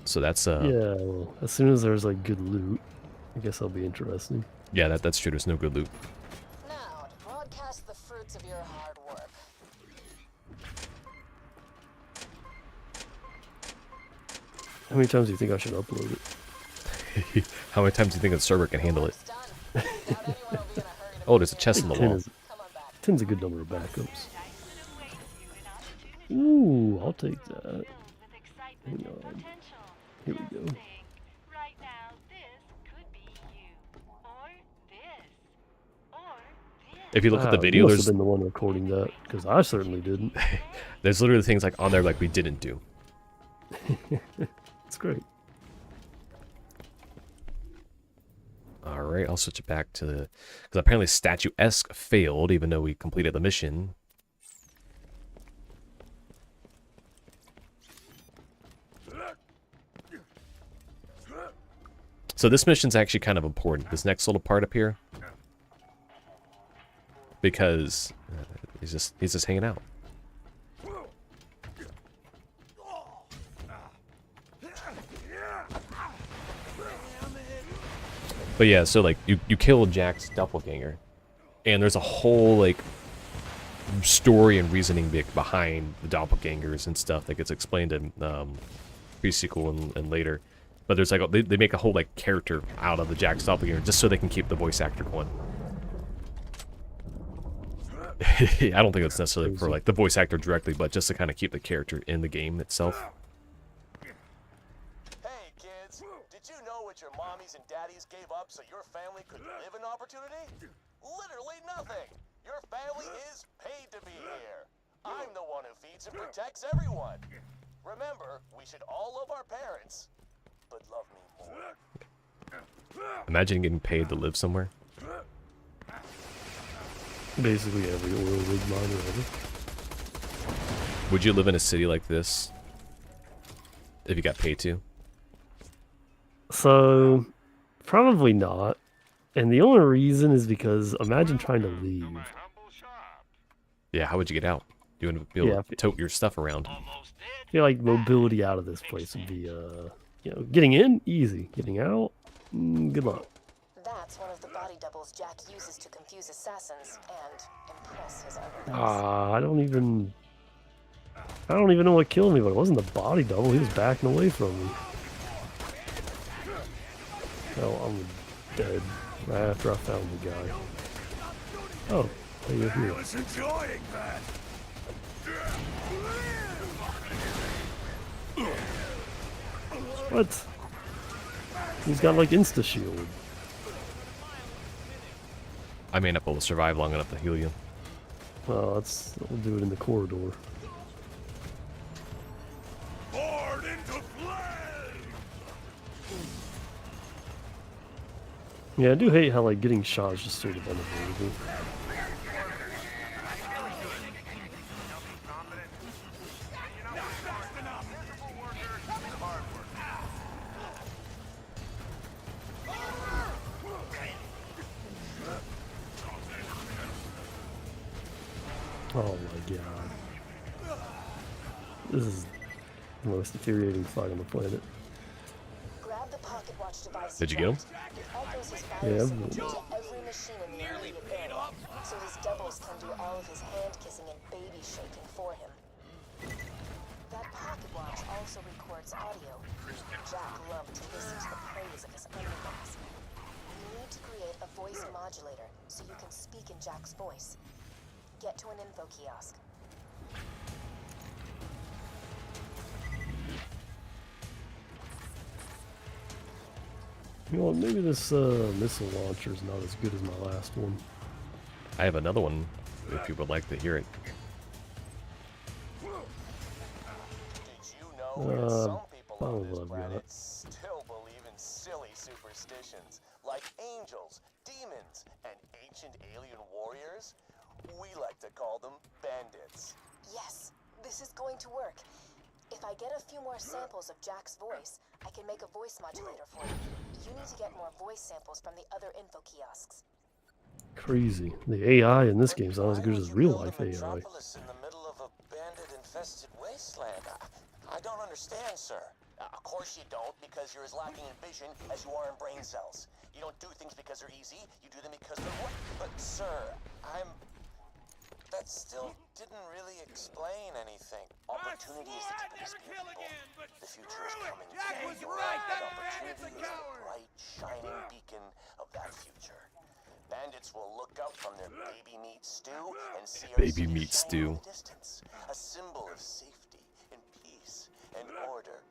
So that's yeah, well, as soon as there's like good loot, I guess that'll be interesting. Yeah, that's true. There's no good loot. Now, to broadcast the fruits of your hard work. How many times do you think I should upload it? How many times do you think the server can handle it? Oh, there's a chest in the wall. 10's a good number of backups. Ooh, I'll take that. Hang on. Here we go. If you look at the video, you there's must have been the one recording that, because I certainly didn't. There's literally things like on there like we didn't do. It's great. Alright, I'll switch it back to the... Because apparently Statue-esque failed, even though we completed the mission. So this mission's actually kind of important. This next little part up here. Because he's just hanging out. But yeah, so like you kill Jack's doppelganger, and there's a whole like story and reasoning behind the doppelgangers and stuff that gets explained in pre-sequel and later. But there's like they make a whole like character out of the Jack's doppelganger just so they can keep the voice actor going. I don't think it's necessarily for like the voice actor directly, but just to kind of keep the character in the game itself. Hey kids, did you know what your mommies and daddies gave up so your family could live an opportunity? Literally nothing. Your family is paid to be here. I'm the one who feeds and protects everyone. Remember, we should all love our parents, but love me more. Imagine getting paid to live somewhere. Basically every oil rig miner ever. Would you live in a city like this if you got paid to? So, probably not. And the only reason is because imagine trying to leave. Yeah, how would you get out? You wouldn't be able to tote your stuff around. I feel like mobility out of this place would be, you know, getting in, easy. Getting out, good luck. That's one of the body doubles Jack uses to confuse assassins and impress his underlings. I don't even know what killed me, but it wasn't the body double. He was backing away from me. Oh, I'm dead right after I found the guy. Oh, hey, you're here. I was enjoying that. What? He's got like insta shield. I may not be able to survive long enough to heal you. Well, we'll do it in the corridor. Board into flame. Yeah, I do hate how like getting shot is just sort of unavoidable. Oh my god. This is the most infuriating fight on the planet. Grab the pocket watch device. Did you get him? It echoes his Yeah, biosignature to every machine in the immediate area, so his doubles can do all of his hand kissing and baby shaking for him. That pocket watch also records audio. Jack loved to listen to the praise of his underdogs. You need to create a voice modulator so you can speak in Jack's voice. Get to an info kiosk. You know what, maybe this missile launcher is not as good as my last one. I have another one if you would like to hear it. Did you know that some people on this I've got planet it. still believe in silly superstitions like angels, demons, and ancient alien warriors? We like to call them bandits. Yes, this is going to work. If I get a few more samples of Jack's voice, I can make a voice modulator for you. You need to get more voice samples from the other info kiosks. Crazy. The AI in this game is not as good as real life AI. Metropolis in the middle of a bandit-infested wasteland. I don't understand, sir. Of course you don't, because you're as lacking in vision as you are in brain cells. You don't do things because they're easy, you do them because they're what? But, sir, that still didn't really explain anything. Opportunity is the tip of the spear, people. The future is coming. Jack was today. right. That And bandit's a opportunity is the coward. bright, shining beacon of that future. Bandits will look up from their baby meat stew and see our Baby city meat stew. shining in the distance. A symbol of safety and peace and order.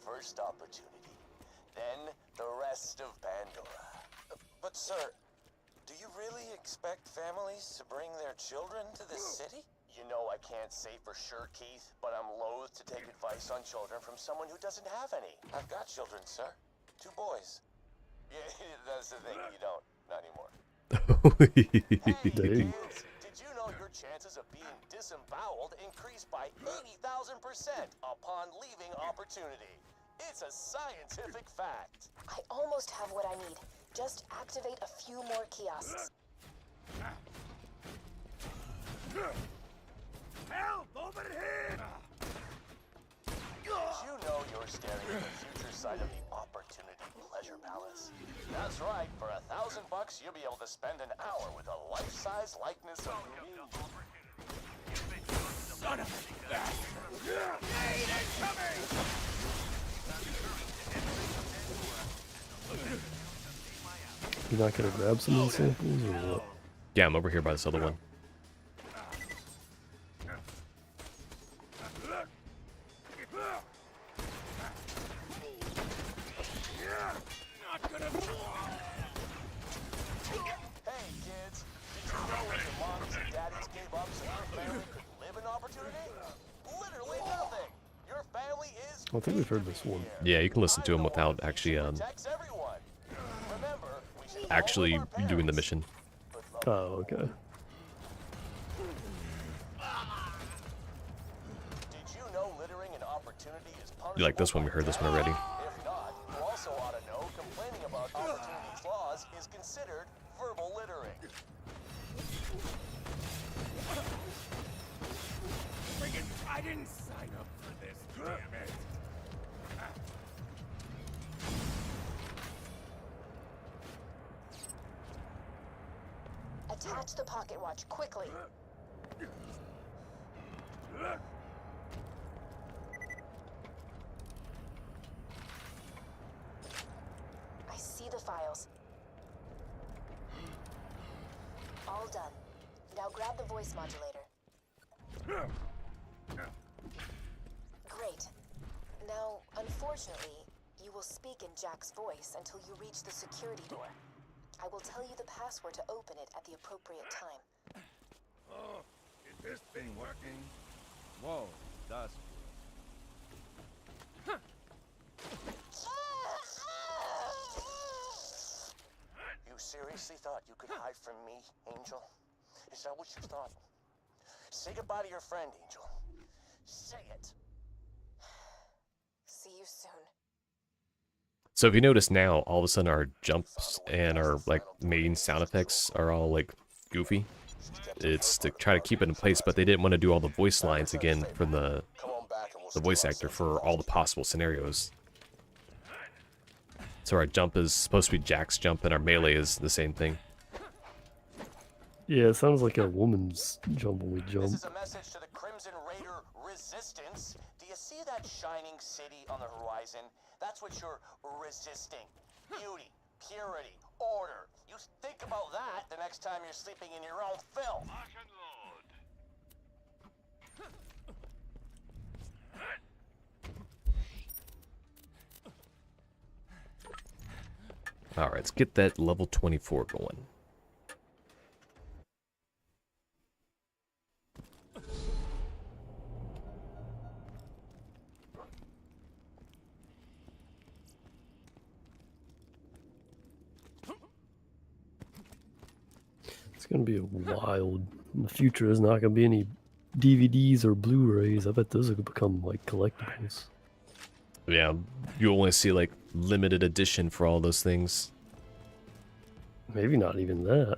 First opportunity, then the rest of Pandora. But sir, do you really expect families to bring their children to this city? You know I can't say for sure, Keith, but I'm loath to take advice on children from someone who doesn't have any. I've got children, sir. 2 boys. Yeah, that's the thing, you don't. Not anymore. Hey, Dang. kids, did you know your chances of being disemboweled increase by 80,000% upon leaving opportunity? It's a scientific fact. I almost have what I need. Just activate a few more kiosks. Help over here! Did you know you're staring at the future side of the Opportunity Pleasure Palace? That's right. For $1,000, you'll be able to spend an hour with a life-size likeness of me. Son of a bastard! Grenade incoming! You're not gonna grab some of these samples or what? Yeah, I'm over here by this other one. Hey, kids. Did you know when your moms and daddies gave up so your family could live in opportunity? Literally nothing. Your family is I think we've heard this one. Yeah, you can listen to them without actually protects everyone. Remember, we should actually doing the mission. Oh, okay. Did you know littering and opportunity is punishable? You like this one? We heard this one already. If not, you also ought to know complaining about opportunity clause is considered verbal littering. Friggin', I didn't sign up for this, damn it! Attach the pocket watch quickly. I see the files. All done. Now grab the voice modulator. Great. Now, unfortunately, you will speak in Jack's voice until you reach the security door. I will tell you the password to open it at the appropriate time. Oh, is this thing working? Whoa, that's... You seriously thought you could hide from me, Angel? Is that what you thought? Say goodbye to your friend, Angel. Say it. See you soon. So if you notice now, all of a sudden our jumps and our like main sound effects are all like goofy. it's to try to keep it in place, but they didn't want to do all the voice lines again from the voice actor for all the possible scenarios. So our jump is supposed to be Jack's jump, and our melee is the same thing. Yeah, it sounds like a woman's jump when we jump. This is a message to the Crimson Raider resistance. Do you see that shining city on the horizon? That's what you're resisting. Beauty, purity, order. You think about that the next time you're sleeping in your own filth. Alright, let's get that level 24 going. It's gonna be a wild. In the future, there's not gonna be any DVDs or Blu-rays. I bet those are gonna become like collectibles. Yeah, you only see like limited edition for all those things. Maybe not even that.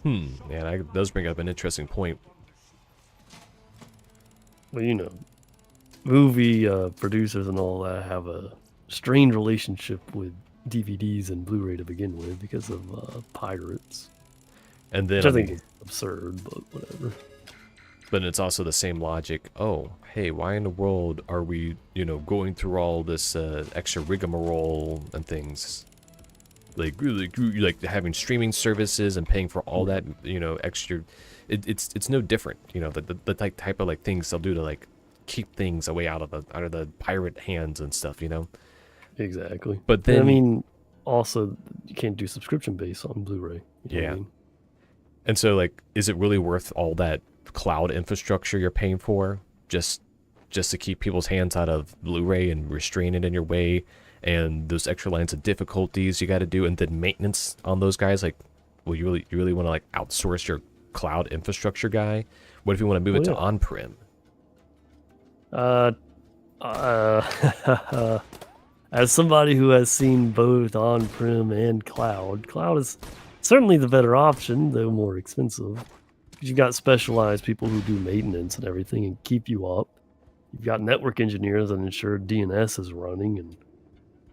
Yeah, that does bring up an interesting point. Well, you know, movie producers and all that have a strange relationship with DVDs and Blu-ray to begin with because of pirates. And then Which I think is absurd, but whatever. But it's also the same logic. Oh, hey, why in the world are we, you know, going through all this extra rigmarole and things? Like, really, like having streaming services and paying for all that, you know, extra. It's no different, you know, the type of like things they'll do to like keep things away out of the pirate hands and stuff, you know. Exactly. But then I mean, also you can't do subscription based on Blu-ray. You know what I mean? And so like, is it really worth all that cloud infrastructure you're paying for just to keep people's hands out of Blu-ray and restrain it in your way, and those extra lines of difficulties you got to do, and then maintenance on those guys? Like, well, you really want to like outsource your cloud infrastructure guy? What if you want to move it to on-prem? As somebody who has seen both on-prem and cloud is certainly the better option, though more expensive. You've got specialized people who do maintenance and everything and keep you up. You've got network engineers that ensure DNS is running, and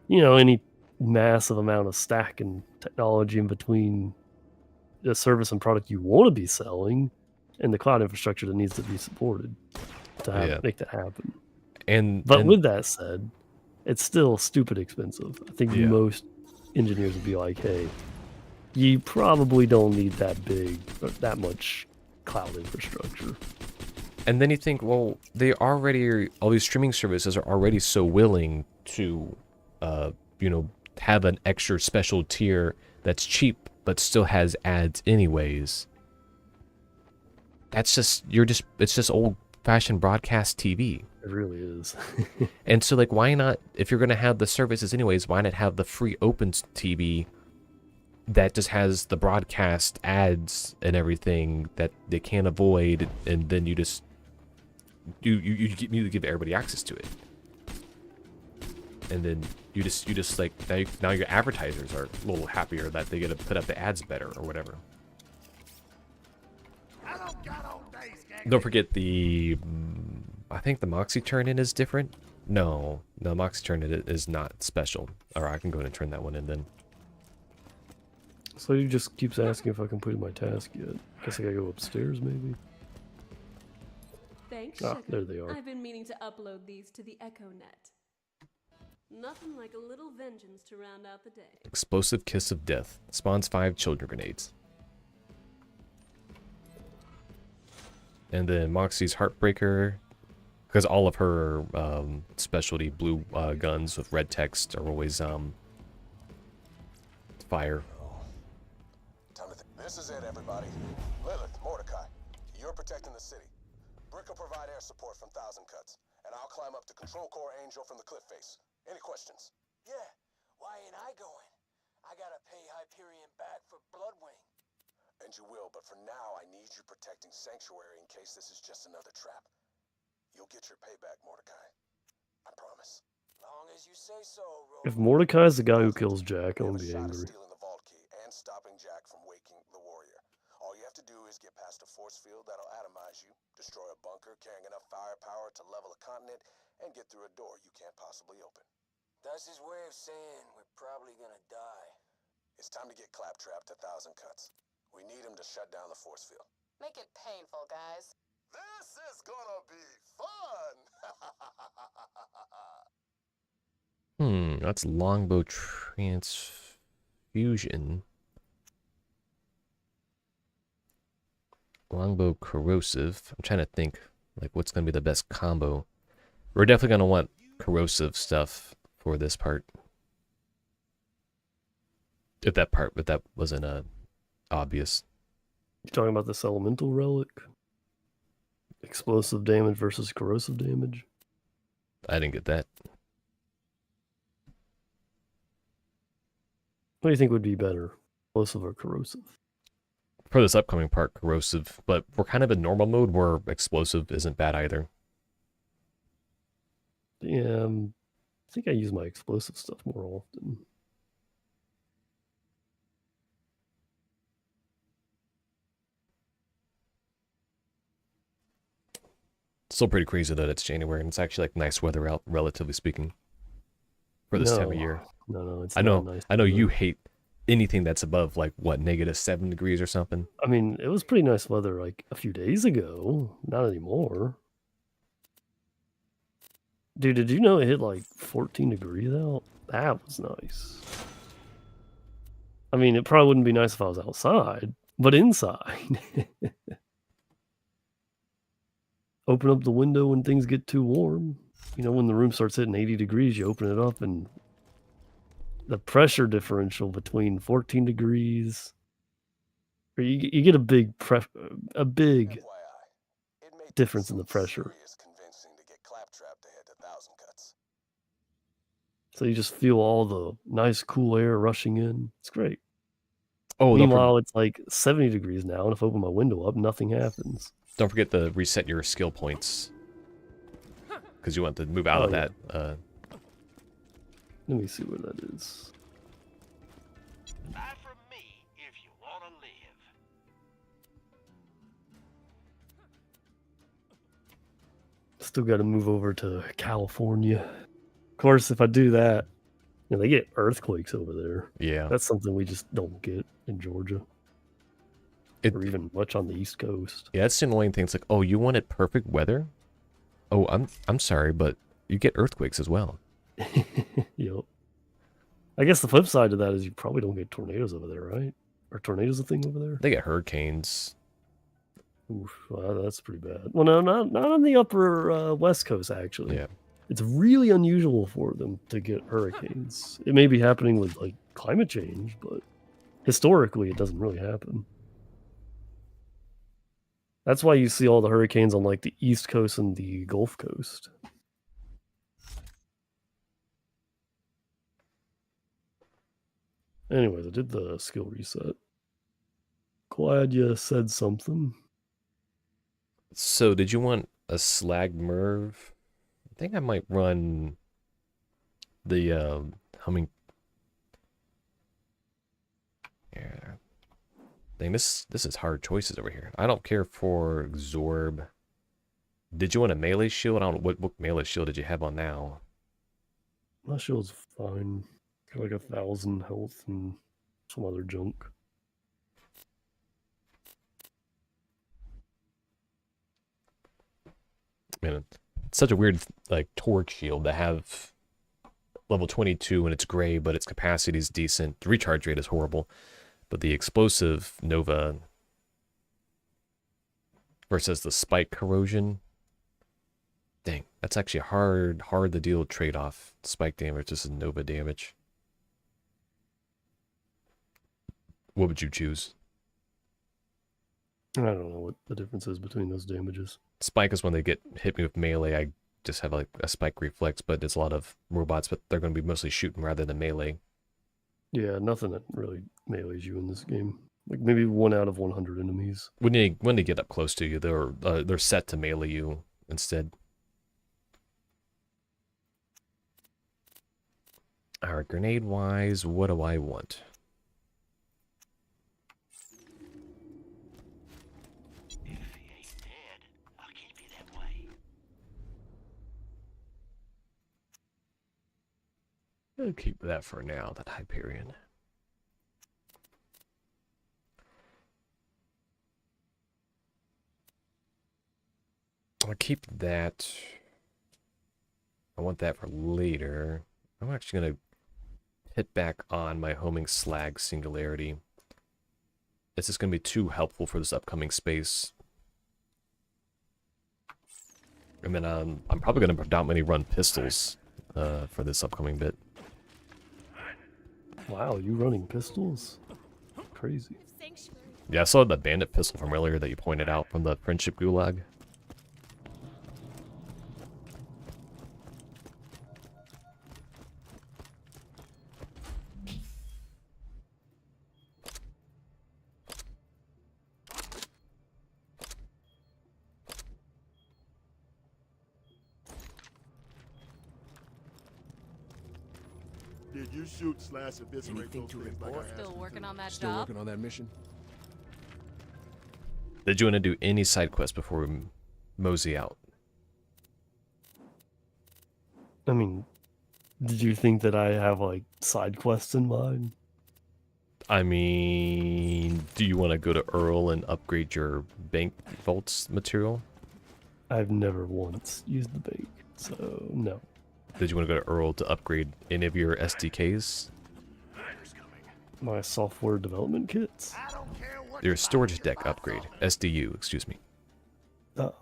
you know, any massive amount of stack and technology in between the service and product you want to be selling and the cloud infrastructure that needs to be supported to make that happen. But with that said, it's still stupid expensive. I think most engineers would be like, hey, you probably don't need that big or that much cloud infrastructure. And then you think, well, all these streaming services are already so willing to, you know, have an extra special tier that's cheap but still has ads anyways. It's just old-fashioned broadcast TV. It really is. And so, like, why not, if you're going to have the services anyways, why not have the free open TV that just has the broadcast ads and everything that they can't avoid, and then you just you need to give everybody access to it, and then you just like now your advertisers are a little happier that they get to put up the ads better or whatever. Don't forget the I think the Moxie turn-in is different. No, Moxie turn-in is not special. Alright, I can go ahead and turn that one in then. So he just keeps asking if I completed my task yet. Guess I gotta go upstairs, maybe. Thanks, Ah, Sugar. there they are. I've been meaning to upload these to the EchoNet. Nothing like a little vengeance to round out the day. Explosive Kiss of Death. Spawns 5 children grenades. And then Moxie's Heartbreaker. Because all of her specialty blue guns with red text are always fire. This is it, everybody. Lilith, Mordecai, you're protecting the city. Brick will provide air support from Thousand Cuts, and I'll climb up to Control Core Angel from the cliff face. Any questions? Yeah, why ain't I going? I gotta pay Hyperion back for Bloodwing. And you will, but for now, I need you protecting Sanctuary in case this is just another trap. You'll get your payback, Mordecai. I promise. Long as you say so, If Mordecai's the guy who kills Jack, I'm gonna be Shot at angry. stealing the vault key and stopping Jack from waking the warrior. All you have to do is get past a force field that'll atomize you, destroy a bunker carrying enough firepower to level a continent, and get through a door you can't possibly open. That's his way of saying we're probably gonna die. It's time to get Claptrap to 1,000 Cuts. We need him to shut down the force field. Make it painful, guys. This is gonna be fun! That's longbow transfusion. Longbow corrosive. I'm trying to think, like, what's going to be the best combo. We're definitely going to want corrosive stuff for this part. If that wasn't obvious. You talking about this elemental relic? Explosive damage versus corrosive damage? I didn't get that. What do you think would be better? Explosive or corrosive? For this upcoming part, corrosive, but we're kind of in normal mode where explosive isn't bad either. Yeah, I think I use my explosive stuff more often. Still pretty crazy that it's January and it's actually like nice weather out, relatively speaking, for this time of year. No, it's I know, not nice. I know you hate anything that's above like what, -7 degrees or something. I mean, it was pretty nice weather like a few days ago. Not anymore. Dude, did you know it hit like 14 degrees out? That was nice. I mean, it probably wouldn't be nice if I was outside, but inside. Open up the window when things get too warm. You know, when the room starts hitting 80 degrees, you open it up and the pressure differential between 14 degrees, or you get a big difference in the pressure. So you just feel all the nice cool air rushing in. It's great. Oh, meanwhile, it's like 70 degrees now, and if I open my window up, nothing happens. Don't forget to reset your skill points, because you want to move out of that. Let me see where that is. Buy from me if you want to live. Still got to move over to California. Of course, if I do that, you know, they get earthquakes over there. Yeah. That's something we just don't get in Georgia. Or even much on the East Coast. Yeah, that's the annoying thing. It's like, oh, you wanted perfect weather? Oh, I'm sorry, but you get earthquakes as well. Yep. I guess the flip side of that is you probably don't get tornadoes over there, right? Are tornadoes a thing over there? They get hurricanes. Oof, well, that's pretty bad. Well, no, not on the upper West Coast, actually. Yeah. It's really unusual for them to get hurricanes. It may be happening with, like, climate change, but historically it doesn't really happen. That's why you see all the hurricanes on, like, the East Coast and the Gulf Coast. Anyways, I did the skill reset. Glad you said something. So, did you want a slag merv? I think I might run the humming. Yeah. Dang, this is hard choices over here. I don't care for Zorb. Did you want a melee shield? I don't know what melee shield did you have on now? My shield's fine. Got like 1,000 health and some other junk. Man, it's such a weird like torch shield to have level 22 and it's gray, but its capacity is decent. The recharge rate is horrible. But the explosive Nova versus the spike corrosion. Dang, that's actually hard to deal trade-off. Spike damage versus Nova damage. What would you choose? I don't know what the difference is between those damages. Spike is when they hit me with melee. I just have like a spike reflex, but there's a lot of robots, but they're going to be mostly shooting rather than melee. Yeah, nothing that really melees you in this game. Like maybe 1 out of 100 enemies. When they get up close to you, they're set to melee you instead. Alright, grenade-wise, what do I want? I'll keep that for now, that Hyperion. I'll keep that. I want that for later. I'm actually going to hit back on my homing slag singularity. This is going to be too helpful for this upcoming space. And then I'm probably going to predominantly run pistols for this upcoming bit. Wow, you running pistols? Crazy. Yeah, I saw the bandit pistol from earlier that you pointed out from the friendship gulag. Did you shoot slash eviscerate those things like I asked Still working on that Still job? working on that mission? Did you want to do any side quests before we mosey out? I mean, did you think that I have, like, side quests in mind? I mean, do you want to go to Earl and upgrade your bank vaults material? I've never once used the bank, so no. Did you want to go to Earl to upgrade any of your SDKs? My software development kits? Your storage deck upgrade. SDU, excuse me. Oh.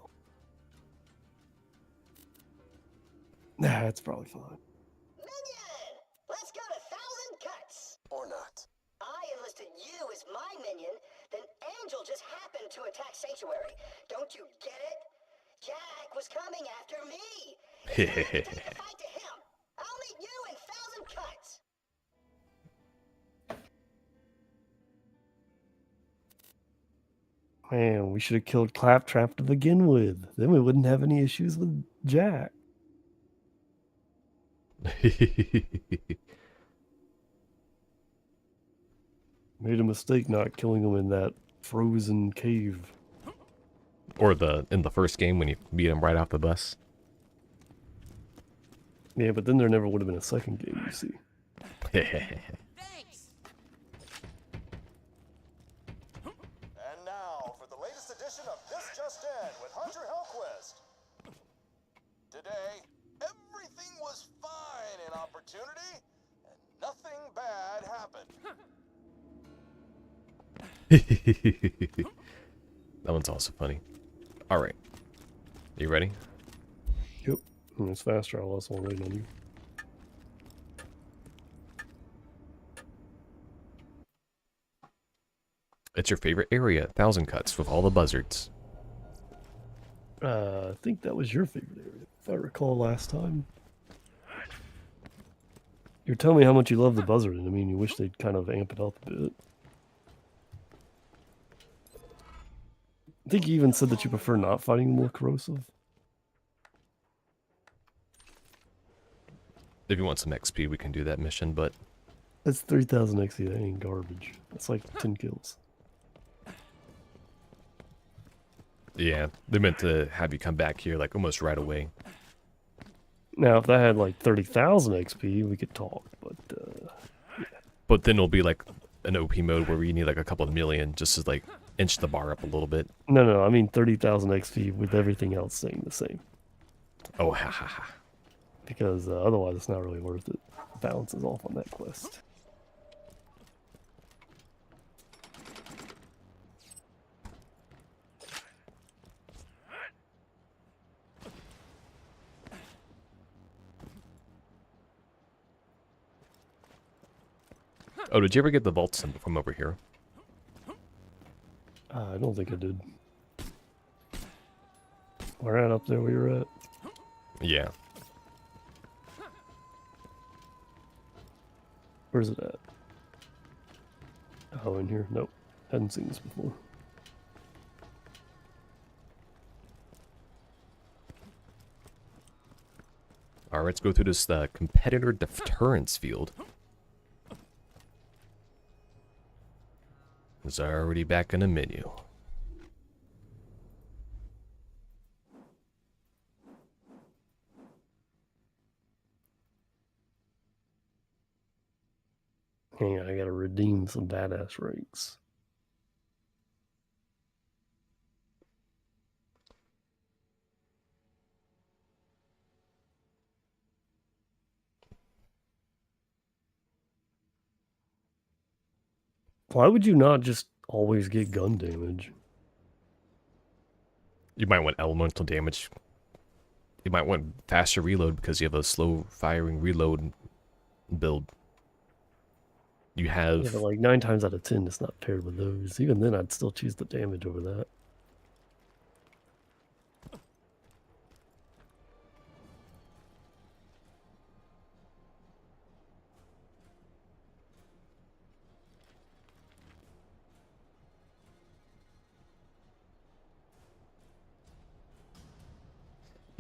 Nah, it's probably fine. Minion! Let's go to 1,000 cuts! Or not. I enlisted you as my minion, then Angel just happened to attack Sanctuary. Don't you get it? Jack was coming after me! Take the fight to him! I'll meet you in 1,000 cuts! Man, we should have killed Claptrap to begin with. Then we wouldn't have any issues with Jack. Made a mistake not killing him in that frozen cave. Or in the first game when you beat him right off the bus. Yeah, but then there never would have been a second game, you see. And now for the latest edition of This Just In with Hunter Hellquist. Today, everything was fine in Opportunity, and nothing bad happened. That one's also funny. Alright. You ready? Yep. When it's faster, I'll also wait on you. It's your favorite area, 1,000 cuts with all the buzzards. I think that was your favorite area, if I recall last time. You're telling me how much you love the buzzard, and I mean, you wish they'd kind of amp it up a bit. I think you even said that you prefer not fighting them with corrosive. If you want some XP, we can do that mission, but... That's 3,000 XP, that ain't garbage. That's like 10 kills. Yeah, they meant to have you come back here, like, almost right away. Now, if that had, like, 30,000 XP, we could talk, but, yeah. But then it'll be, like, an OP mode where you need, like, a couple of million just to, like, inch the bar up a little bit. No, I mean 30,000 XP with everything else staying the same. Oh, ha ha ha. Because otherwise it's not really worth it. Balances off on that quest. Oh, did you ever get the vault symbol from over here? I don't think I did. Right up there where you're at. Yeah. Where's it at? Oh, in here? Nope. Hadn't seen this before. Alright, let's go through this competitor deterrence field. It's already back in the menu. Hang on, I gotta redeem some badass ranks. Why would you not just always get gun damage? You might want elemental damage. You might want faster reload because you have a slow firing reload build. You have... Yeah, but like 9 times out of 10, it's not paired with those. Even then, I'd still choose the damage over that.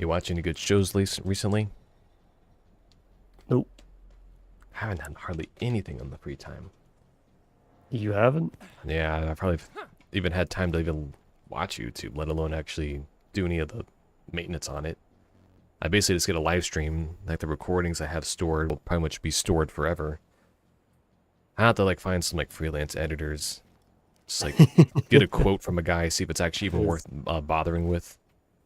You watch any good shows recently? Nope. I haven't done hardly anything on the free time. You haven't? Yeah, I probably even had time to even watch YouTube, let alone actually do any of the maintenance on it. I basically just get a live stream, like the recordings I have stored will pretty much be stored forever. I have to like find some like freelance editors, just like get a quote from a guy, see if it's actually even worth bothering with.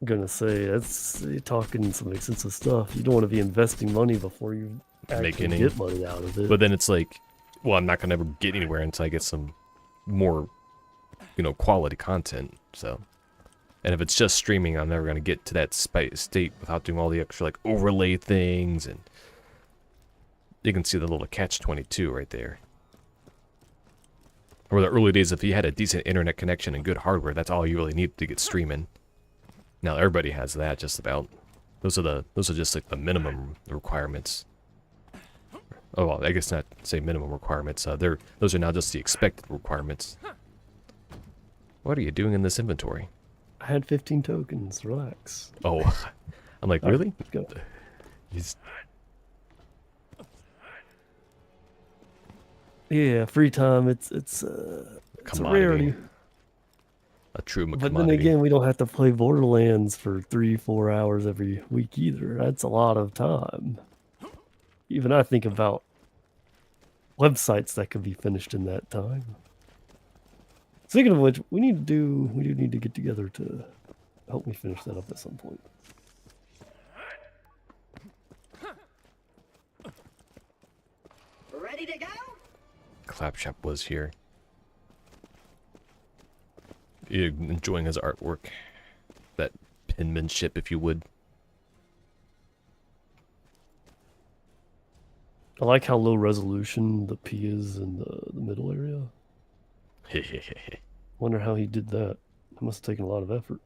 I'm gonna say, you're talking some expensive stuff. You don't want to be investing money before you actually get money out of it. But then it's like, well, I'm not gonna ever get anywhere until I get some more, you know, quality content. So, and if it's just streaming, I'm never gonna get to that state without doing all the extra like overlay things, and you can see the little catch-22 right there. Or the early days, if you had a decent internet connection and good hardware, that's all you really need to get streaming. Now everybody has that, just about. Those are just like the minimum requirements. Oh well, I guess not say minimum requirements. Those are now just the expected requirements. What are you doing in this inventory? I had 15 tokens. Relax. Oh, I'm like, really? Let's go. Yeah, free time. It's a rarity. A true commodity. But then again, we don't have to play Borderlands for 3-4 hours every week either. That's a lot of time. Even I think about websites that could be finished in that time. Speaking of which, we do need to get together to help me finish that up at some point. Ready to go? Claptrap was here. Enjoying his artwork. That penmanship, if you would. I like how low resolution the P is in the middle area. Wonder how he did that. It must have taken a lot of effort.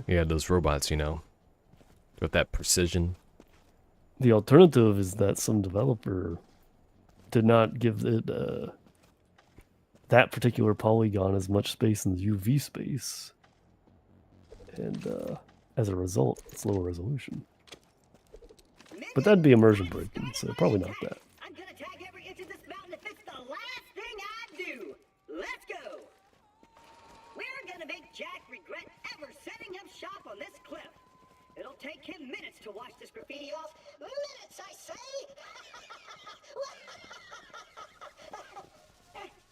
Yeah, those robots, you know, with that precision. The alternative is that some developer did not give it that particular polygon as much space in the UV space. And as a result, it's lower resolution. But that'd be immersion breaking, so probably not that. I'm gonna tag every inch of this mountain if it's the last thing I do. Let's go. We're gonna make Jack regret ever setting up shop on this cliff. It'll take him minutes to wash this graffiti off. Minutes, I say!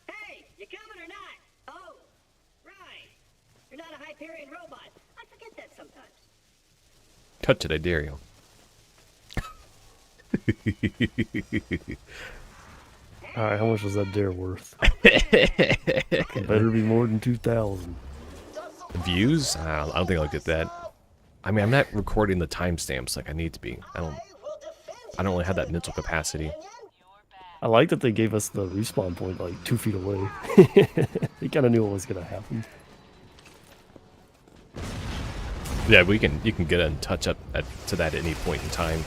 Hey, you coming or not? Oh, right. You're not a Hyperion robot. I forget that sometimes. Touch it, I dare you. Alright, how much was that dare worth? It better be more than 2,000. Views? I don't think I'll get that. I mean, I'm not recording the timestamps like I need to be. I don't really have that mental capacity. I like that they gave us the respawn point like 2 feet away. They kind of knew what was gonna happen. Yeah, you can get in touch up to that at any point in time.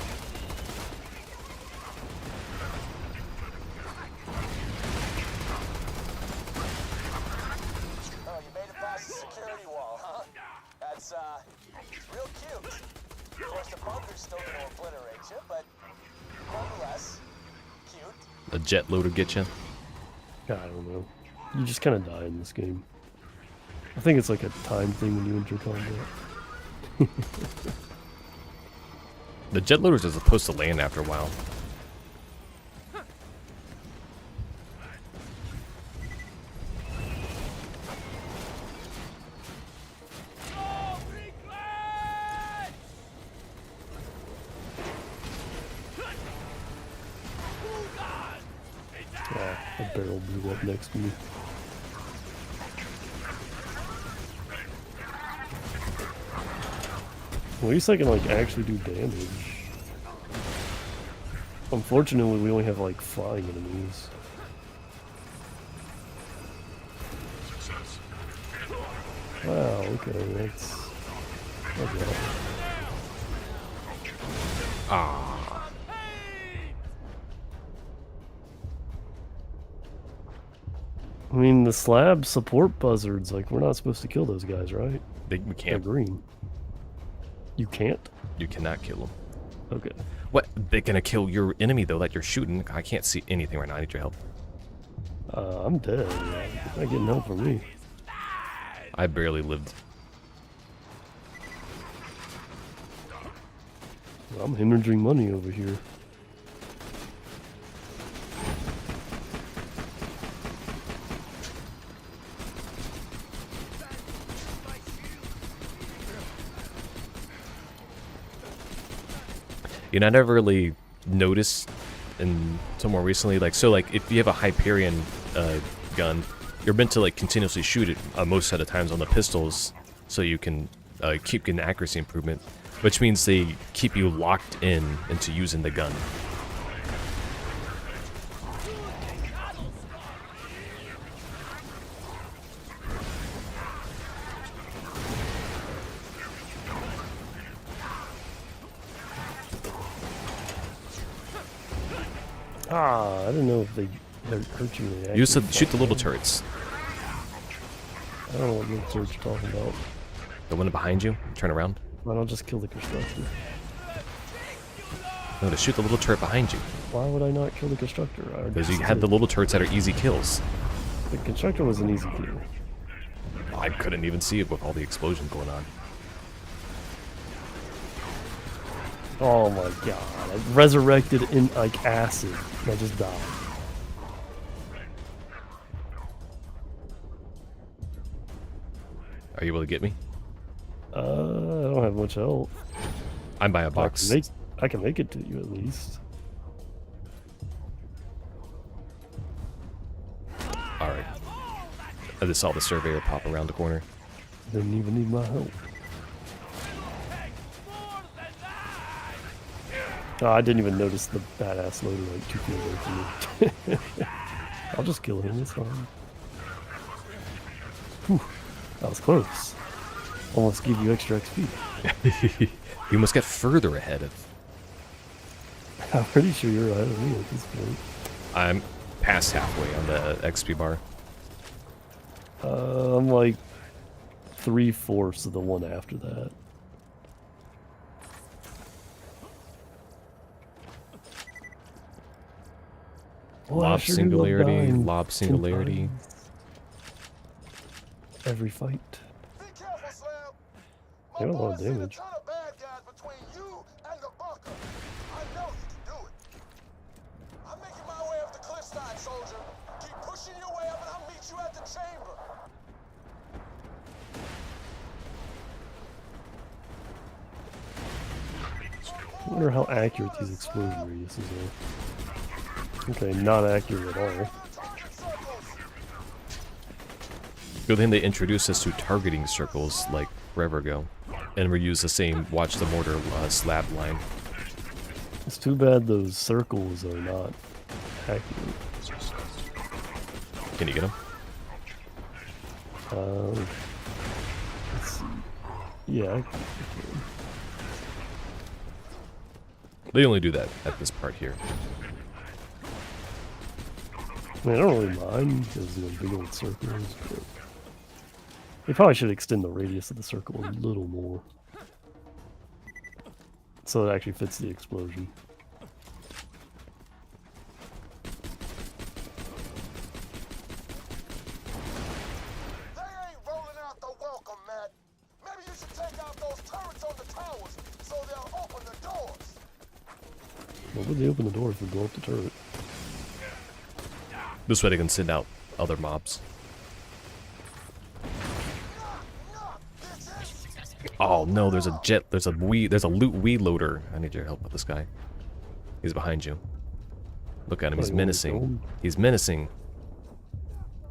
Oh, you made it past the security wall, huh? That's real cute. Of course, the bunker's still gonna A jet loader get you? I don't know. You just kind of die in this game. I think it's like a time thing when you enter combat. The jet loaders are supposed to land after a while. A barrel blew up next to me. At least I can like actually do damage. Unfortunately, we only have like flying enemies. Wow, okay, that's... Okay. Ah. I mean, the slab support buzzards, like, we're not supposed to kill those guys, right? We can't. They're green. You can't? You cannot kill them. Okay. What? They're gonna kill your enemy, though, that you're shooting. I can't see anything right now. I need your help. I'm dead. You're not getting help from me. I barely lived. I'm hemorrhaging money over here. You know, I never really noticed until more recently, like, so, like, if you have a Hyperion gun, you're meant to, like, continuously shoot it most of the times on the pistols, so you can keep getting accuracy improvement, which means they keep you locked in into using the gun. Ah, I didn't know if they hurt you. You used to shoot the little turrets. I don't know what little turrets you're talking about. The one behind you? Turn around. Why don't just kill the constructor? No, to shoot the little turret behind you. Why would I not kill the constructor? Because you had the little turrets that are easy kills. The constructor was an easy kill. I couldn't even see it with all the explosions going on. Oh my god. I resurrected in like acid. I just died. Are you able to get me? I don't have much health. I'm by a box. I can make it to you at least. Alright. I just saw the surveyor pop around the corner. Didn't even need my help. Oh, I didn't even notice the badass loader like 2 feet away from me. I'll just kill him, it's fine. Whew, that was close. Almost give you extra XP. You must get further ahead of... I'm pretty sure you're ahead of me at this point. I'm past halfway on the XP bar. I'm like 3/4 of the one after that. Lob singularity, lob singularity. Every fight. They got a lot of damage. I wonder how accurate these explosion radiuses are. Okay, not accurate at all. Good thing they introduced us to targeting circles like forever ago, and we use the same watch the mortar slab line. It's too bad those circles are not accurate. Can you get them? Let's see. Yeah, I can. They only do that at this part here. I mean, I don't really mind because they're big old circles, but they probably should extend the radius of the circle a little more so it actually fits the explosion. Well, would they open the door if we blow up the turret? This way they can send out other mobs. Oh no, there's a loot weed loader. I need your help with this guy. He's behind you. Look at him, he's menacing. He's menacing.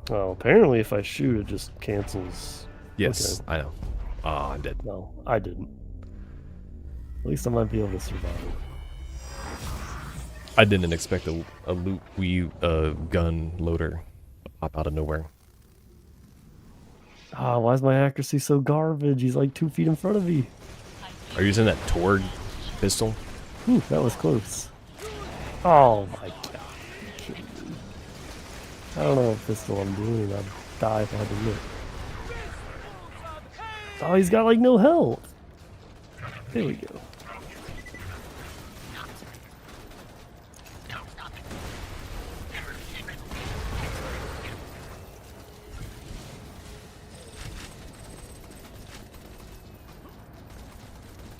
Oh, apparently if I shoot, it just cancels. Yes, Okay. I know. Oh, I'm dead. No, I didn't. At least I might be able to survive. I didn't expect a loot gun loader to pop out of nowhere. Ah, why is my accuracy so garbage? He's like 2 feet in front of me. Are you using that Torg pistol? Whew, that was close. Oh my god. I don't know what pistol I'm doing. I'd die if I had to look. Oh, he's got like no health. There we go.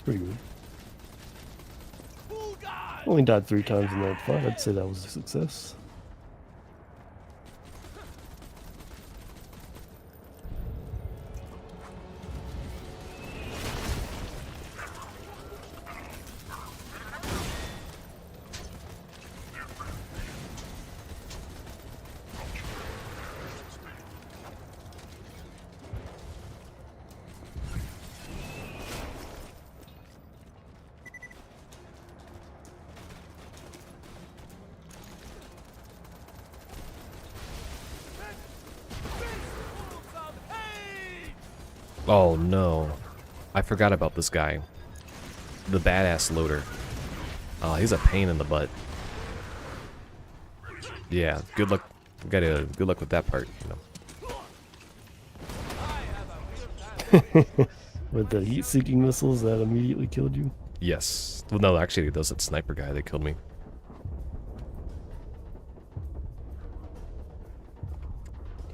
Pretty good. Only died 3 times in that fight. I'd say that was a success. Oh no. I forgot about this guy. The badass loader. Oh, he's a pain in the butt. Yeah, good luck. Good luck with that part, you know. With the heat-seeking missiles that immediately killed you? Yes. Well, no, actually, it was that sniper guy that killed me.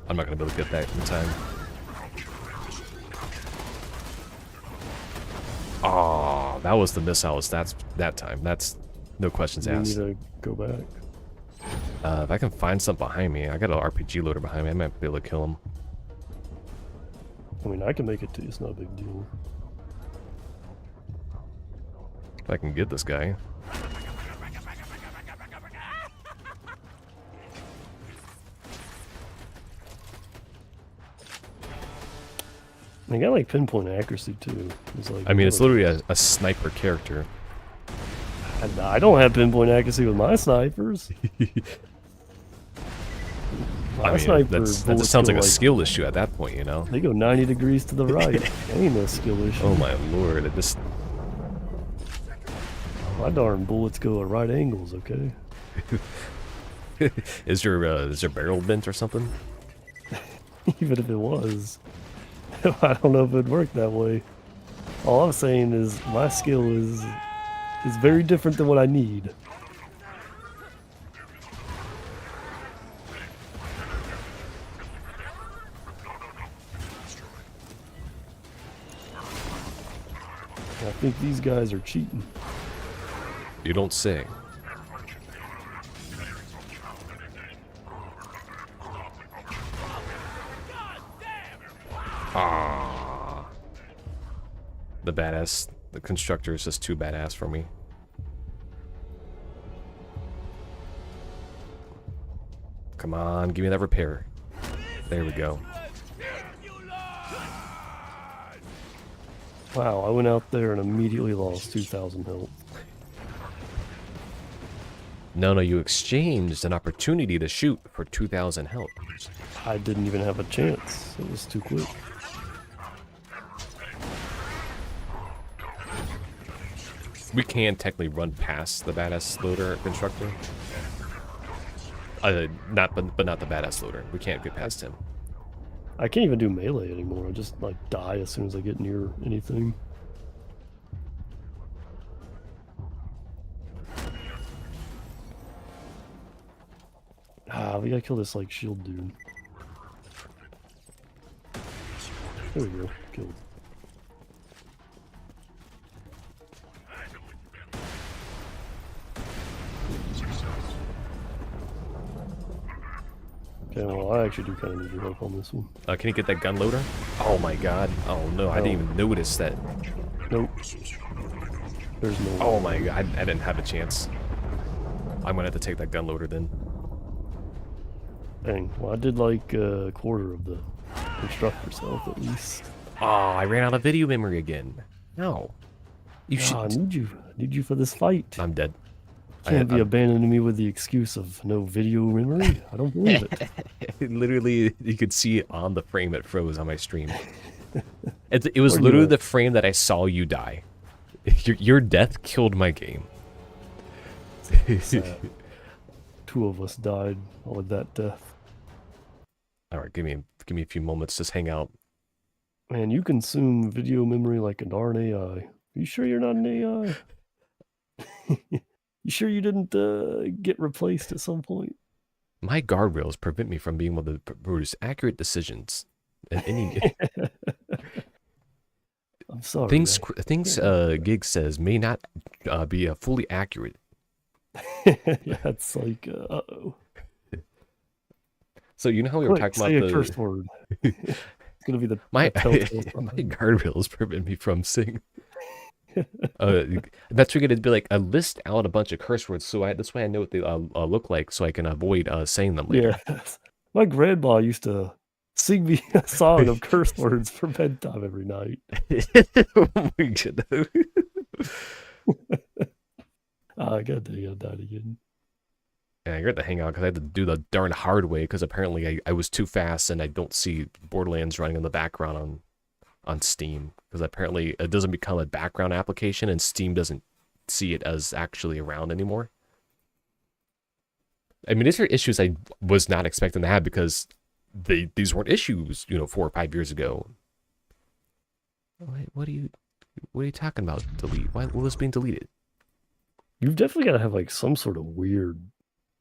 I'm not gonna be able to get that in time. Oh, that was the missiles. That's that time. That's no questions asked. You need to go back. If I can find something behind me, I got an RPG loader behind me. I might be able to kill him. I mean, I can make it too. It's not a big deal. If I can get this guy. I got like pinpoint accuracy too. It's like, I mean, it's literally a sniper character. I don't have pinpoint accuracy with my snipers. I mean, that just sounds like a skill issue at that point, you know? They go 90 degrees to the right. Ain't no skill issue. Oh my lord, it just... My darn bullets go at right angles, okay? Is your barrel bent or something? Even if it was. I don't know if it'd work that way. All I'm saying is my skill is very different than what I need. I think these guys are cheating. You don't say. Ah, the constructor is just too badass for me. Come on, give me that repair. There we go. Wow, I went out there and immediately lost 2,000 health. No, you exchanged an opportunity to shoot for 2,000 health. I didn't even have a chance. It was too quick. We can technically run past the badass loader constructor. But not the badass loader. We can't get past him. I can't even do melee anymore. I just like die as soon as I get near anything. Ah, we gotta kill this like shield dude. There we go. Killed. Okay, well, I actually do kind of need your help on this one. Can you get that gun loader? Oh my god. Oh no, I didn't even notice that. Nope. There's no. Oh my god, I didn't have a chance. I'm gonna have to take that gun loader then. Dang, well, I did like a quarter of the constructor's health at least. Oh, I ran out of video memory again. No. You should. I need you. I need you for this fight. I'm dead. Can't be abandoning me with the excuse of no video memory. I don't believe it. Literally, you could see it on the frame it froze on my stream. It was literally the frame that I saw you die. Your death killed my game. Two of us died with that death. All right, give me a few moments. Just hang out. Man, you consume video memory like a darn AI. You sure you're not an AI? You sure you didn't get replaced at some point? My guardrails prevent me from being able to produce accurate decisions. In any I'm sorry. Things Gig says may not be fully accurate. Yeah, it's like uh-oh. So you know how we were talking about the curse word. It's gonna be my guardrails prevent me from saying. That's what you're gonna be like. I list out a bunch of curse words, so this way I know what they look like, so I can avoid saying them later. Yeah, my grandma used to sing me a song of curse words for bedtime every night. Oh my goodness. I got died again. Yeah, I got to hang out because I had to do the darn hard way because apparently I was too fast and I don't see Borderlands running in the background on Steam because apparently it doesn't become a background application and Steam doesn't see it as actually around anymore. I mean, these are issues I was not expecting to have because these weren't issues, 4 or 5 years ago. What are you talking about? Delete? Why was this being deleted? You've definitely got to have like some sort of weird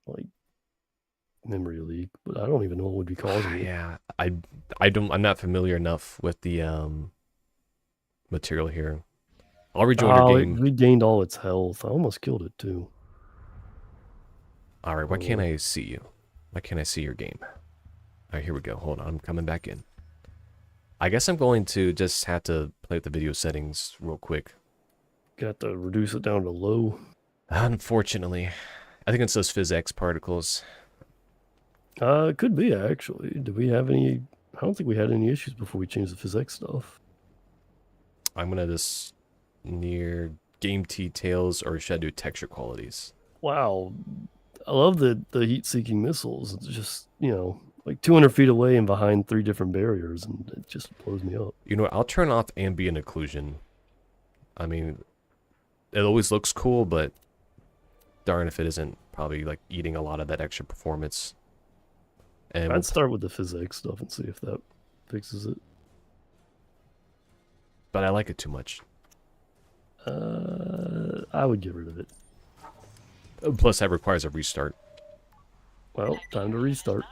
like memory leak, but I don't even know what would be causing it. Yeah, I'm not familiar enough with the material here. I'll rejoin your game. It regained all its health. I almost killed it too. All right, why can't I see you? Why can't I see your game? All right, here we go. Hold on, I'm coming back in. I guess I'm going to just have to play with the video settings real quick. Got to reduce it down to low. Unfortunately, I think it's those PhysX particles. It could be actually. Did we have any? I don't think we had any issues before we changed the physics stuff. I'm gonna just near game details, or should I do texture qualities? Wow, I love the heat-seeking missiles. It's just like 200 feet away and behind 3 different barriers, and it just blows me up. You know what? I'll turn off ambient occlusion. I mean, it always looks cool, but darn if it isn't probably like eating a lot of that extra performance. And I'd start with the physics stuff and see if that fixes it. But I like it too much. I would get rid of it. Plus, that requires a restart. Well, time to restart.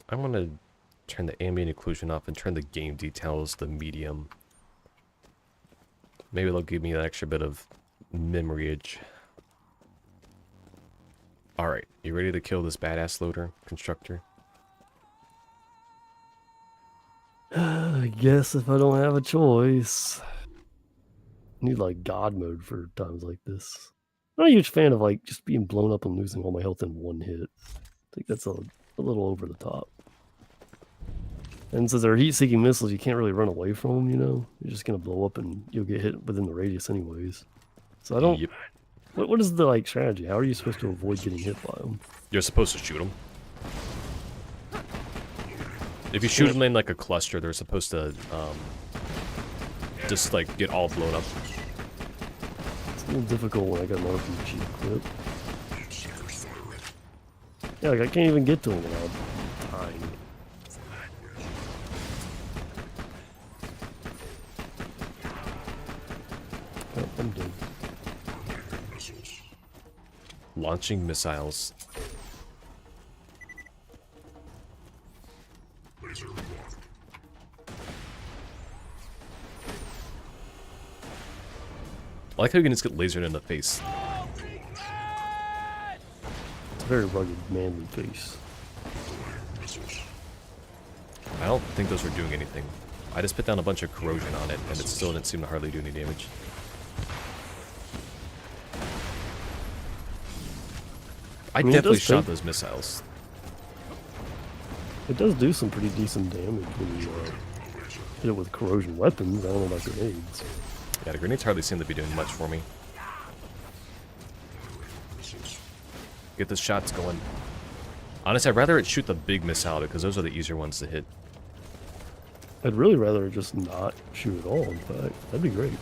I'm going to turn the ambient occlusion off and turn the game details to medium. Maybe they'll give me that extra bit of memoryage. Alright, you ready to kill this badass loader constructor? I guess if I don't have a choice. I need like God mode for times like this. I'm not a huge fan of like just being blown up and losing all my health in one hit. I think that's a little over the top. And since they're heat-seeking missiles, you can't really run away from them, You're just going to blow up and you'll get hit within the radius anyways. So I don't... Yep. What is the, strategy? How are you supposed to avoid getting hit by them? You're supposed to shoot them. If you shoot them in, a cluster, they're supposed to, just, get all blown up. It's a little difficult when I got an RPG equipped. Yeah, I can't even get to them without dying. Oh, I'm dead. Launching missiles. I like how you can just get lasered in the face. It's a very rugged, manly face. I don't think those were doing anything. I just put down a bunch of corrosion on it, and it still didn't seem to hardly do any damage. I mean, definitely shot those missiles. It does do some pretty decent damage when you hit it with corrosion weapons. I don't know about grenades. Yeah, the grenades hardly seem to be doing much for me. Get the shots going. Honestly, I'd rather it shoot the big missile because those are the easier ones to hit. I'd really rather just not shoot at all, in fact. That'd be great.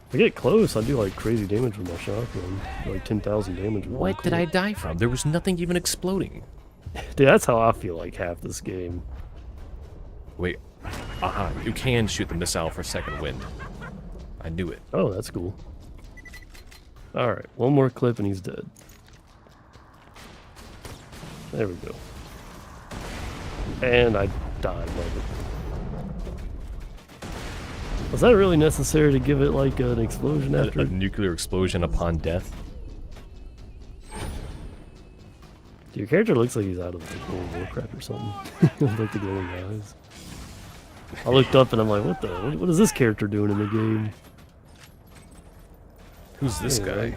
If I get close, I do like crazy damage with my shotgun. Like 10,000 damage. What did I die from? There was nothing even exploding. Dude, that's how I feel like half this game. Wait. Aha, you can shoot the missile for second wind. I knew it. Oh, that's cool. Alright, one more clip and he's dead. There we go. And I died, love it. Was that really necessary to give it like an explosion after? A nuclear explosion upon death? Your character looks like he's out of like World of Warcraft or something. Like the glowing eyes. I looked up and I'm like, what is this character doing in the game? Who's this guy?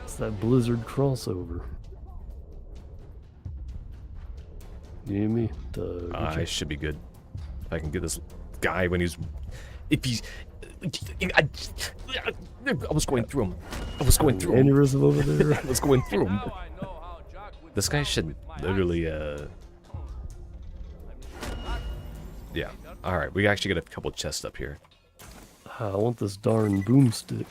It's that Blizzard crossover. You need me to... I should be good. If I can get this guy when he's... If he's... I was going through him. I was going through him. Aneurysm over there. I was going through him. This guy should literally, yeah. Alright, we actually get a couple chests up here. I want this darn boomstick.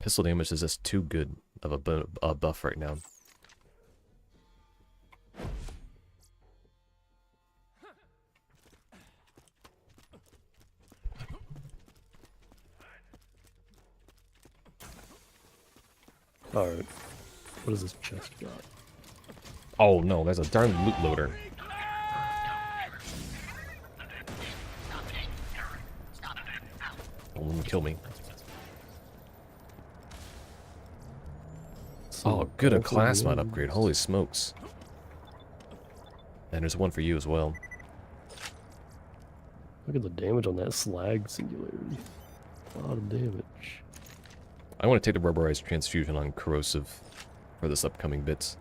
Pistol damage is just too good of a buff right now. Alright. What does this chest got? Oh no, there's a darn loot loader. Don't kill me. Oh, good, a class mod upgrade. Holy smokes. And there's one for you as well. Look at the damage on that slag singularity. A lot of damage. I want to take the rubberized transfusion on corrosive for this upcoming bits.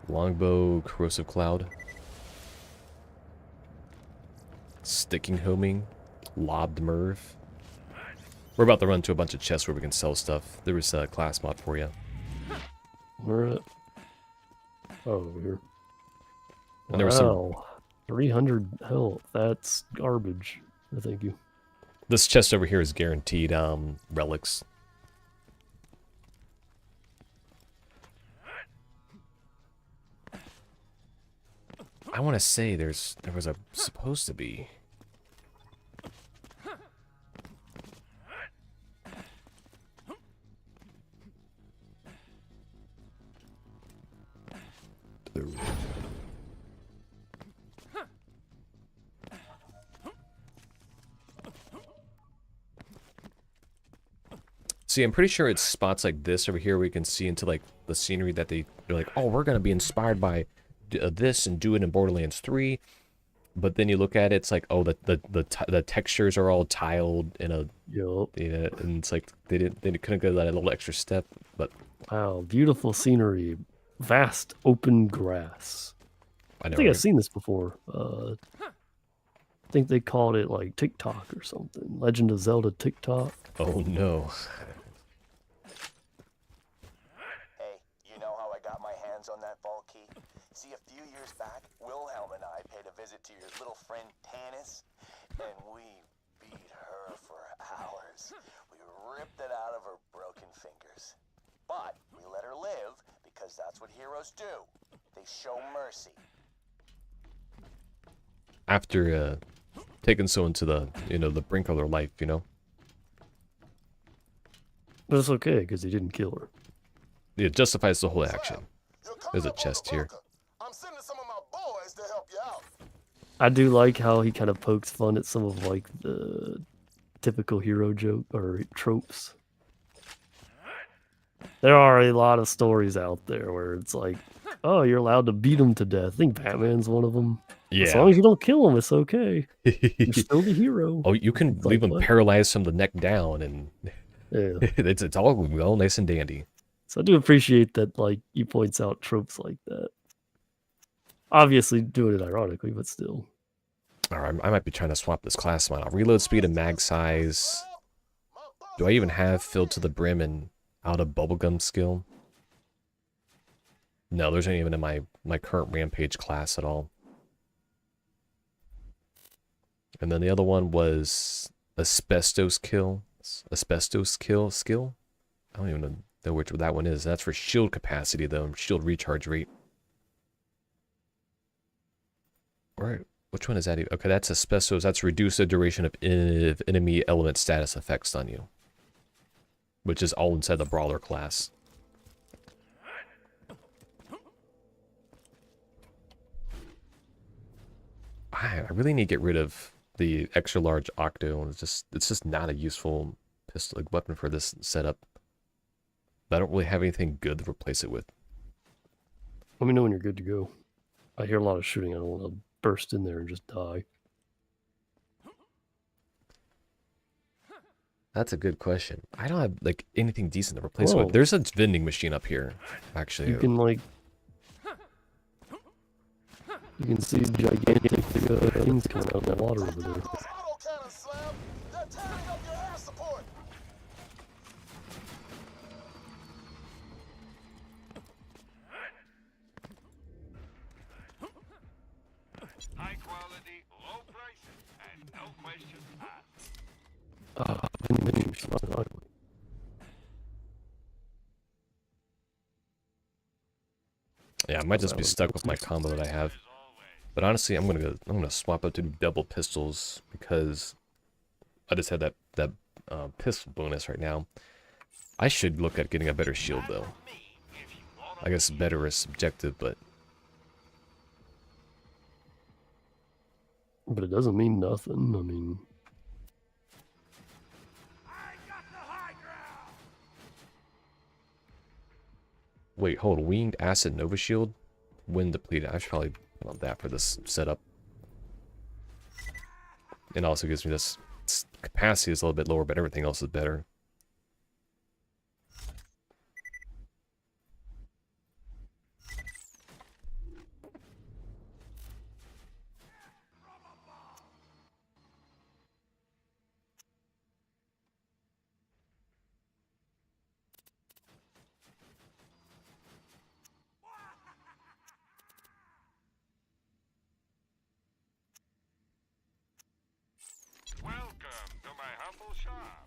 Longbow, corrosive cloud. Sticking homing. Lobbed Merv. We're about to run to a bunch of chests where we can sell stuff. There was a class mod for you. Where at? Oh, over here. And there was some... 300 health. That's garbage. No, thank you. This chest over here is guaranteed relics. I want to say there was a supposed to be. See, I'm pretty sure it's spots like this over here where you can see into like the scenery that they're like, oh, we're gonna be inspired by this and do it in Borderlands 3. But then you look at it, it's like, oh, the textures are all tiled in a, and it's like they couldn't go that little extra step. But wow, beautiful scenery, vast open grass. I think I've seen this before. I think they called it like TikTok or something. Legend of Zelda TikTok. Oh no. Hey, you know how I got my hands on that vault key? See, a few years back, Wilhelm and I paid a visit to your little friend Tanis, and we beat her for hours. We ripped it out of her broken fingers. But we let her live. that's what heroes do. They show mercy. After taking someone to the, the brink of their life, But it's okay, because he didn't kill her. It justifies the whole action. There's a chest here. I'm sending some of my boys to help you out. I do like how he kind of pokes fun at some of like the typical hero joke or tropes. There are a lot of stories out there where it's like, oh, you're allowed to beat him to death. I think Batman's one of them. Yeah. As long as you don't kill him, it's okay. You're still the hero. Oh, you can leave him paralyzed from the neck down, and yeah, it's all nice and dandy. So I do appreciate that, like, he points out tropes like that. Obviously doing it ironically, but still. Alright, I might be trying to swap this class mod out. Reload speed and mag size. Do I even have filled to the brim and out of bubblegum skill? No, there's not even in my current rampage class at all. And then the other one was asbestos skill. I don't even know which that one is. That's for shield capacity though, shield recharge rate. Alright, which one is that? Okay, that's asbestos. That's reduce the duration of enemy element status effects on you. Which is all inside the brawler class. I really need to get rid of the extra large octo. It's just not a useful pistol weapon for this setup. I don't really have anything good to replace it with. Let me know when you're good to go. I hear a lot of shooting. I don't want to burst in there and just die. That's a good question. I don't have like anything decent to replace it with. There's a vending machine up here, actually. You can like, you can see gigantic things coming out of that water over there. High quality, low prices, and no questions asked. Yeah, I might just be stuck with my combo that I have. But honestly, I'm gonna swap up to double pistols because I just had that pistol bonus right now. I should look at getting a better shield though. I guess better is subjective, but it doesn't mean nothing. I mean, wait, hold. Winged acid Nova shield, wind depleted. I should probably put on that for this setup. It also gives me this capacity is a little bit lower, but everything else is better. Welcome to my humble shop.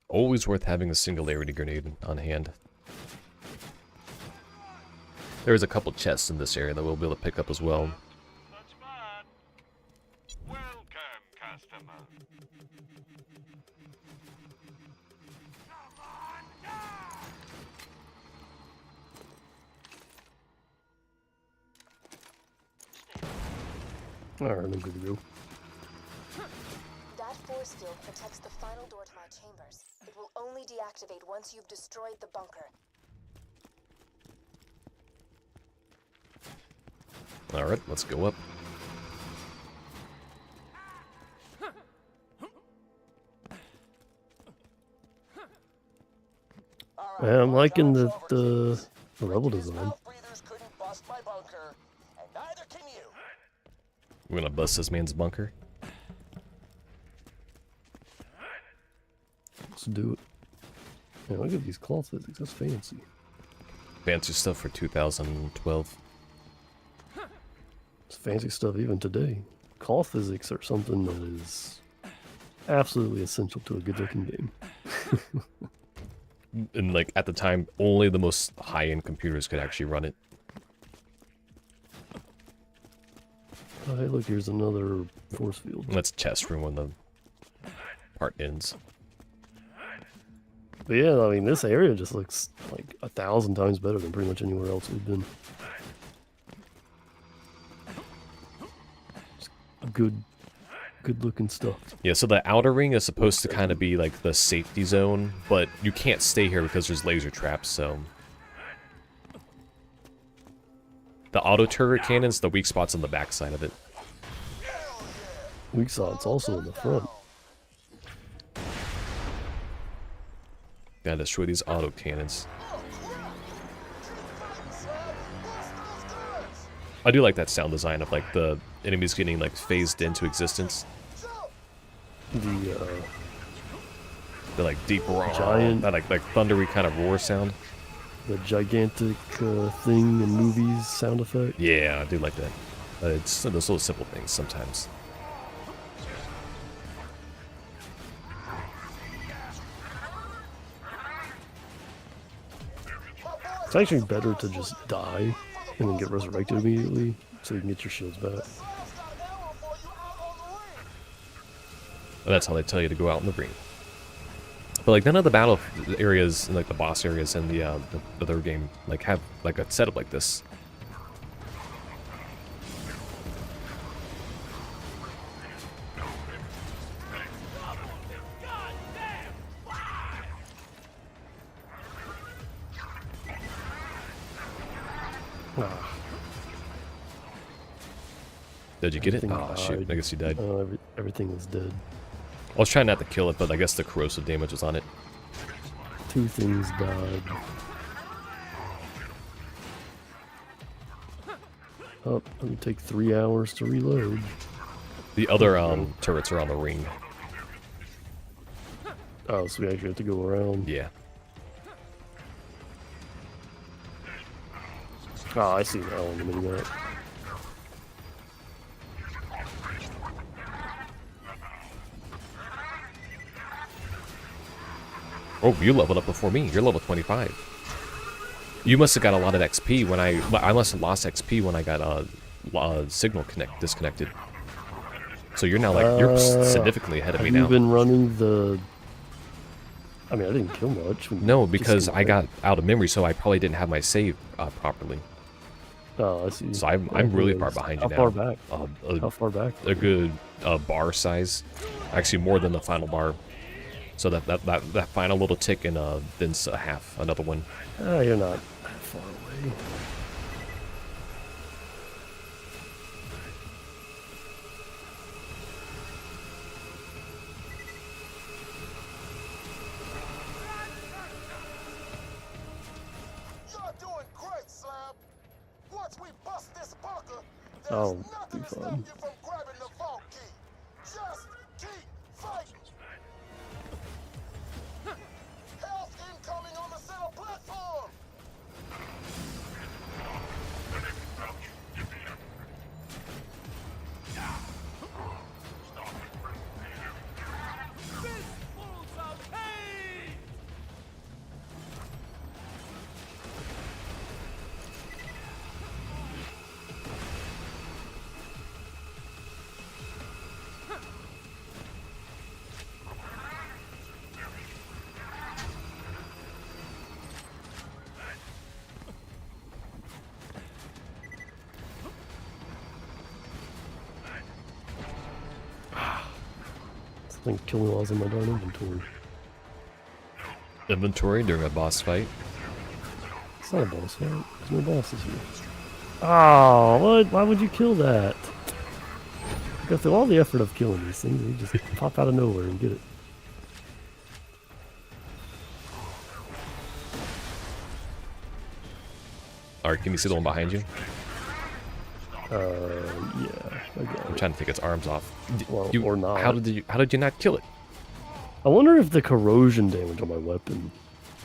Always worth having a singularity grenade on hand. There's a couple chests in this area that we'll be able to pick up as well. That's fun. Welcome, customer. alright, I'm good to go. That force field protects the final door to my chambers. It will only deactivate once you've destroyed the bunker. Alright, let's go up. Yeah, I'm liking the level design. We're gonna bust this man's bunker. Let's do it. Yeah, look at these cloth physics. That's fancy. Fancy stuff for 2012. It's fancy stuff even today. Cloth physics are something that is Absolutely essential to a good-looking game. And like at the time, only the most high-end computers could actually run it. Oh, hey, look, here's another force field. That's chest room when the part ends. But yeah, I mean, this area just looks like 1,000 times better than pretty much anywhere else we've been. Just good looking stuff. Yeah, so the outer ring is supposed to kind of be like the safety zone, but you can't stay here because there's laser traps, so... The auto turret cannon's the weak spots on the backside of it. Weak spots also in the front. Gotta destroy these auto cannons. I do like that sound design of like the enemies getting like phased into existence. The like deep roar, giant, that like thundery kind of roar sound. The gigantic thing in movies sound effect. Yeah, I do like that. It's those little simple things sometimes. It's actually better to just die and then get resurrected immediately so you can get your shields back. And that's how they tell you to go out in the ring. But like none of the battle areas, like the boss areas in the other game, like have like a setup like this. Did you get it? Oh shoot, I guess you died. Everything was dead. I was trying not to kill it, but I guess the corrosive damage was on it. 2 things died. Oh, it would take 3 hours to reload. The other turrets are on the ring. Oh, so we actually have to go around. Yeah. Oh, I see now on the minimap. Oh, you leveled up before me. You're level 25. You must have got a lot of XP when I must have lost XP when I got signal disconnected. So you're now like you're significantly ahead of me now. Have you been running the? I mean, I didn't kill much. No, because I got out of memory, so I probably didn't have my save properly. Oh, I see. So I'm really far behind you now. How far back? How far back? A good bar size, actually more than the final bar. So that final little tick and then a half, another one. Ah, you're not that far away. You're doing great, Slab. Once we bust this bunker, Oh, there's nothing to stop you from grabbing the vault key. Just keep fighting. Health incoming on the center platform. I think killing while I was in my darn inventory. Inventory during a boss fight. It's not a boss fight. There's no bosses here. Oh, what? Why would you kill that? Go through all the effort of killing these things, and you just pop out of nowhere and get it. Alright, can you see the one behind you? Yeah. I'm trying to take its arms off. Well, or not. How did you not kill it? I wonder if the corrosion damage on my weapon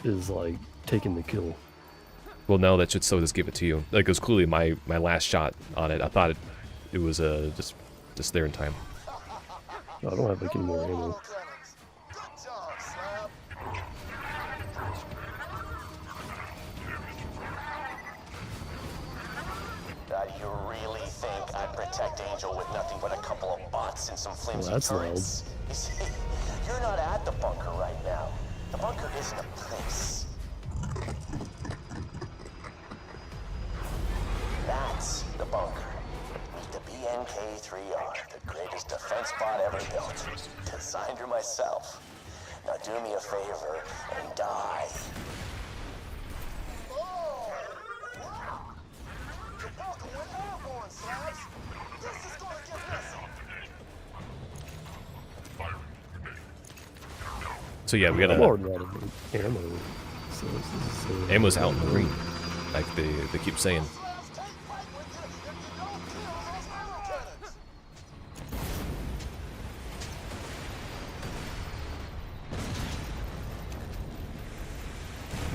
is like taking the kill. Well, no, that should still just give it to you. Like it was clearly my last shot on it. I thought it was just there in time. I don't have like any more ammo. Good job, Slab. You really think I'd protect Angel with nothing but a couple of bots and some flimsy that's turrets? You see, you're not at the bunker right now. The bunker isn't a place. That's the bunker. Meet the BNK-3R, the greatest defense bot ever built. Designed her myself. Now do me a favor and die. Oh, wow. The bunker went airborne, Slabs. This is gonna get messy. So yeah, we I'm gotta. already out of ammo. So this is, Ammo's out in the green, like they keep saying. Slabs can't fight with you if you don't kill those ammo cannons.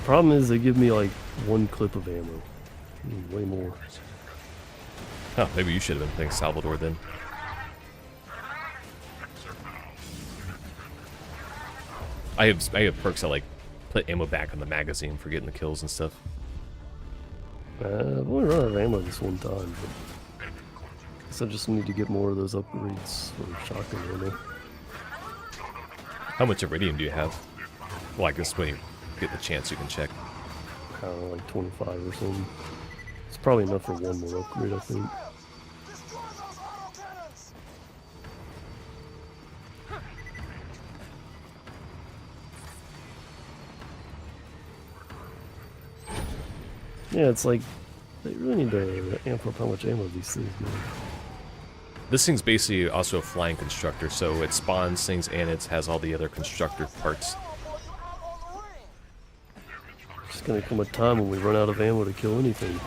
the problem is they give me like 1 clip of ammo. Way more. Oh, maybe you should have been playing Salvador then. I have perks that like put ammo back on the magazine for getting the kills and stuff. I've only run out of ammo this one time, but I guess I just need to get more of those upgrades for shotgun ammo. How much iridium do you have? Well, I guess when you get the chance, you can check. I don't know, like 25 or something. It's probably enough for one more upgrade, I think. Destroy those auto cannons. Yeah, it's like they really need to amp up how much ammo these things do. This thing's basically also a flying constructor, so it spawns things and it has all the other constructor parts. There's gonna come a time when we run out of ammo to kill anything.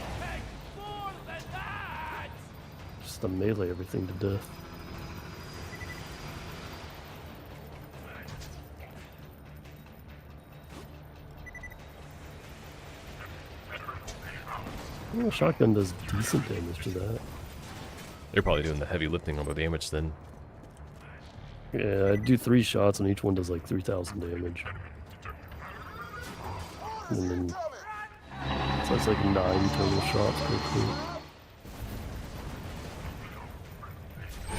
Just to melee everything to death. Well, shotgun does decent damage to that. They're probably doing the heavy lifting on the damage then. Yeah, I do 3 shots and each one does like 3,000 damage. And then, so it's like 9 total shots per clip.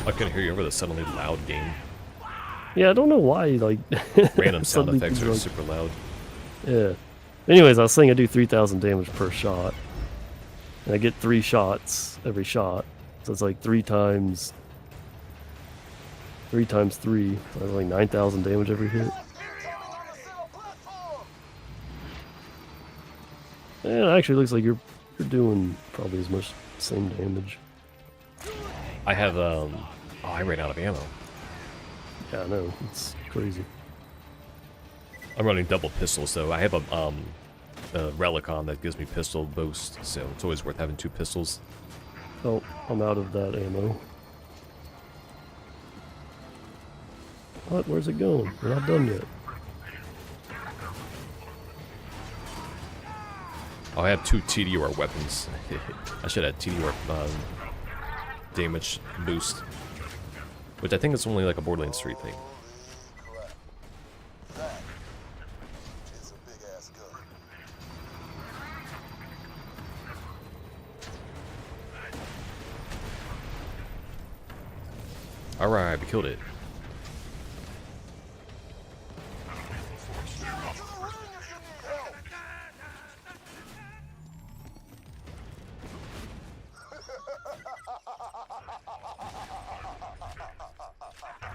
I couldn't hear you over the suddenly loud game. Yeah, I don't know why, like... Random sound suddenly effects things are like- super loud. Yeah. Anyways, I was saying I do 3,000 damage per shot. And I get 3 shots every shot. So it's like 3 times 3. So that's like 9,000 damage every hit. And it actually looks like you're doing probably as much same damage. I have oh, I ran out of ammo. Yeah, I know. It's crazy. I'm running double pistols though. I have a relic on that gives me pistol boost, so it's always worth having 2 pistols. Oh, I'm out of that ammo. What? Where's it going? We're not done yet. Oh, I have 2 TDR weapons. I should have TDR damage boost, which I think is only like a Borderlands 3 thing. Alright, we killed it.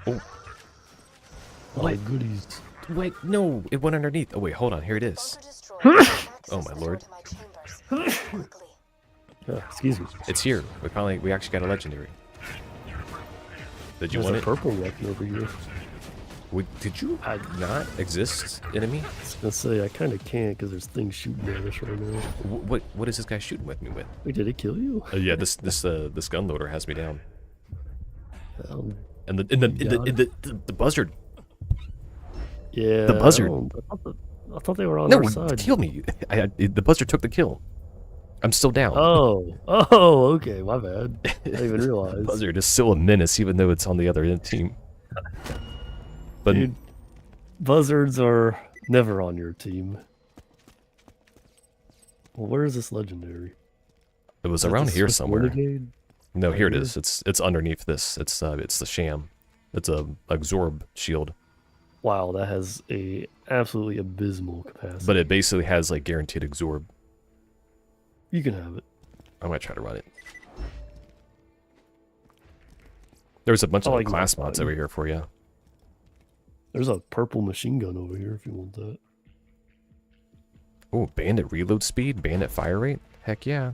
Oh. Oh, goodies. Wait, no, it went underneath. Oh wait, hold on, here it is. Oh my lord. Excuse me. It's here. We actually got a legendary. Did you want There's it? a purple weapon over here. Did you not exist, enemy? I was gonna say, I kind of can't because there's things shooting at us right now. What is this guy shooting with me with? Wait, did it kill you? Yeah, this gun loader has me down. And got the buzzard. Yeah. The buzzard. I thought they were on No, our side. kill me. The buzzard took the kill. I'm still down. Oh, okay, my bad. I didn't even realize. Buzzard is still a menace, even though it's on the other team. But Dude, buzzards are never on your team. Well, where is this legendary? it was Is that around the here Swiss somewhere. renegade? No, Right here it here? is. It's underneath this. It's the sham. It's a absorb shield. Wow, that has a absolutely abysmal capacity. But it basically has like guaranteed absorb. You can have it. I might try to run it. There's a bunch I of like class mine. mods over here for you. There's a purple machine gun over here if you want that. Oh, bandit reload speed, bandit fire rate. Heck yeah.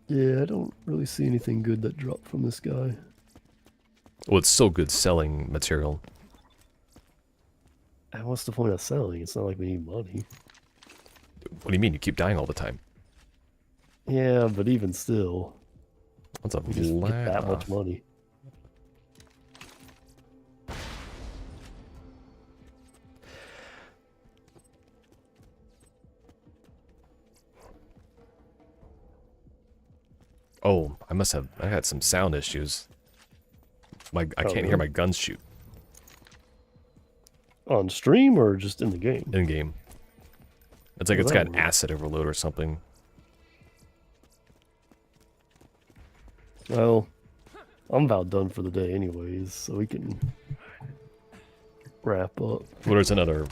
Yeah, I don't really see anything good that dropped from this guy. Well, it's so good selling material. And what's the point of selling? It's not like we need money. What do you mean? You keep dying all the time. Yeah, but even still, What's a we just get that much money. Oh, I had some sound issues. I can't hear really? my guns shoot On stream or just in the game? in game. It's like Oh, it's that got an weird. acid overload or something. Well, I'm about done for the day anyways, so we can wrap up. Well, there's another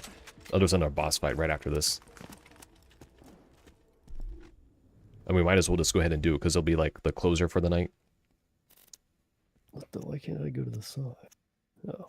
boss fight right after this. And we might as well just go ahead and do it because it'll be like the closer for the night. What the? Why can't I go to the side? Oh.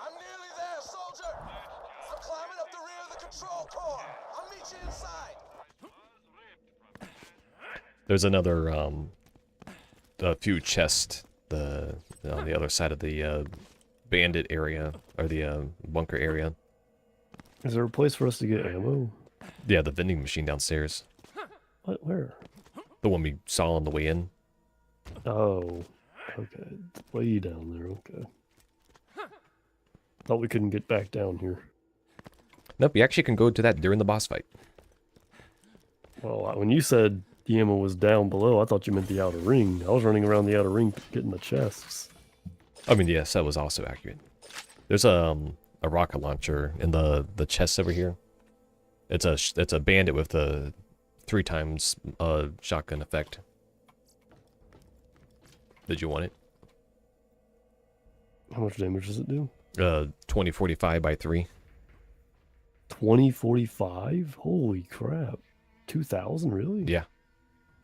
I'm nearly there, soldier! I'm climbing up the rear of the control core! I'll meet you inside! There's another a few chests on the other side of the bandit area or the bunker area. Is there a place for us to get ammo? Yeah, the vending machine downstairs. What? Where? The one we saw on the way in. Oh, okay. It's way down there. Okay. Thought we couldn't get back down here. Nope, you actually can go to that during the boss fight. Well, when you said the ammo was down below, I thought you meant the outer ring. I was running around the outer ring getting the chests. I mean, yes, that was also accurate. There's a rocket launcher in the chest over here. It's a bandit with a 3 times shotgun effect. Did you want it? How much damage does it do? 2045 by 3. 2045? Holy crap. 2,000, really? Yeah.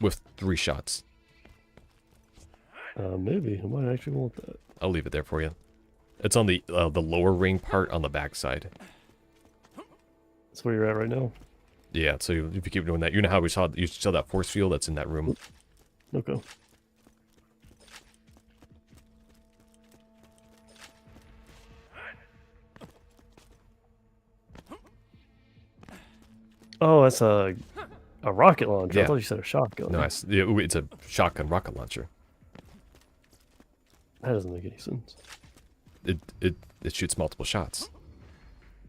With 3 shots. Maybe. I might actually want that. I'll leave it there for you. It's on the lower ring part on the backside. That's where you're at right now? Yeah, so if you keep doing that, you know how you saw that force field that's in that room? Okay. Oh, that's a rocket launcher. Yeah. I thought you said a shotgun. No, it's a shotgun rocket launcher. That doesn't make any sense. It shoots multiple shots.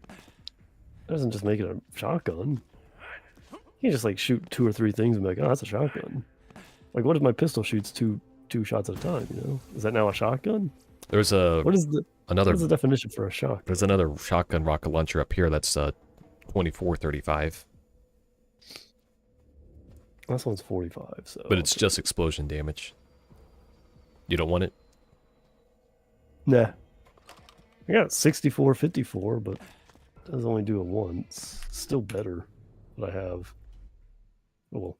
That doesn't just make it a shotgun. You can just like shoot 2 or 3 things and be like, oh, that's a shotgun. Like, what if my pistol shoots two shots at a time? You know, is that now a shotgun? There's What is the definition for a shotgun? There's another shotgun rocket launcher up here that's 2435. This one's 45, so. But it's just explosion damage. You don't want it? Nah. I got 64-54, but it does only do it once. Still better what I have. Oh well.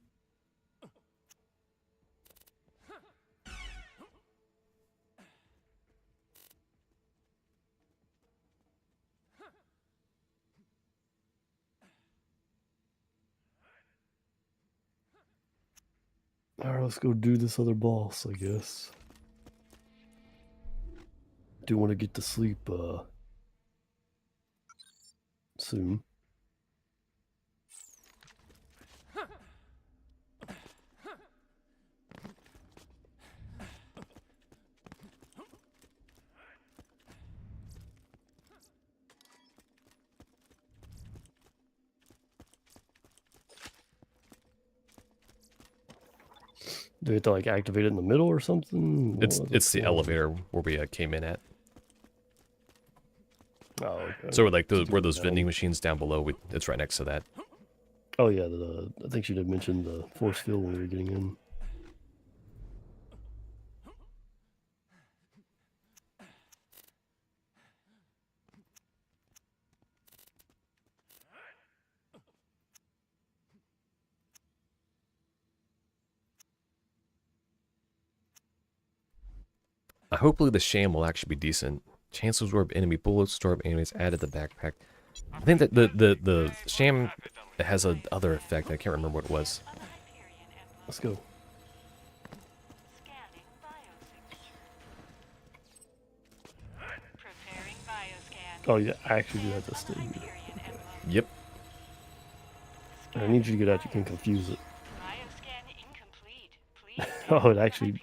Alright, let's go do this other boss, I guess. Do want to get to sleep soon. Do we have to like activate it in the middle or something? It's the elevator where we came in at. Oh, okay. So like where those vending machines down below, it's right next to that. Oh yeah, I think she did mention the force field when we were getting in. Hopefully the sham will actually be decent. Chance to absorb enemy bullets, absorb enemies added the backpack. I think that the sham has a other effect. I can't remember what it was. Let's go. Oh, yeah, I actually do have to stay here. Yep. I need you to get out. You can confuse it. Oh, it actually.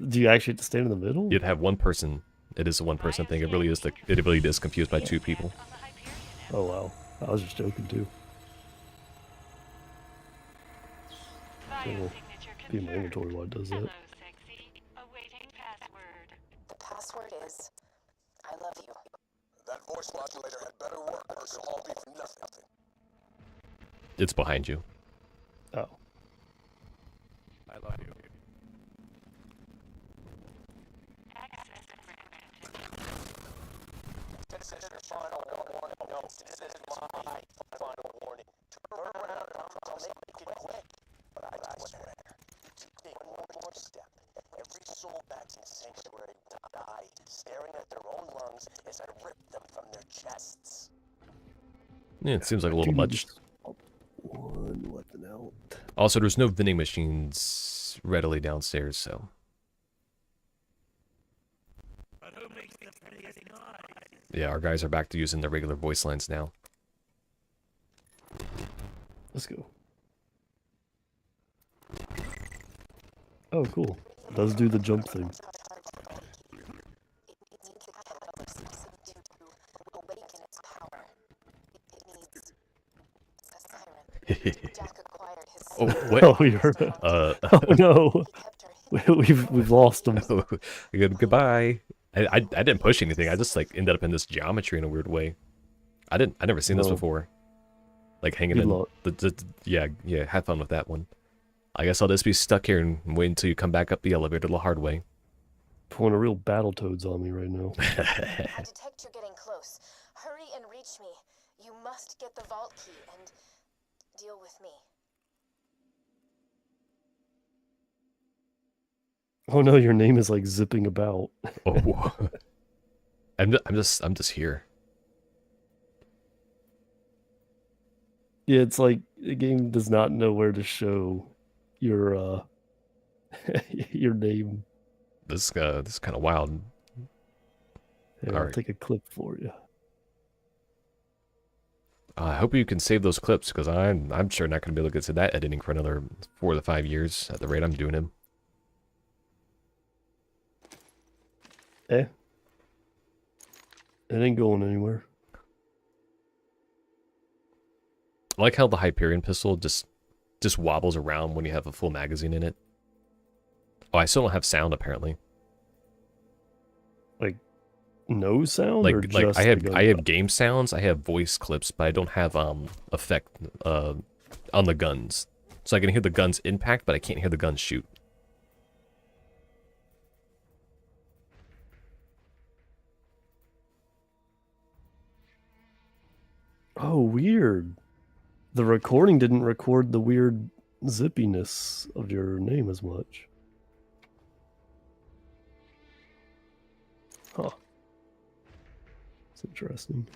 Do you actually have to stand in the middle? You'd have one person. It is a one-person thing. It really is confused by two people. Oh wow, I was just joking too. So it'll be in my inventory while it does that. The password is, I love you. That voice modulator had better work, or it'll all be for nothing. It's behind you. Oh. I love you. This is your final warning. No, this is my final warning. Turn around, I'll make it quick. But I swear, you take one more step. Every soul back in Sanctuary die, staring at their own lungs as I rip them from their chests. Yeah, it seems like a little much. One weapon out. Also, there's no vending machines readily downstairs, so. Yeah, our guys are back to using their regular voice lines now. Let's go. Oh, cool. It does do the jump thing. Oh, what? Oh, you're... oh no, we've lost him. Goodbye. I didn't push anything. I just like ended up in this geometry in a weird way. I never seen this before. Like hanging in yeah. Have fun with that one. I guess I'll just be stuck here and wait until you come back up the elevator the hard way. Pulling a real Battletoads on me right now. I detect you're getting close. Hurry and reach me. You must get the vault key and deal with me. Oh no, your name is like zipping about. Oh, I'm just here. Yeah, it's like the game does not know where to show your your name. This is kind of wild. Yeah, I'll take a clip for you. I hope you can save those clips because I'm sure not going to be able to get to that editing for another 4 to 5 years at the rate I'm doing him. Eh? It ain't going anywhere. I like how the Hyperion pistol just wobbles around when you have a full magazine in it. Oh, I still don't have sound apparently. Like no sound, like or just I have game sounds, I have voice clips, but I don't have effect on the guns. So I can hear the guns impact, but I can't hear the guns shoot. Oh, weird. The recording didn't record the weird zippiness of your name as much. Huh. It's interesting.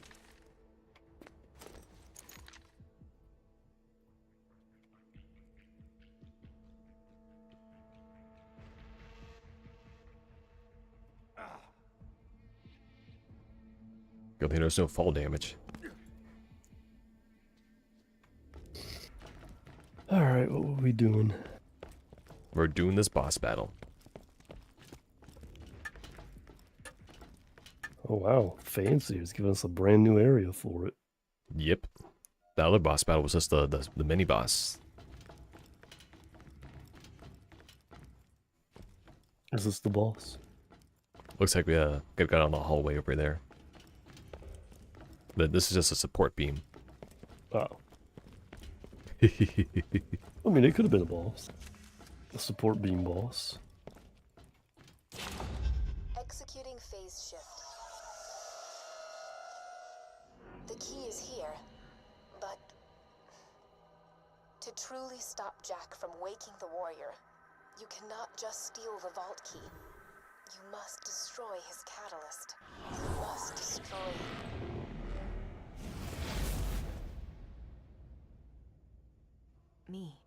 Good thing there's no fall damage. Alright, what were we doing? We're doing this boss battle. Oh wow, fancy. It's giving us a brand new area for it. Yep. The other boss battle was just the mini boss. Is this the boss? Looks like we got on the hallway over there. But this is just a support beam. Oh. I mean, it could have been a boss. A support beam boss. Executing phase shift. The key is here, but to truly stop Jack from waking the warrior, you cannot just steal the vault key. You must destroy his catalyst. You must destroy me.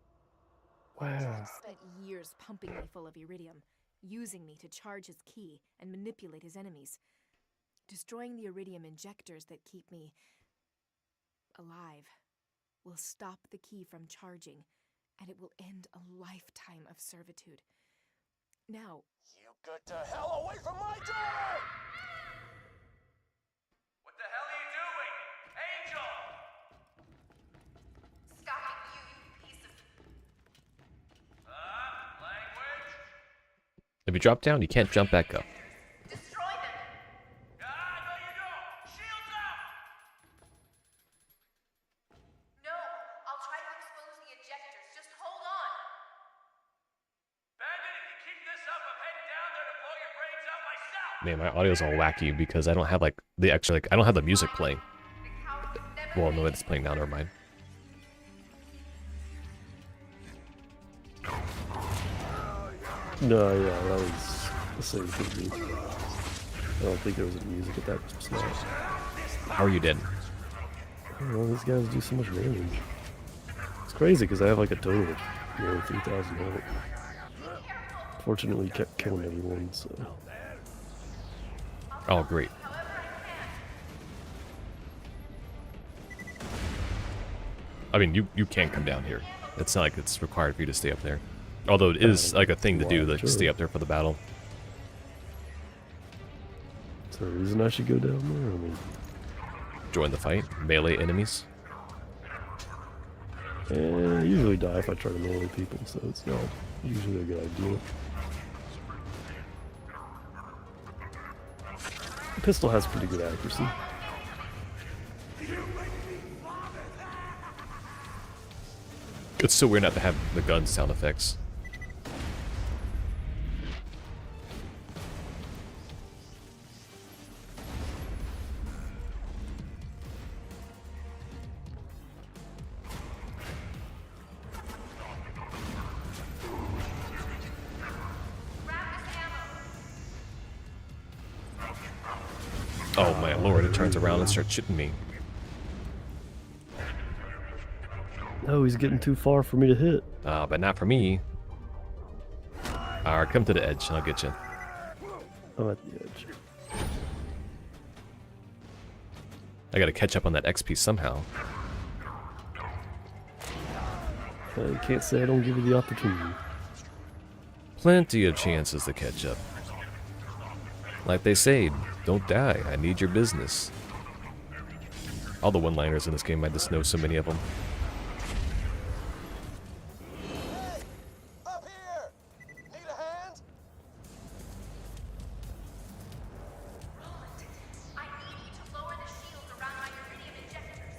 Wow. Spent years pumping me full of iridium, using me to charge his key and manipulate his enemies. Destroying the iridium injectors that keep me alive will stop the key from charging, and it will end a lifetime of servitude. Now, You get the hell away from my door! What the hell are you doing? Angel! Stopping you, you piece of... Language? If you drop down, you can't jump back up. Destroy them! No you don't! Shields up! No, I'll try to expose the ejectors. Just hold on! Bandit, if you keep this up, I'm heading down there to blow your brains out myself! Man, my audio's all wacky because I don't have like the extra I don't have the music playing. Well, no, it's playing now. Never mind. No, yeah, that was the same thing. I don't think there was any music at that smash. How are you dead? I don't know, these guys do so much damage. It's crazy because I have like a total of nearly 3,000 health. Fortunately, kept killing everyone, so. Oh, great. I mean, you can come down here. It's not like it's required for you to stay up there. Although it is like a thing to do, like stay up there for the battle. Is there a reason I should go down there? I mean, Join the fight, melee enemies. I usually die if I try to melee people, so it's not usually a good idea. The pistol has pretty good accuracy. It's so weird not to have the gun sound effects. Oh my lord, it turns around and starts shooting me. No, he's getting too far for me to hit. But not for me. Alright, come to the edge and I'll get you. I'm at the edge. I gotta catch up on that XP somehow. You can't say I don't give you the opportunity. Plenty of chances to catch up. Like they say, don't die, I need your business. All the one-liners in this game, I just know so many of them. Up here! Need a hand? I need you to lower the shields around my iridium injectors.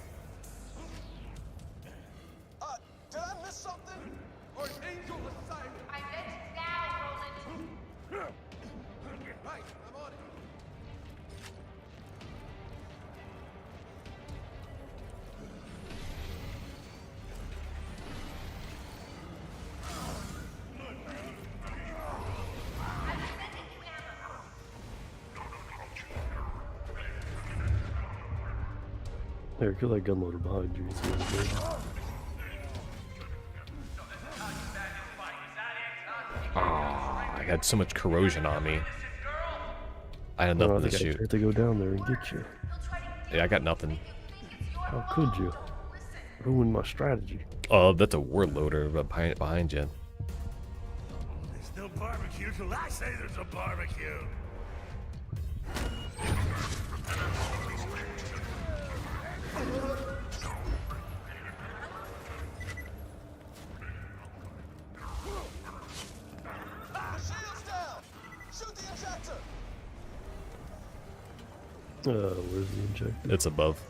Did I miss something? Or Angel assignment? I meant now, Roland. Right, I'm on it. There, kill that gun loader behind you. It's really good. I had so much corrosion on me. I had nothing to shoot. I have to go down there and get you. Yeah, I got nothing. How could you? Ruined my strategy. Oh, that's a warloader behind you. There's no barbecue till I say there's a barbecue. Shields down! Shoot the injector! Where's the injector? It's above.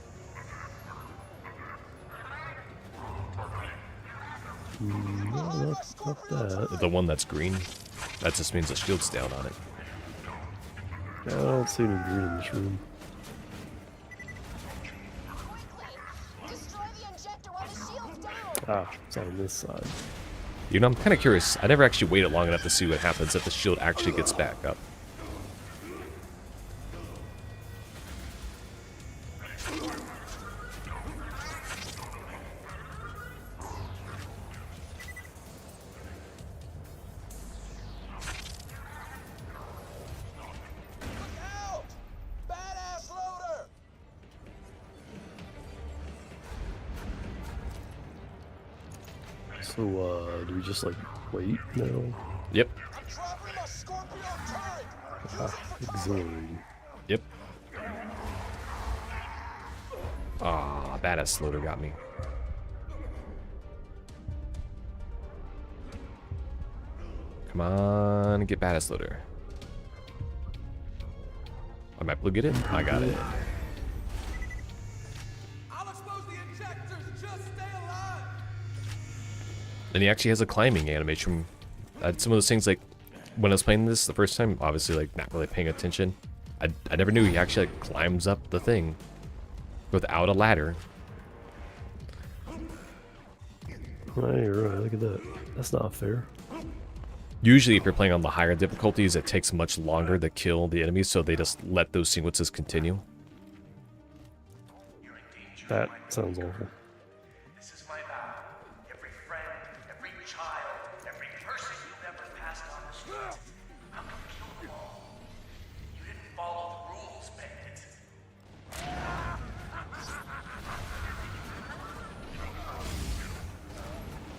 No, not that. The one that's green. That just means the shield's down on it. I don't see any green in this room. Ah, it's on this side. You know, I'm kind of curious. I never actually waited long enough to see what happens if the shield actually gets back up. So, do we just, like, wait now? Yep. Ah, exhilarating. Yep. Ah, badass loader got me. Come on, get badass loader. I might be able to get it. I got it. And he actually has a climbing animation. Some of those things, like, when I was playing this the first time, obviously, like, not really paying attention. I never knew he actually, like, climbs up the thing without a ladder. Oh, you're right, look at that. That's not fair. Usually, if you're playing on the higher difficulties, it takes much longer to kill the enemies, so they just let those sequences continue. That sounds awful.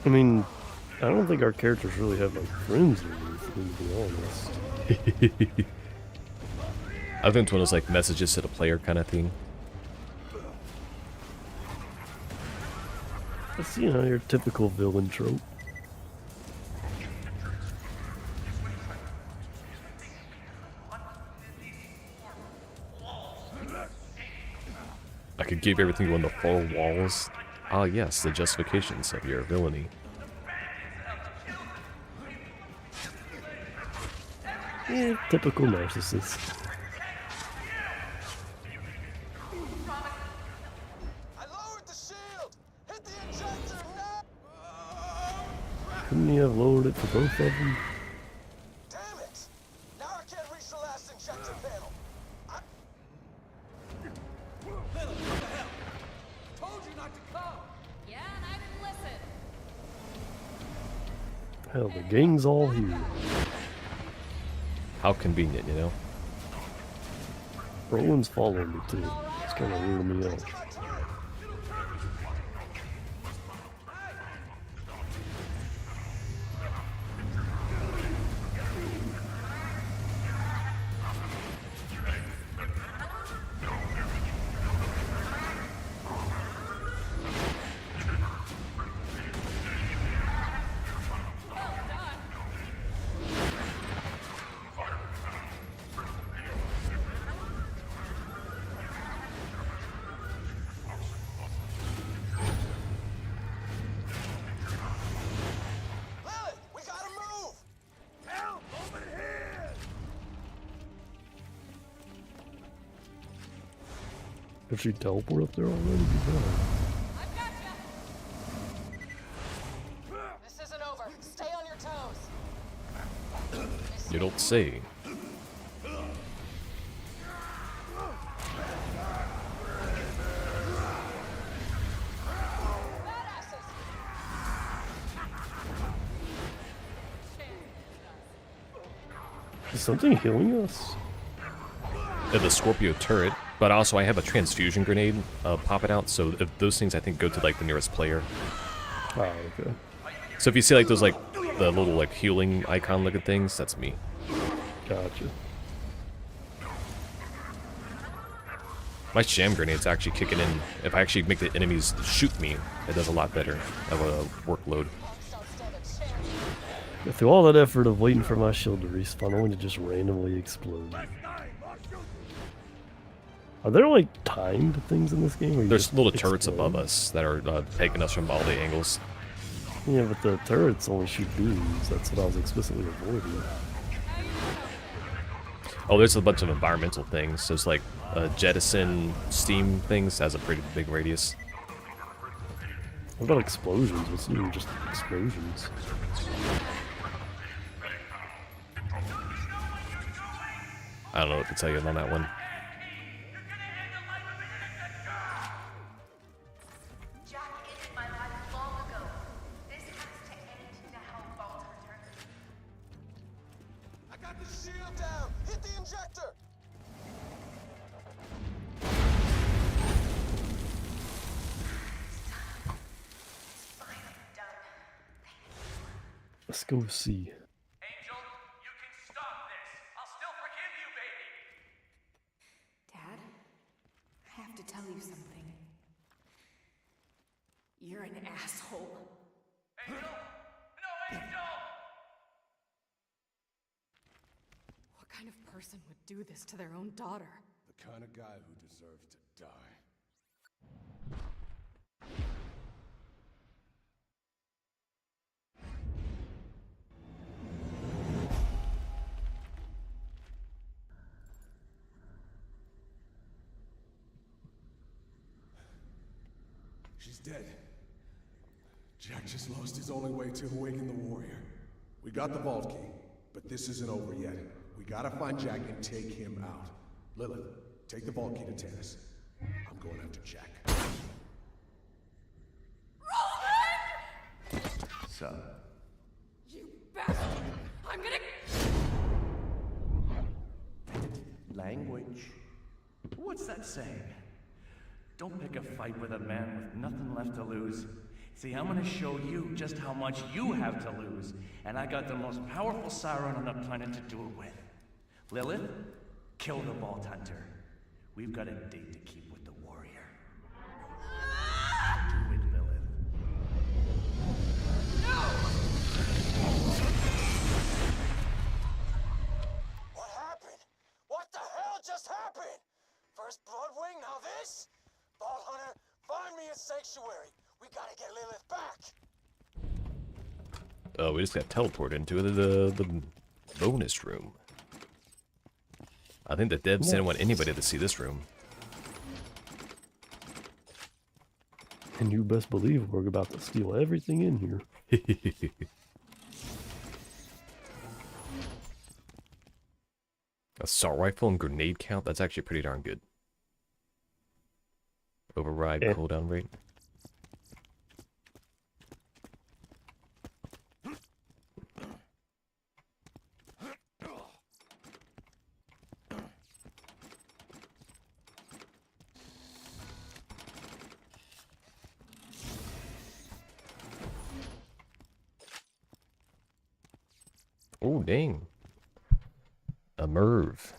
I mean, I don't think our characters really have, like, friends or anything, to be honest. I think it's one of those, like, messages to the player kind of thing. It's, you know, your typical villain trope. I could give everything on the 4 walls. Ah, yes, the justifications of your villainy. Yeah, typical narcissist. Couldn't you have lowered it for both of them? Damn it! Now I can't reach the last injector panel. Little, what the hell? Told you not to come. Yeah, and I didn't listen. Hell, the gang's all here. How convenient, you know? Roland's following me too. It's kind of weirding me out. If she teleport up there already, be done. This isn't over. Stay on your toes. You don't say. Is something healing us? Yeah, the Scorpio turret. But also, I have a transfusion grenade popping out, so if those things I think go to like the nearest player. Oh, okay. So if you see like those like the little like healing icon looking things, that's me. Gotcha. My sham grenade's actually kicking in. If I actually make the enemies shoot me, it does a lot better of a workload. Through all that effort of waiting for my shield to respawn, only to just randomly explode. Are there like timed things in this game? Where you There's just little turrets explode? above us that are taking us from all the angles. Yeah, but the turrets only shoot beams. That's what I was explicitly avoiding. Oh, there's a bunch of environmental things. There's like jettison steam things. Has a pretty big radius. What about explosions? What's even just explosions? I don't know what to tell you on that one. I got the shield down. Hit the injector. Let's go see. Dad, I have to tell you something. You're an asshole. Angel! No, Angel! What kind of person would do this to their own daughter? The kind of guy who deserves to die. She's dead. Jack just lost his only way to awaken the warrior. We got the vault key, but this isn't over yet. We gotta find Jack and take him out. Lilith, take the vault key to Tannis. I'm going after Jack. So, You bastard! I'm gonna... language. What's that saying? Don't pick a fight with a man with nothing left to lose. See, I'm gonna show you just how much you have to lose. And I got the most powerful siren on the planet to do it with. Lilith, kill the Vault Hunter. We've got a date to keep with the warrior. Do it, Lilith. What happened? What the hell just happened? First Bloodwing, now this? Vault Hunter, find me a sanctuary. We gotta get Lilith back. Oh, we just got teleported into the bonus room. I think the devs didn't want anybody to see this room. And you best believe we're about to steal everything in here. Assault rifle and grenade count? That's actually pretty darn good. Override cooldown rate. Oh, dang. A Merv.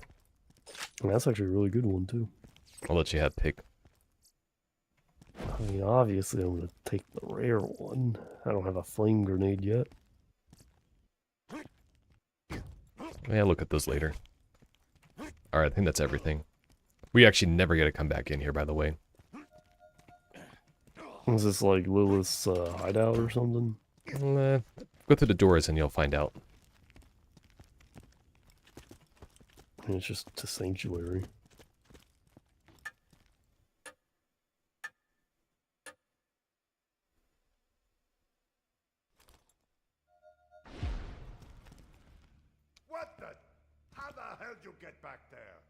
That's actually a really good one, too. I'll let you have pick. I mean, obviously I'm going to take the rare one. I don't have a flame grenade yet. Yeah, look at those later. Alright, I think that's everything. We actually never get to come back in here, by the way. Is this like Lilith's hideout or something? Go through the doors and you'll find out. It's just a sanctuary. What the? How the hell did you get back there?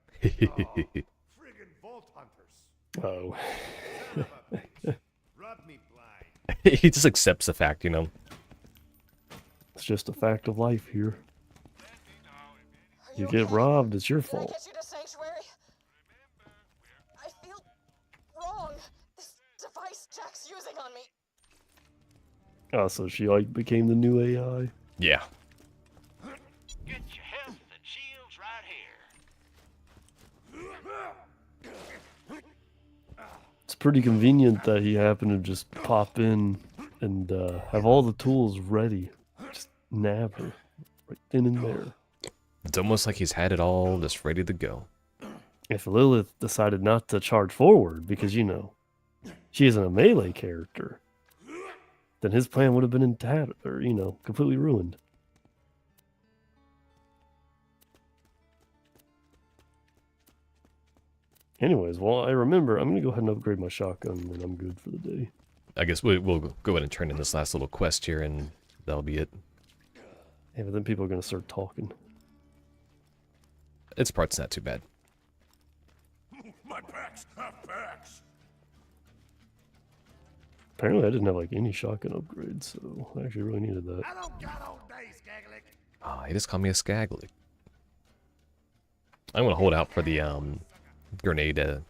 Friggin' Vault Hunters. Oh. Son of a bitch. Rub me blind. He just accepts the fact, you know. It's just a fact of life here. You get robbed, it's your fault. Get you to sanctuary? Jack's using on me. Oh, so she like became the new AI. Yeah. Get your health and shields right here. It's pretty convenient that he happened to just pop in and have all the tools ready. Just nab her right then and there. It's almost like he's had it all just ready to go. If Lilith decided not to charge forward because, you know, she isn't a melee character, then his plan would have been in or, you know, completely ruined. Anyways, well, I remember I'm going to go ahead and upgrade my shotgun and I'm good for the day. I guess we'll go ahead and turn in this last little quest here and that'll be it. Yeah, but then people are going to start talking. Its part's not too bad. My packs have packs. Apparently I didn't have like any shotgun upgrades, so I actually really needed that. I don't got all day, Skaglik. Ah, he just called me a skaglik. I'm gonna hold out for the grenade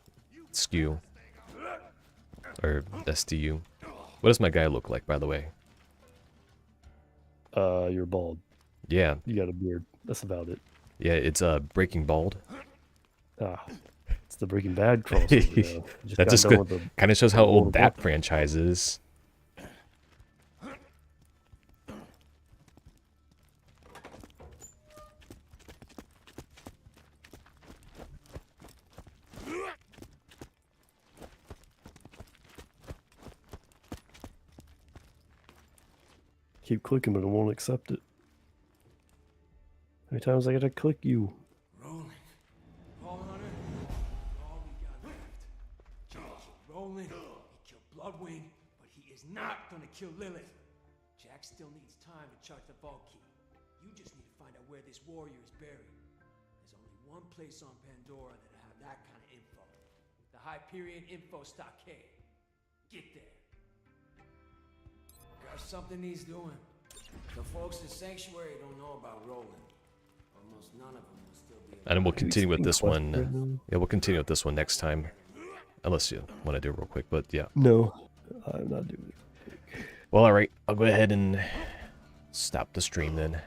SKU. Or STU. What does my guy look like, by the way? You're bald. Yeah. You got a beard. That's about it. Yeah, it's Breaking Bald. Ah, it's the Breaking Bad crossover. That just kind of shows how old that franchise is. Keep clicking, but it won't accept it. How many times I gotta click you? Rolling. Paul Hunter. All we got left. Jack killed Roland. He killed Bloodwing, but he is not gonna kill Lilith. Jack still needs time to chart the vault key. You just need to find out where this warrior is buried. There's only one place on Pandora that'll have that kind of info. The Hyperion Info Stockade. Get there. Got something needs doing. The folks in Sanctuary don't know about Roland. Almost none of them will still be. And we'll continue with this one. Yeah, we'll continue with this one next time. Unless you want to do it real quick, but yeah. No, I'm not doing it. Well, alright. I'll go ahead and stop the stream then.